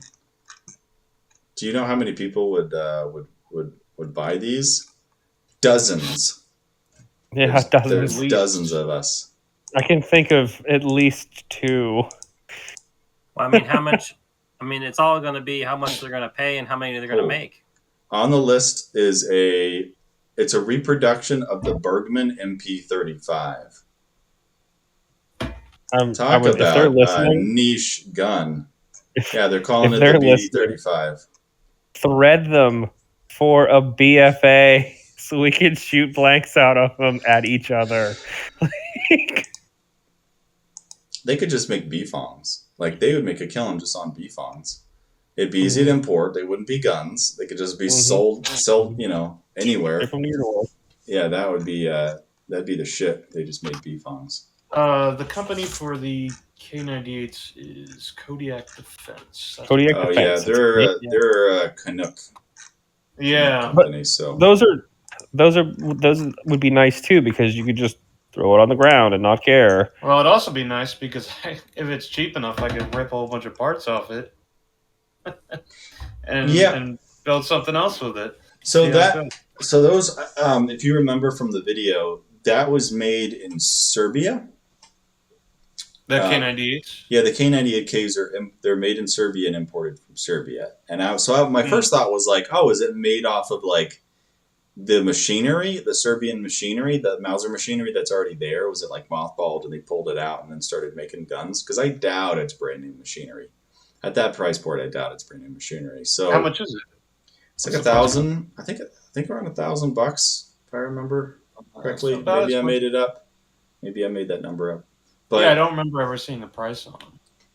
Do you know how many people would buy these? Dozens. Yeah, There's dozens of us. I can think of at least 2. Well, I mean, how much? I mean, it's all going to be how much they're going to pay and how many they're going to make. On the list is it's a reproduction of the Bergman MP35. Talk about a niche gun. Yeah, they're calling it the BD35. Thread them for a BFA so we can shoot blanks out of them at each other. They could just make BFONs. Like, they would make a killing just on BFONs. It'd be easy to import. They wouldn't be guns. They could just be sold, anywhere. Yeah, that'd be the shit. They just made BFONs. The company for the K98s is Kodiak Defense. Kodiak Defense. Yeah, they're a Canuck. Yeah, company. So those would be nice too, because you could just throw it on the ground and not care. Well, it'd also be nice because if it's cheap enough, I could rip a whole bunch of parts off it and build something else with it. So those, if you remember from the video, that was made in Serbia. The K98s? Yeah, the K98Ks they're made in Serbia and imported from Serbia. And my first thought was like, oh, is it made off of like the machinery, the Serbian machinery, the Mauser machinery that's already there? Was it like mothballed and they pulled it out and then started making guns? Because I doubt it's brand new machinery. At that price point, I doubt it's brand new machinery. So how much is it? It's like $1,000. I think around $1,000 if I remember correctly. Maybe I made it up. Maybe I made that number up. But yeah, I don't remember ever seeing the price on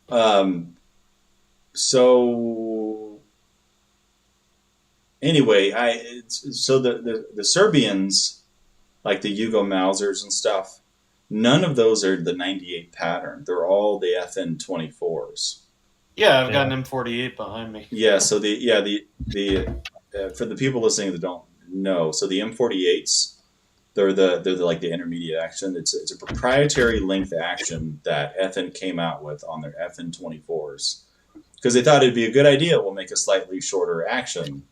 them. So anyway, the Serbians, like the Yugo Mausers and stuff, none of those are the 98 pattern. They're all the FN24s. Yeah, I've got an M48 behind me. Yeah, so the for the people listening that don't know, so the M48s, they're like the intermediate action. It's a proprietary length action that FN came out with on their FN24s because they thought it'd be a good idea. We'll make a slightly shorter action.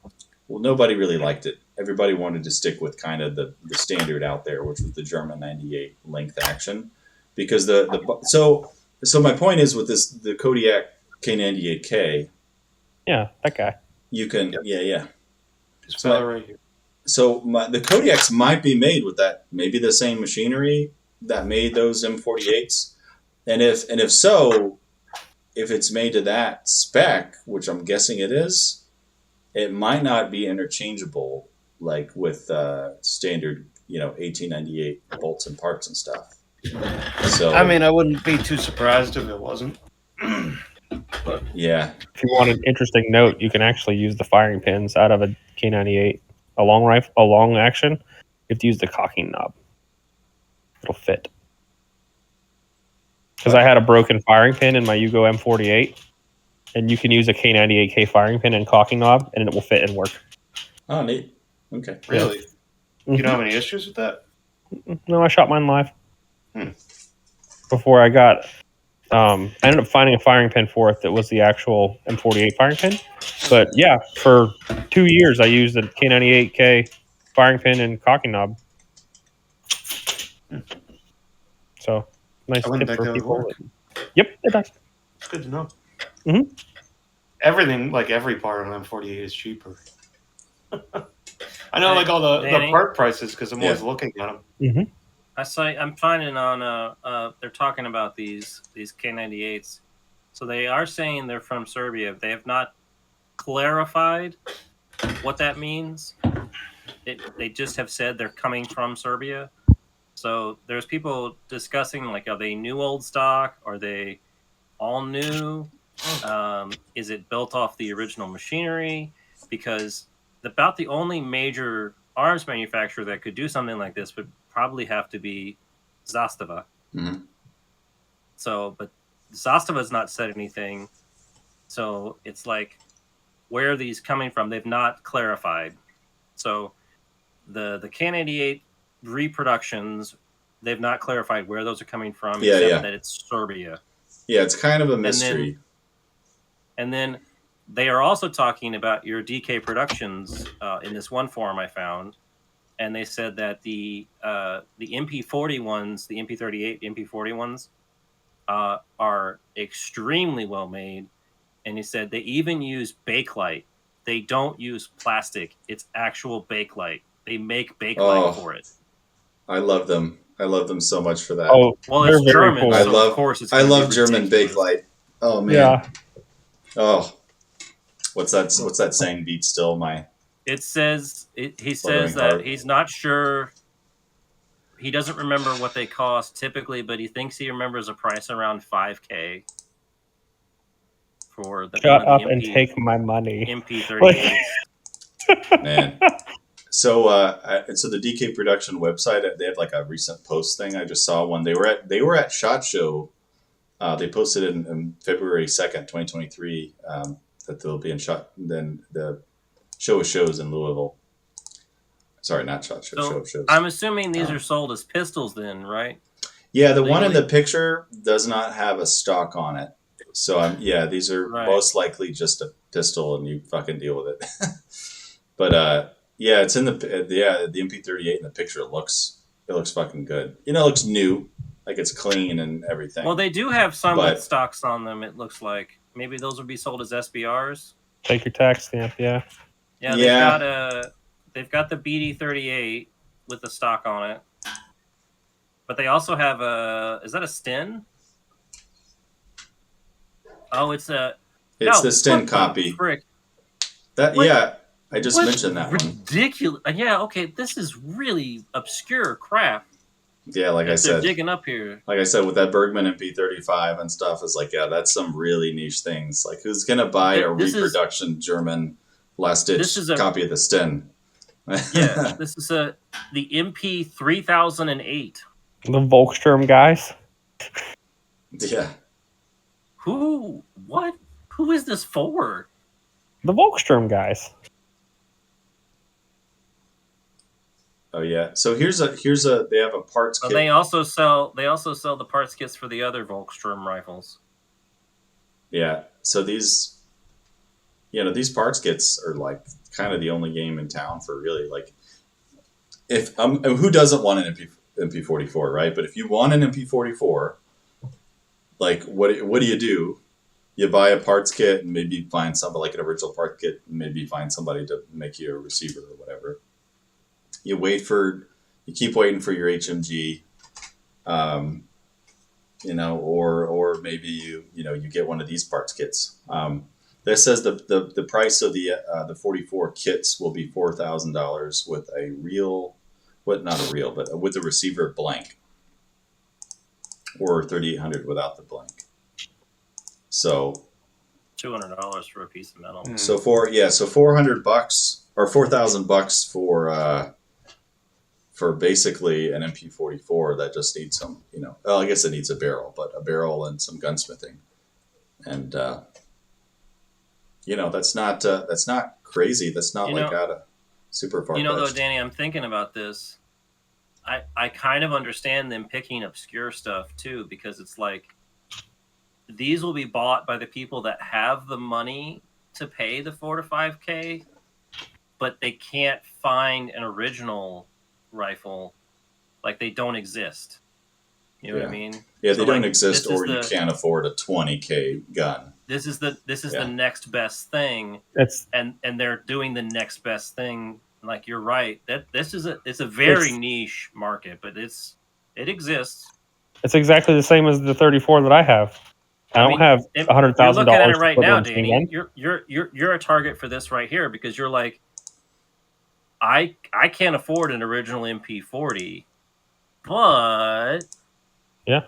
Well, nobody really liked it. Everybody wanted to stick with kind of the standard out there, which was the German 98 length action, because so my point is with the Kodiak K98K. Yeah, that guy. You can So right here. So the Kodiaks might be made with that, maybe the same machinery that made those M48s, and if so, if it's made to that spec, which I'm guessing it is, it might not be interchangeable like with standard 1898 bolts and parts and stuff. So I mean, I wouldn't be too surprised if it wasn't. But yeah, if you want an interesting note, you can actually use the firing pins out of a K98. A long action, you have to use the cocking knob. It'll fit. Because I had a broken firing pin in my Yugo M48, and you can use a K98K firing pin and cocking knob, and it will fit and work. Oh, neat. Okay. Really? You don't have any issues with that? No, I shot mine live. Before I got... I ended up finding a firing pin for it that was the actual M48 firing pin. But yeah, for 2 years I used the K98K firing pin and cocking knob. So nice tip for people. Yep, it does. It's good to know. Mm-hmm. Everything, like every part on M48 is cheaper. I know, like all the part prices because I'm always looking at them. Mm-hmm. I'm finding on they're talking about these K98s. So they are saying they're from Serbia. They have not clarified what that means. They just have said they're coming from Serbia. So there's people discussing, like, are they new old stock? Are they all new? Is it built off the original machinery? Because about the only major arms manufacturer that could do something like this would probably have to be Zastava. Mm-hmm. So, but Zastava's not said anything. So it's like, where are these coming from? They've not clarified. So the K98 reproductions, they've not clarified where those are coming from, except that it's Serbia. Yeah, it's kind of a mystery. And then they are also talking about your DK Productions in this one forum I found, and they said that the MP40 ones, the MP38, the MP40 ones, are extremely well made. And he said they even use Bakelite. They don't use plastic. It's actual Bakelite. They make Bakelite for it. I love them. I love them so much for that. Oh, well, it's German, cool. so of course it's I love German Bakelite. Oh man. Yeah. Oh, what's that saying? Beat still my. It says he says that heart. He's not sure. He doesn't remember what they cost typically, but he thinks he remembers a price around $5,000 for the. Shut up and take my money. MP38. Man. So the DK Production website, they have like a recent post thing. I just saw one. They were at SHOT Show. They posted it in February 2nd, 2023. That they'll be in SHOT. Then the show of shows in Louisville. Sorry, not SHOT Show. So show of shows. I'm assuming these are sold as pistols, then, right? Yeah, the one in the picture does not have a stock on it. So these are most likely just a pistol, and you fucking deal with it. But yeah, it's in the MP38 in the picture. It looks fucking good. It looks new, like it's clean and everything. Well, they do have some with stocks on them. It looks like maybe those would be sold as SBRs. Take your tax stamp, yeah. Yeah, they've got the BD38 with the stock on it, but they also have is that a Sten? Oh, it's the Sten copy. Frick. I just mentioned that ridiculous. Yeah, okay, this is really obscure crap. Yeah, like I said, digging up here. Like I said, with that Bergman MP35 and stuff, is like, yeah, that's some really niche things. Like, who's gonna buy a reproduction German last ditch copy of the Sten? Yeah, this is the MP3008. The Volkssturm guys. Yeah. Who is this for? The Volkssturm guys. Oh yeah. So here's a they have a parts kit. They also sell the parts kits for the other Volkssturm rifles. Yeah. So these parts kits are like kind of the only game in town for really like if who doesn't want an MP44, right? But if you want an MP44, like what do you do? You buy a parts kit and maybe find somebody like an original part kit and maybe find somebody to make you a receiver or whatever. You keep waiting for your HMG, or maybe you get one of these parts kits. This says the price of the 44 kits will be $4,000 with with the receiver blank, or $3,800 without the blank. So $200 for a piece of metal. So $400 or $4,000 for basically an MP44 that just needs some, I guess it needs a barrel and some gunsmithing, and that's not crazy. That's not out of super far. Though, Danny, I'm thinking about this. I kind of understand them picking obscure stuff too, because it's like these will be bought by the people that have the money to pay the $4,000 to $5,000, but they can't find an original rifle. Like, they don't exist. You know what I mean? Yeah, they don't exist, or you can't afford a $20,000 gun. This is the next best thing. And they're doing the next best thing. Like, you're right. It's a very niche market, but it exists. It's exactly the same as the 34 that I have. I don't have $100,000. You're looking at it right now, Danny. You're a target for this right here, because you're like, I can't afford an original MP40, but yeah,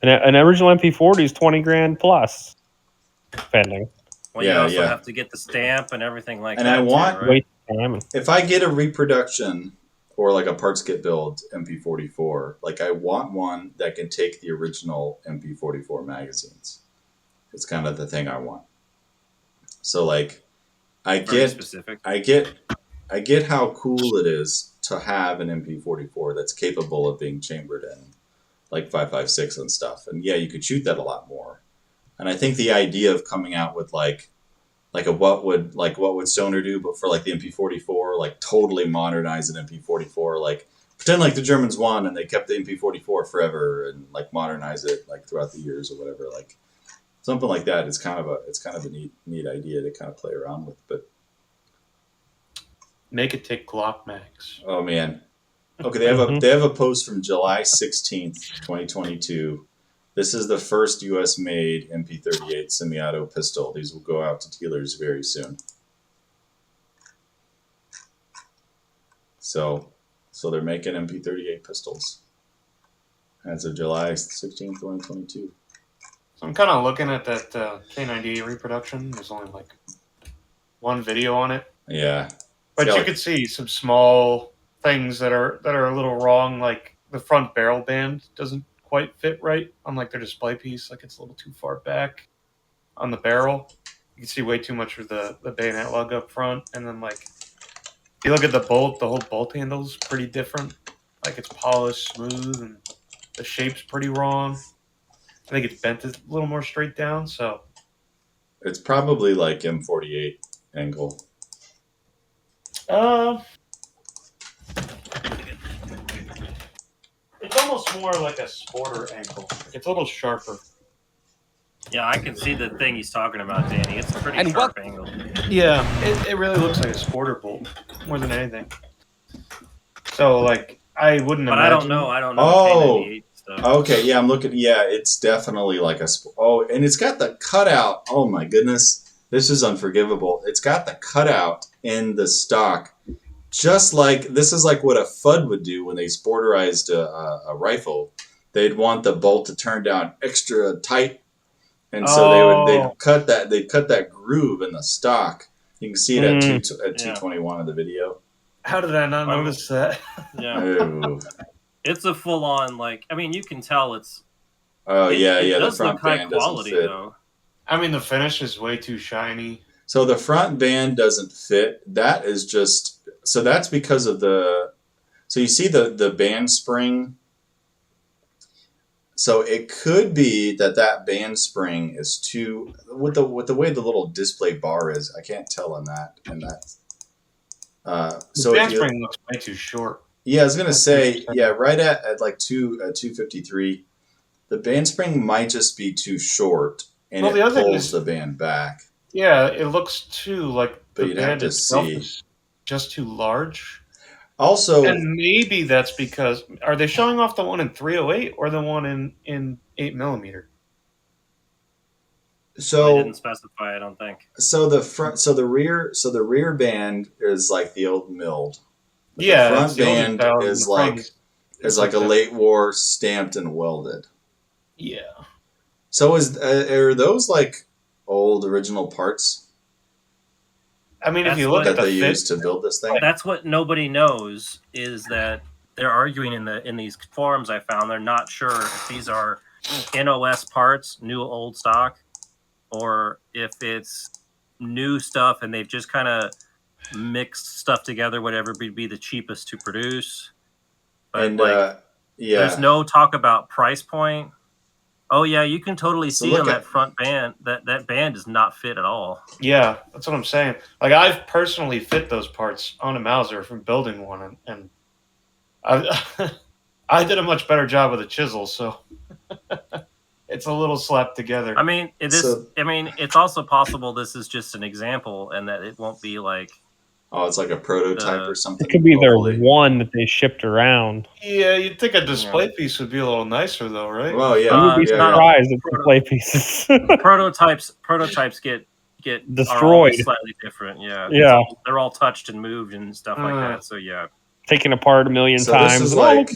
an original MP40 is $20,000 plus, depending. Well, you also have to get the stamp and everything like that. And I want, right? If I get a reproduction or like a parts kit build MP44, like I want one that can take the original MP44 magazines. It's kind of the thing I want. So like, I get how cool it is to have an MP44 that's capable of being chambered in like 5.56 and stuff. And yeah, you could shoot that a lot more. And I think the idea of coming out with like what would Stoner do, but for like the MP44, like totally modernize an MP44, like pretend like the Germans won and they kept the MP44 forever and like modernize it like throughout the years or whatever, like something like that. It's kind of a neat idea to kind of play around with, but make it take Glock mags. Oh man. Okay, they have a post from July 16th, 2022. This is the first US made MP38 semi-auto pistol. These will go out to dealers very soon. So they're making MP38 pistols as of July 16th, 2022. So I'm kind of looking at that K98 reproduction. There's only like one video on it. Yeah. But you could see some small things that are a little wrong, like the front barrel band doesn't quite fit right on like their display piece. Like it's a little too far back on the barrel. You can see way too much of the bayonet lug up front. And then like if you look at the bolt, the whole bolt handle's pretty different. Like it's polished, smooth, and the shape's pretty wrong. I think it's bent a little more straight down, so it's probably like M48 angle. It's almost more like a sporter ankle. It's a little sharper. Yeah, I can see the thing he's talking about, Danny. It's a pretty sharp angle. Yeah, it really looks like a sporter bolt more than anything. So, like, I wouldn't but imagine. I don't know. Oh, stuff. Okay, yeah, I'm looking. Yeah, it's definitely like a. Oh, and it's got the cutout. Oh my goodness, this is unforgivable. It's got the cutout in the stock, just like this is like what a FUD would do when they sporterized a rifle. They'd want the bolt to turn down extra tight, and so they'd cut that groove in the stock. You can see it at 221 of the video. How did I not notice that? Yeah. It's a full-on, like, I mean, you can tell it's... It does look high quality, though. I mean, the finish is way too shiny. So the front band doesn't fit. That is just... So that's because of the... So you see the band spring? So it could be that band spring is too... With the way the little display bar is, I can't tell on that. The band spring looks way too short. Yeah, I was gonna say, right at like 253, the band spring might just be too short, and it pulls the band back. Yeah, it looks too like but the band itself is just too large. Also, and maybe that's because are they showing off the one in 308 or the one in 8mm? So they didn't specify, I don't think. So the rear band is like the old milled. Yeah, the front band is like a late war stamped and welded. Yeah. So are those like old original parts? I mean, if you look at that they used to build this thing, that's what nobody knows is that they're arguing in these forums I found. They're not sure if these are NOS parts, new old stock, or if it's new stuff and they've just kind of mixed stuff together, whatever would be the cheapest to produce. But there's no talk about price point. Oh yeah, you can totally see on that front band that band does not fit at all. Yeah, that's what I'm saying. Like I've personally fit those parts on a Mauser from building one, and I did a much better job with a chisel, so it's a little slapped together. I mean, it's also possible this is just an example, and that it won't be like. Oh, it's like a prototype or something. It could be their one that they shipped around. Yeah, you'd think a display piece would be a little nicer, though, right? Well, yeah. You would be surprised at display pieces. prototypes get destroyed. Slightly different, yeah. Yeah. They're all touched and moved and stuff like that. So yeah. Taken apart a million times. This is like,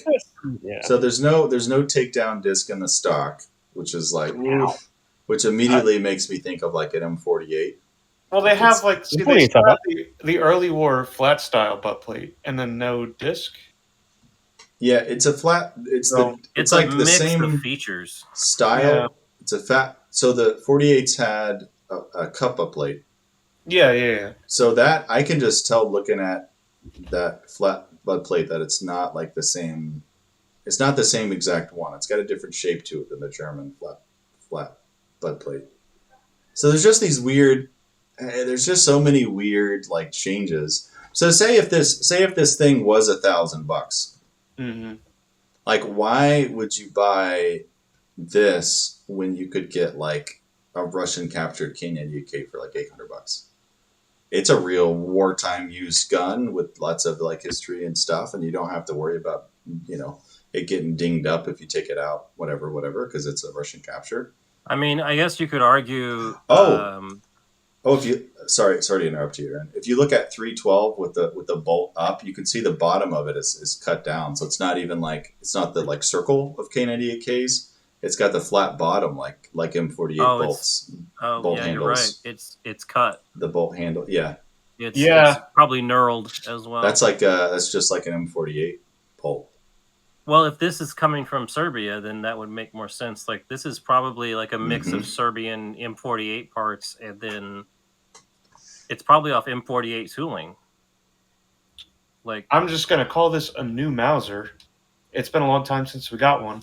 so there's no takedown disc in the stock, which is like, which immediately makes me think of like an M48. Well, they have like the early war flat style butt plate and then no disc. Yeah, it's a flat. It's like the same features style. Yeah. It's a fat. So the 48s had a cup up plate. Yeah. So that I can just tell looking at that flat butt plate that it's not like the same It's not the same exact one. It's got a different shape to it than the German flat butt plate. So there's just these weird. There's just so many weird like changes. So say if this thing was $1,000, Mm-hmm. like why would you buy this when you could get like a Russian captured K98K for like $800? It's a real wartime used gun with lots of like history and stuff, and you don't have to worry about it getting dinged up if you take it out, whatever, because it's a Russian capture. I mean, I guess you could argue. If you sorry to interrupt you, Aaron. If you look at 312 with the bolt up, you can see the bottom of it is cut down, so it's not even like it's not the like circle of K98Ks. It's got the flat bottom like M48 bolts. Bolt handles. You're right. It's cut. The bolt handle, yeah. It's probably knurled as well. That's like that's just like an M48 bolt. Well, if this is coming from Serbia, then that would make more sense. Like this is probably like a mix of Serbian M48 parts, and then it's probably off M48 tooling. Like I'm just gonna call this a new Mauser. It's been a long time since we got one.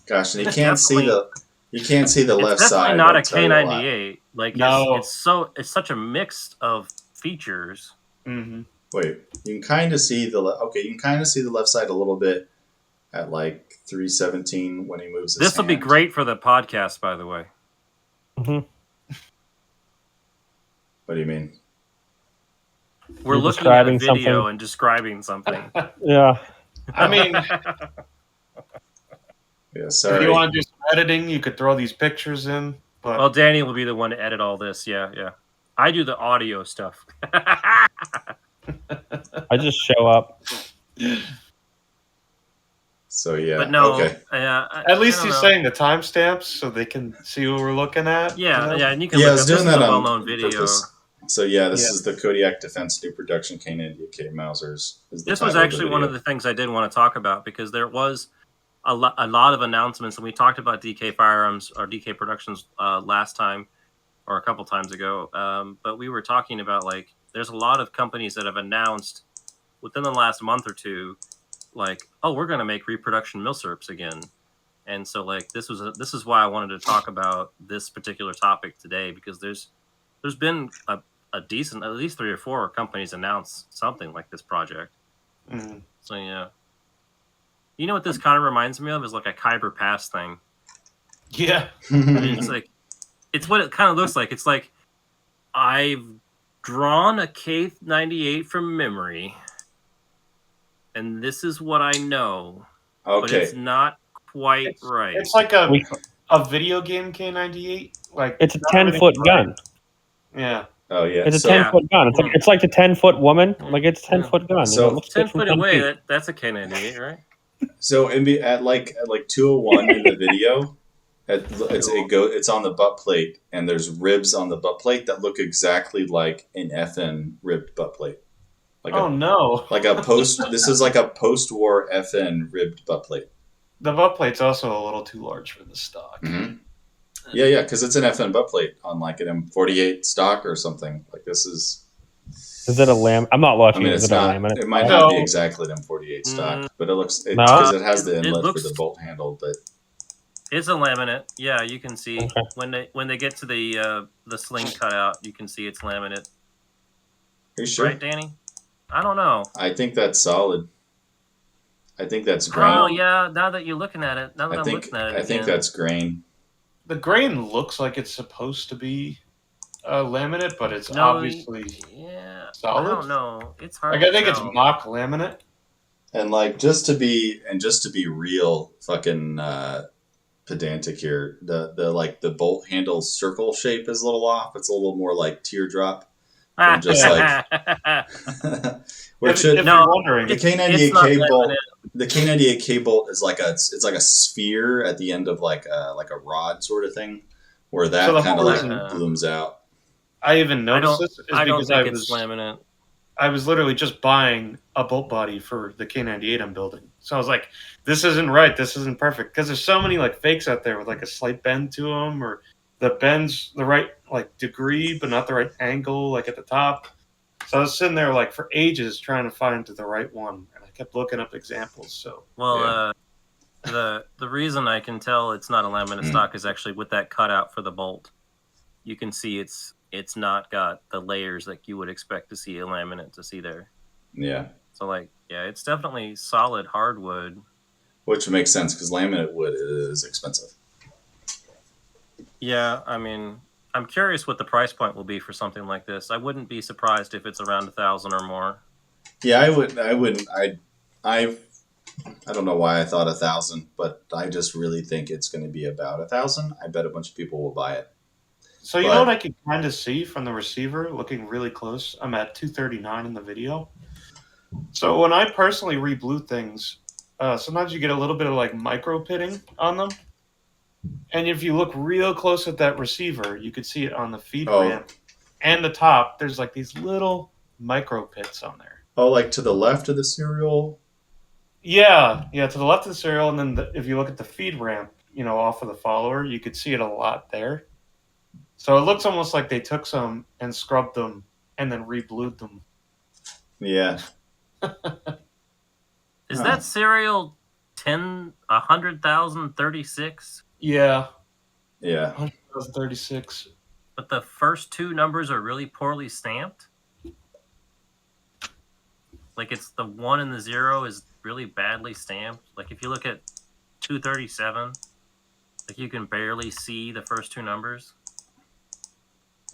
Gosh, and you can't see the left side. It's definitely not a K98. Like it's such a mix of features. Mm-hmm. Wait, you can kind of see the left side a little bit at like 317 when he moves his This will be great for the podcast, by the way. Mm-hmm. What do you mean? We're looking at a video and describing something. Yeah. I mean, yeah, sorry. If you want to do some editing, you could throw these pictures in. But well, Danny will be the one to edit all this. Yeah. I do the audio stuff. I just show up. So yeah, but no. Okay. At least he's saying the timestamps so they can see what we're looking at. Yeah, you know? and you can look up. This is a well-known video. Purpose. So yeah, this is the Kodiak Defense New Production K98K Mausers. This was actually one of the things I did want to talk about because there was a lot of announcements, and we talked about DK Firearms or DK Productions last time or a couple times ago. But we were talking about like there's a lot of companies that have announced within the last month or two, like, oh, we're going to make reproduction Milsurps again. And so like this is why I wanted to talk about this particular topic today, because there's been a decent, at least 3 or 4 companies announce something like this project. Mm-hmm. So yeah, you know what this kind of reminds me of is like a Khyber Pass thing. Yeah, I mean, it's what it kind of looks like. It's like I've drawn a K98 from memory, and this is what I know. Okay, but it's not quite right. It's like a video game K98. Like it's a 10-foot gun. Yeah. Oh yeah, it's a 10-foot gun. It's like the 10-foot woman. Like it's a 10-foot gun. So it looks 10 foot away. That's a K98, right? So at like 201 in the video, it's on the butt plate, and there's ribs on the butt plate that look exactly like an FN ribbed butt plate. Like no! Like a post. This is like a post-war FN ribbed butt plate. The butt plate's also a little too large for the stock. Mm-hmm. Yeah, because it's an FN butt plate on like an M48 stock or something. Like this is. Is it a lam? I'm not watching. I mean, it's not. Laminate? It might not be exactly an M48 stock, but it looks because it has the inlet for the bolt handle. But it's a laminate. Yeah, you can see when they get to the sling cutout, you can see it's laminate. Are you sure, right, Danny? I don't know. I think that's solid. I think that's grain. Oh yeah, now that you're looking at it, I'm looking at it. I think that's grain. The grain looks like it's supposed to be laminate, but it's obviously solid. I don't know. It's hard. Like I think it's mock laminate. And like just to be real fucking pedantic here, the bolt handle circle shape is a little off. It's a little more like teardrop. Than just like you're wondering, the K98K bolt. The K98K bolt is like a sphere at the end of like a rod sort of thing, where that kind of like blooms out. I even noticed this I don't think it's laminate. I was literally just buying a bolt body for the K98 I'm building, so I was like, "This isn't right. This isn't perfect." Because there's so many like fakes out there with like a slight bend to them, or the bend's the right like degree, but not the right angle, like at the top. So I was sitting there like for ages trying to find the right one, and I kept looking up examples. So Well, the reason I can tell it's not a laminate stock is actually with that cutout for the bolt. You can see it's not got the layers like you would expect to see a laminate to see there. Yeah. So like, yeah, it's definitely solid hardwood. Which makes sense because laminate wood is expensive. Yeah, I mean, I'm curious what the price point will be for something like this. I wouldn't be surprised if it's around 1,000 or more. Yeah, I wouldn't. I don't know why I thought 1,000, but I just really think it's going to be about 1,000. I bet a bunch of people will buy it. So you know what I can kind of see from the receiver looking really close? I'm at 239 in the video. So when I personally re-blue things, sometimes you get a little bit of like micro pitting on them. And if you look real close at that receiver, you could see it on the feed ramp and the top. There's like these little micro pits on there. Oh, like to the left of the serial? Yeah, to the left of the serial. And then if you look at the feed ramp, off of the follower, you could see it a lot there. So it looks almost like they took some and scrubbed them and then re-blued them. Yeah. Is that serial 100,036? Yeah. Yeah. 100,036. But the first two numbers are really poorly stamped? Like it's the 1 and the 0 is really badly stamped. Like if you look at 237, like you can barely see the first two numbers.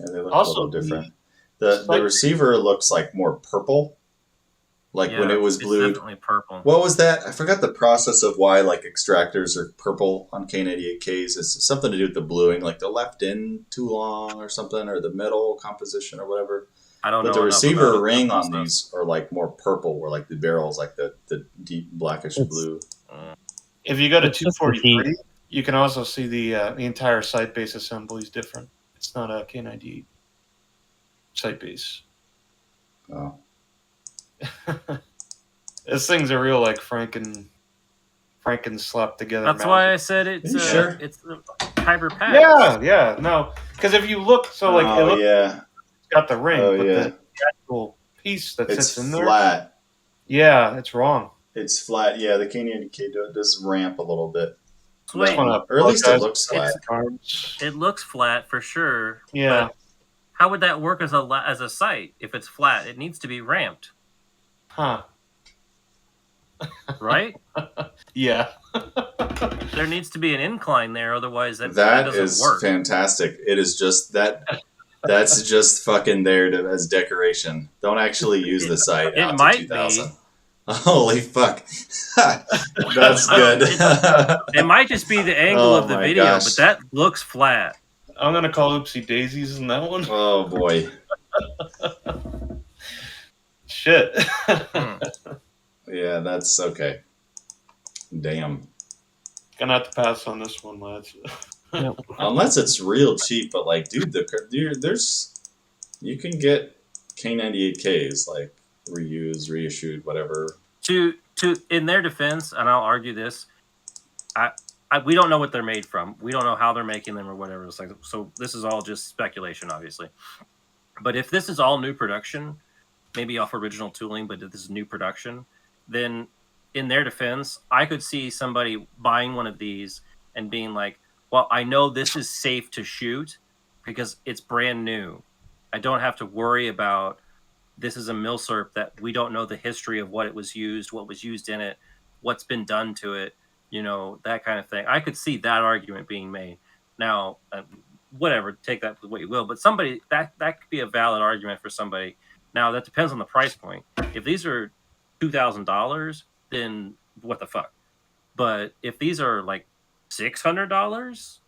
Yeah, they look a little different. The receiver looks like more purple. Like when it was blued. It's definitely purple. What was that? I forgot the process of why like extractors are purple on K98Ks. It's something to do with the bluing, like the left end too long or something, or the metal composition or whatever. I don't know. But the receiver ring on these are like more purple, where like the barrel's like the deep blackish blue. If you go to 243, you can also see the entire site base assembly is different. It's not a K98 site base. Oh. Those things are real like Franken slapped together. That's why I said it's sure? It's hyper packed. Yeah, no, because if you look, so like it's got the ring, but the actual piece that sits in there, it's flat. Yeah, it's wrong. It's flat. Yeah, the K90K does ramp a little bit. Wait, or at least it looks flat. It looks flat for sure. Yeah. How would that work as a site if it's flat? It needs to be ramped. Huh. Right? Yeah. There needs to be an incline there, otherwise that doesn't work. Fantastic. It is just that. That's just fucking there as decoration. Don't actually use the site. It might be. Holy fuck. That's good. It might just be the angle of the video, but that looks flat. I'm going to call Oopsie Daisies in that one. Oh, boy. Shit. Yeah, that's okay. Damn. Gonna have to pass on this one, lads. Unless it's real cheap, but like, dude, you can get K98Ks, like, reused, reissued, whatever. To in their defense, and I'll argue this, we don't know what they're made from. We don't know how they're making them or whatever. It's like, so this is all just speculation, obviously. But if this is all new production, maybe off original tooling, but if this is new production, then in their defense, I could see somebody buying one of these and being like, well, I know this is safe to shoot because it's brand new. I don't have to worry about this is a Milsurp that we don't know the history of what it was used, what was used in it, what's been done to it, that kind of thing. I could see that argument being made. Now, whatever, take that for what you will, but somebody, that could be a valid argument for somebody. Now, that depends on the price point. If these are $2,000, then what the fuck? But if these are like $600,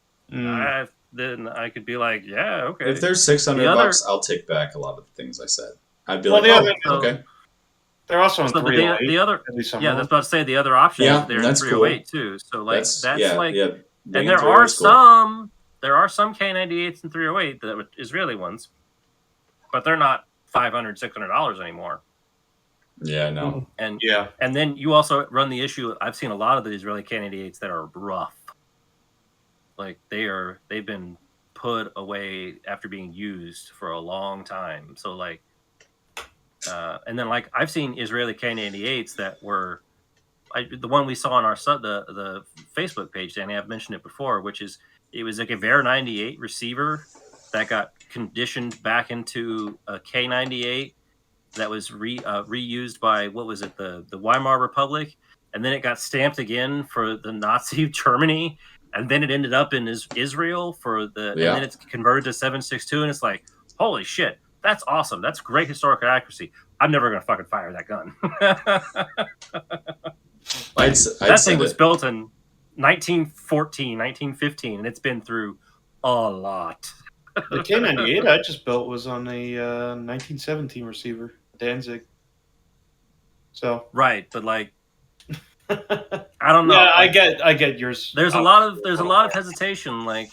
then I could be like, yeah, okay. If there's $600, I'll take back a lot of the things I said. I'd be okay. They're also in 308. The other, that's about to say the other option is they're in 308 too. So like that's like, and there are some K98s in 308 that Israeli ones, but they're not $500, $600 anymore. Yeah, no. And then you also run the issue. I've seen a lot of the Israeli K98s that are rough. Like they've been put away after being used for a long time. So like And then like I've seen Israeli K98s that were the one we saw on our the Facebook page, Danny. I've mentioned it before, which is it was like a Ver 98 receiver that got conditioned back into a K98 that was reused by what was it, the Weimar Republic, and then it got stamped again for the Nazi Germany, and then it ended up in Israel for the, and then it's converted to 7.62, and it's like, holy shit, that's awesome, that's great historical accuracy. I'm never gonna fucking fire that gun. That thing was built in 1914, 1915, and it's been through a lot. The K98 I just built was on a 1917 receiver, Danzig. So right, but like, I don't know. Yeah, like, I get yours. There's a lot of hesitation. Like,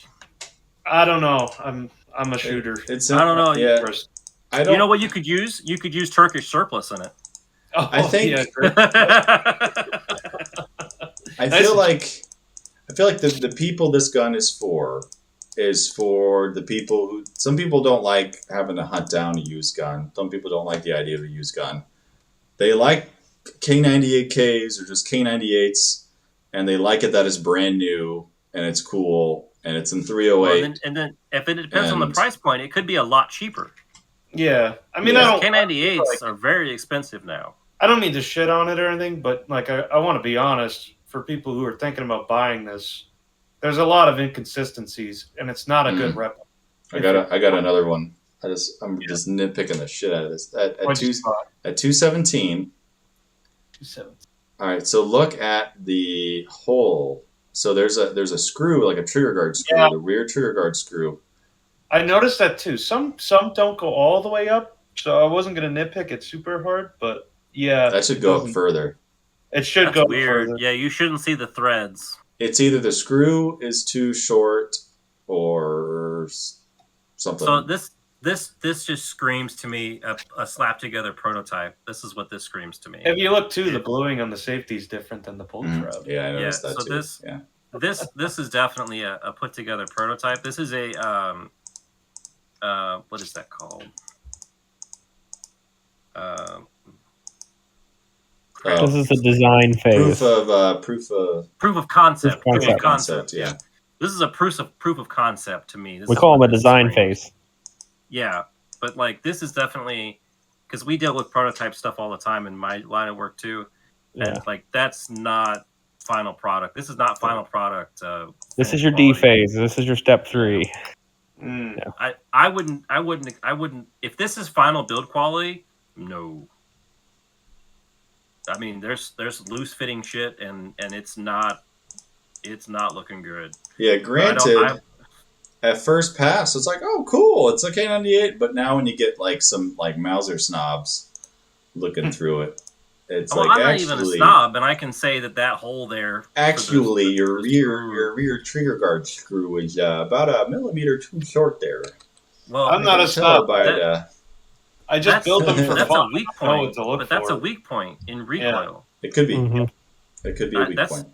I don't know. I'm a shooter. I don't know. Yeah. I don't. You know what you could use? You could use Turkish surplus in it. Oh, I think. Yeah, I feel like the people this gun is for the people who, some people don't like having to hunt down a used gun. Some people don't like the idea of a used gun. They like K98Ks or just K98s, and they like it that it's brand new and it's cool and it's in 308. Well, and then if it depends on the price point, it could be a lot cheaper. Yeah, I mean, K98s are very expensive now. I don't mean to shit on it or anything, but like I want to be honest, for people who are thinking about buying this, there's a lot of inconsistencies, and it's not a good rep. I got another one. I'm just nitpicking the shit out of this. At 217. 217. All right, so look at the hole. So there's a screw, like a trigger guard screw, the rear trigger guard screw. I noticed that too. Some don't go all the way up, so I wasn't gonna nitpick it super hard, but yeah, that should go up further. It should That's go weird. further. Yeah, you shouldn't see the threads. It's either the screw is too short or something. So this just screams to me a slap together prototype. This is what this screams to me. If you look too, the bluing on the safety is different than the pull tab. Yeah, I noticed that too. This is definitely a put together prototype. This is a what is that called? This is the design phase. Proof of concept. Proof of concept. Yeah. This is a proof of concept to me. We call them a design phase. Yeah, but like this is definitely, because we deal with prototype stuff all the time in my line of work too, and like that's not final product. This is not final product. This is your D phase. This is your step 3. Yeah. I wouldn't. If this is final build quality, no. I mean, there's loose fitting shit, and it's not looking good. Yeah, granted, at first pass, it's like, oh, cool, it's a K98. But now when you get like some like Mauser snobs looking through it, it's I'm not even a snob, and I can say that hole there. Actually, your rear trigger guard screw is about a millimeter too short there. Well, I'm not a snob. I just build them for that's fun. A weak point, but that's a weak point in recoil. Yeah. It could be. It could be a weak point.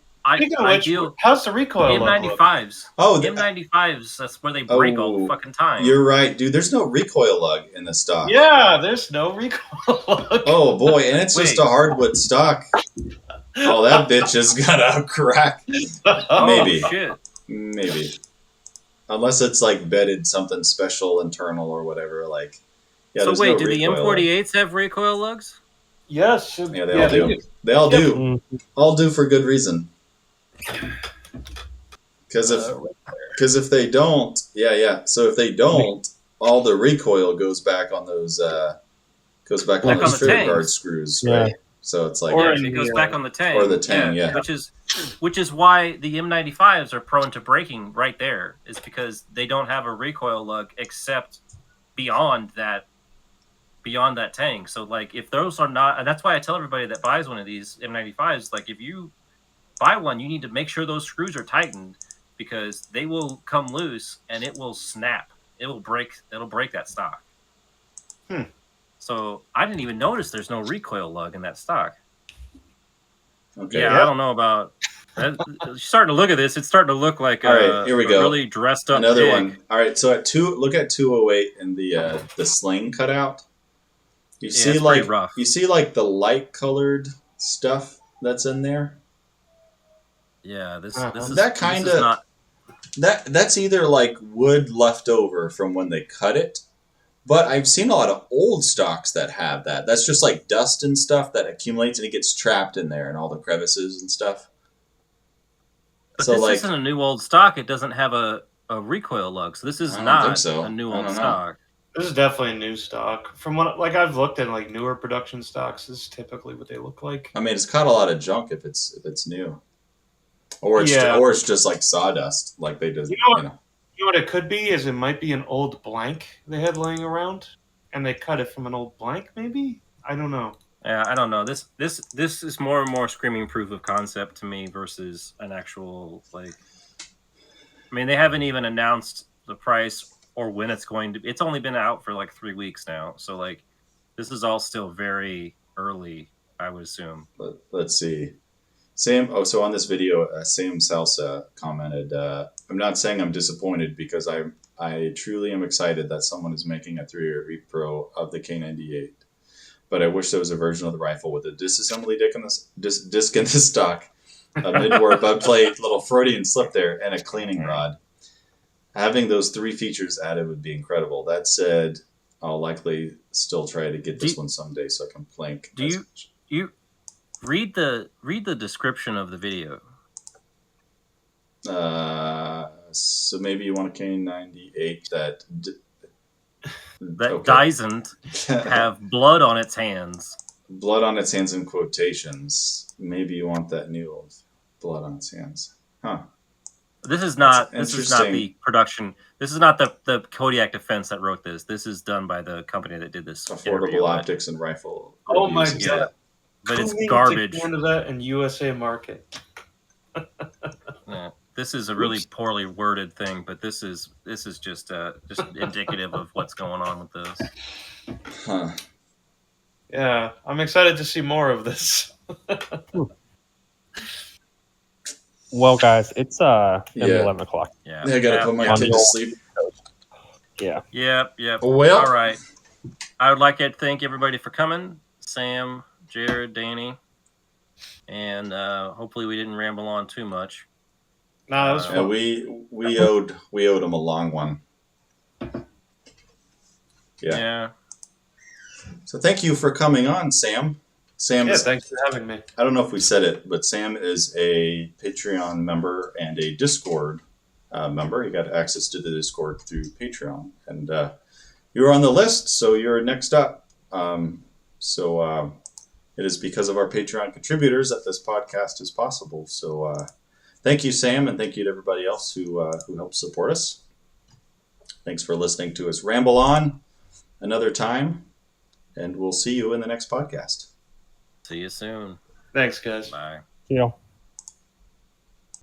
How's the recoil? M95s. Oh, M95s. That's where they break all the fucking time. You're right, dude. There's no recoil lug in the stock. Yeah, there's no recoil lug. Oh boy, and it's just a hardwood stock. Oh, that bitch has got a crack. Maybe. Shit. Maybe. Unless it's like bedded something special internal or whatever. Like. Yeah, so wait, do the M48s have recoil lugs? Yes. Yeah, they all do. They all do. All do for good reason. Because if they don't, So if they don't, all the recoil goes back on those trigger guard screws, right? So it's like it goes back on the tang. Or the tang, Which is why the M95s are prone to breaking right there. Is because they don't have a recoil lug except beyond that tang. So like if those are not, and that's why I tell everybody that buys one of these M95s, like if you buy one, you need to make sure those screws are tightened, because they will come loose and it will snap. It'll break that stock. So I didn't even notice there's no recoil lug in that stock. Okay. Yeah, I don't know about starting to look at this. It's starting to look like all right, here we go. Really dressed up another one. All right, so look at 208 and the sling cutout. You see, it's like rough. you see, like the light colored stuff that's in there. Yeah, this is that kind of not. That's either like wood left over from when they cut it, but I've seen a lot of old stocks that have that. That's just like dust and stuff that accumulates and it gets trapped in there and all the crevices and stuff. But so this like, isn't a new old stock. It doesn't have a recoil lug, so this is not a new old stock. This is definitely a new stock. From what I've looked at, like newer production stocks, this is typically what they look like. I mean, it's caught a lot of junk if it's new, or it's just like sawdust, like they just You know what it could be is it might be an old blank they had laying around, and they cut it from an old blank. Maybe, I don't know. Yeah, I don't know. This is more and more screaming proof of concept to me versus an actual like. I mean, they haven't even announced the price or when it's going to. It's only been out for like 3 weeks now, so like, this is all still very early, I would assume. Let's see. Sam. Oh, so on this video, Sam Salsa commented, "I'm not saying I'm disappointed because I truly am excited that someone is making a 3-year repro of the K98. But I wish there was a version of the rifle with a disassembly disc in the stock, a mid-warp upplate, little Freudian slip there, and a cleaning rod. Having those 3 features added would be incredible. That said, I'll likely still try to get this one someday so I can plank." Do you read the description of the video? So maybe you want a K98 that doesn't have blood on its hands. Blood on its hands in quotations. Maybe you want that new blood on its hands. Huh. This is not the production. This is not the Kodiak Defense that wrote this. This is done by the company that did this. Affordable optics and rifle. Oh my god! But it's garbage. Into that in USA market. Yeah. This is a really poorly worded thing, but this is just indicative of what's going on with this. Huh. Yeah, I'm excited to see more of this. Well, guys, it's 11 o'clock. Yeah, I gotta put my kid to sleep. Yeah. Yep. Well, all right. I would like to thank everybody for coming. Sam, Jared, Danny, and hopefully we didn't ramble on too much. No, that was fun. We owed him a long one. Yeah. So thank you for coming on, Sam. Thanks for having me. I don't know if we said it, but Sam is a Patreon member and a Discord member. He got access to the Discord through Patreon, and you were on the list, so you're next up. It is because of our Patreon contributors that this podcast is possible. So thank you, Sam, and thank you to everybody else who helped support us. Thanks for listening to us ramble on another time, and we'll see you in the next podcast. See you soon. Thanks, guys. Bye. See you.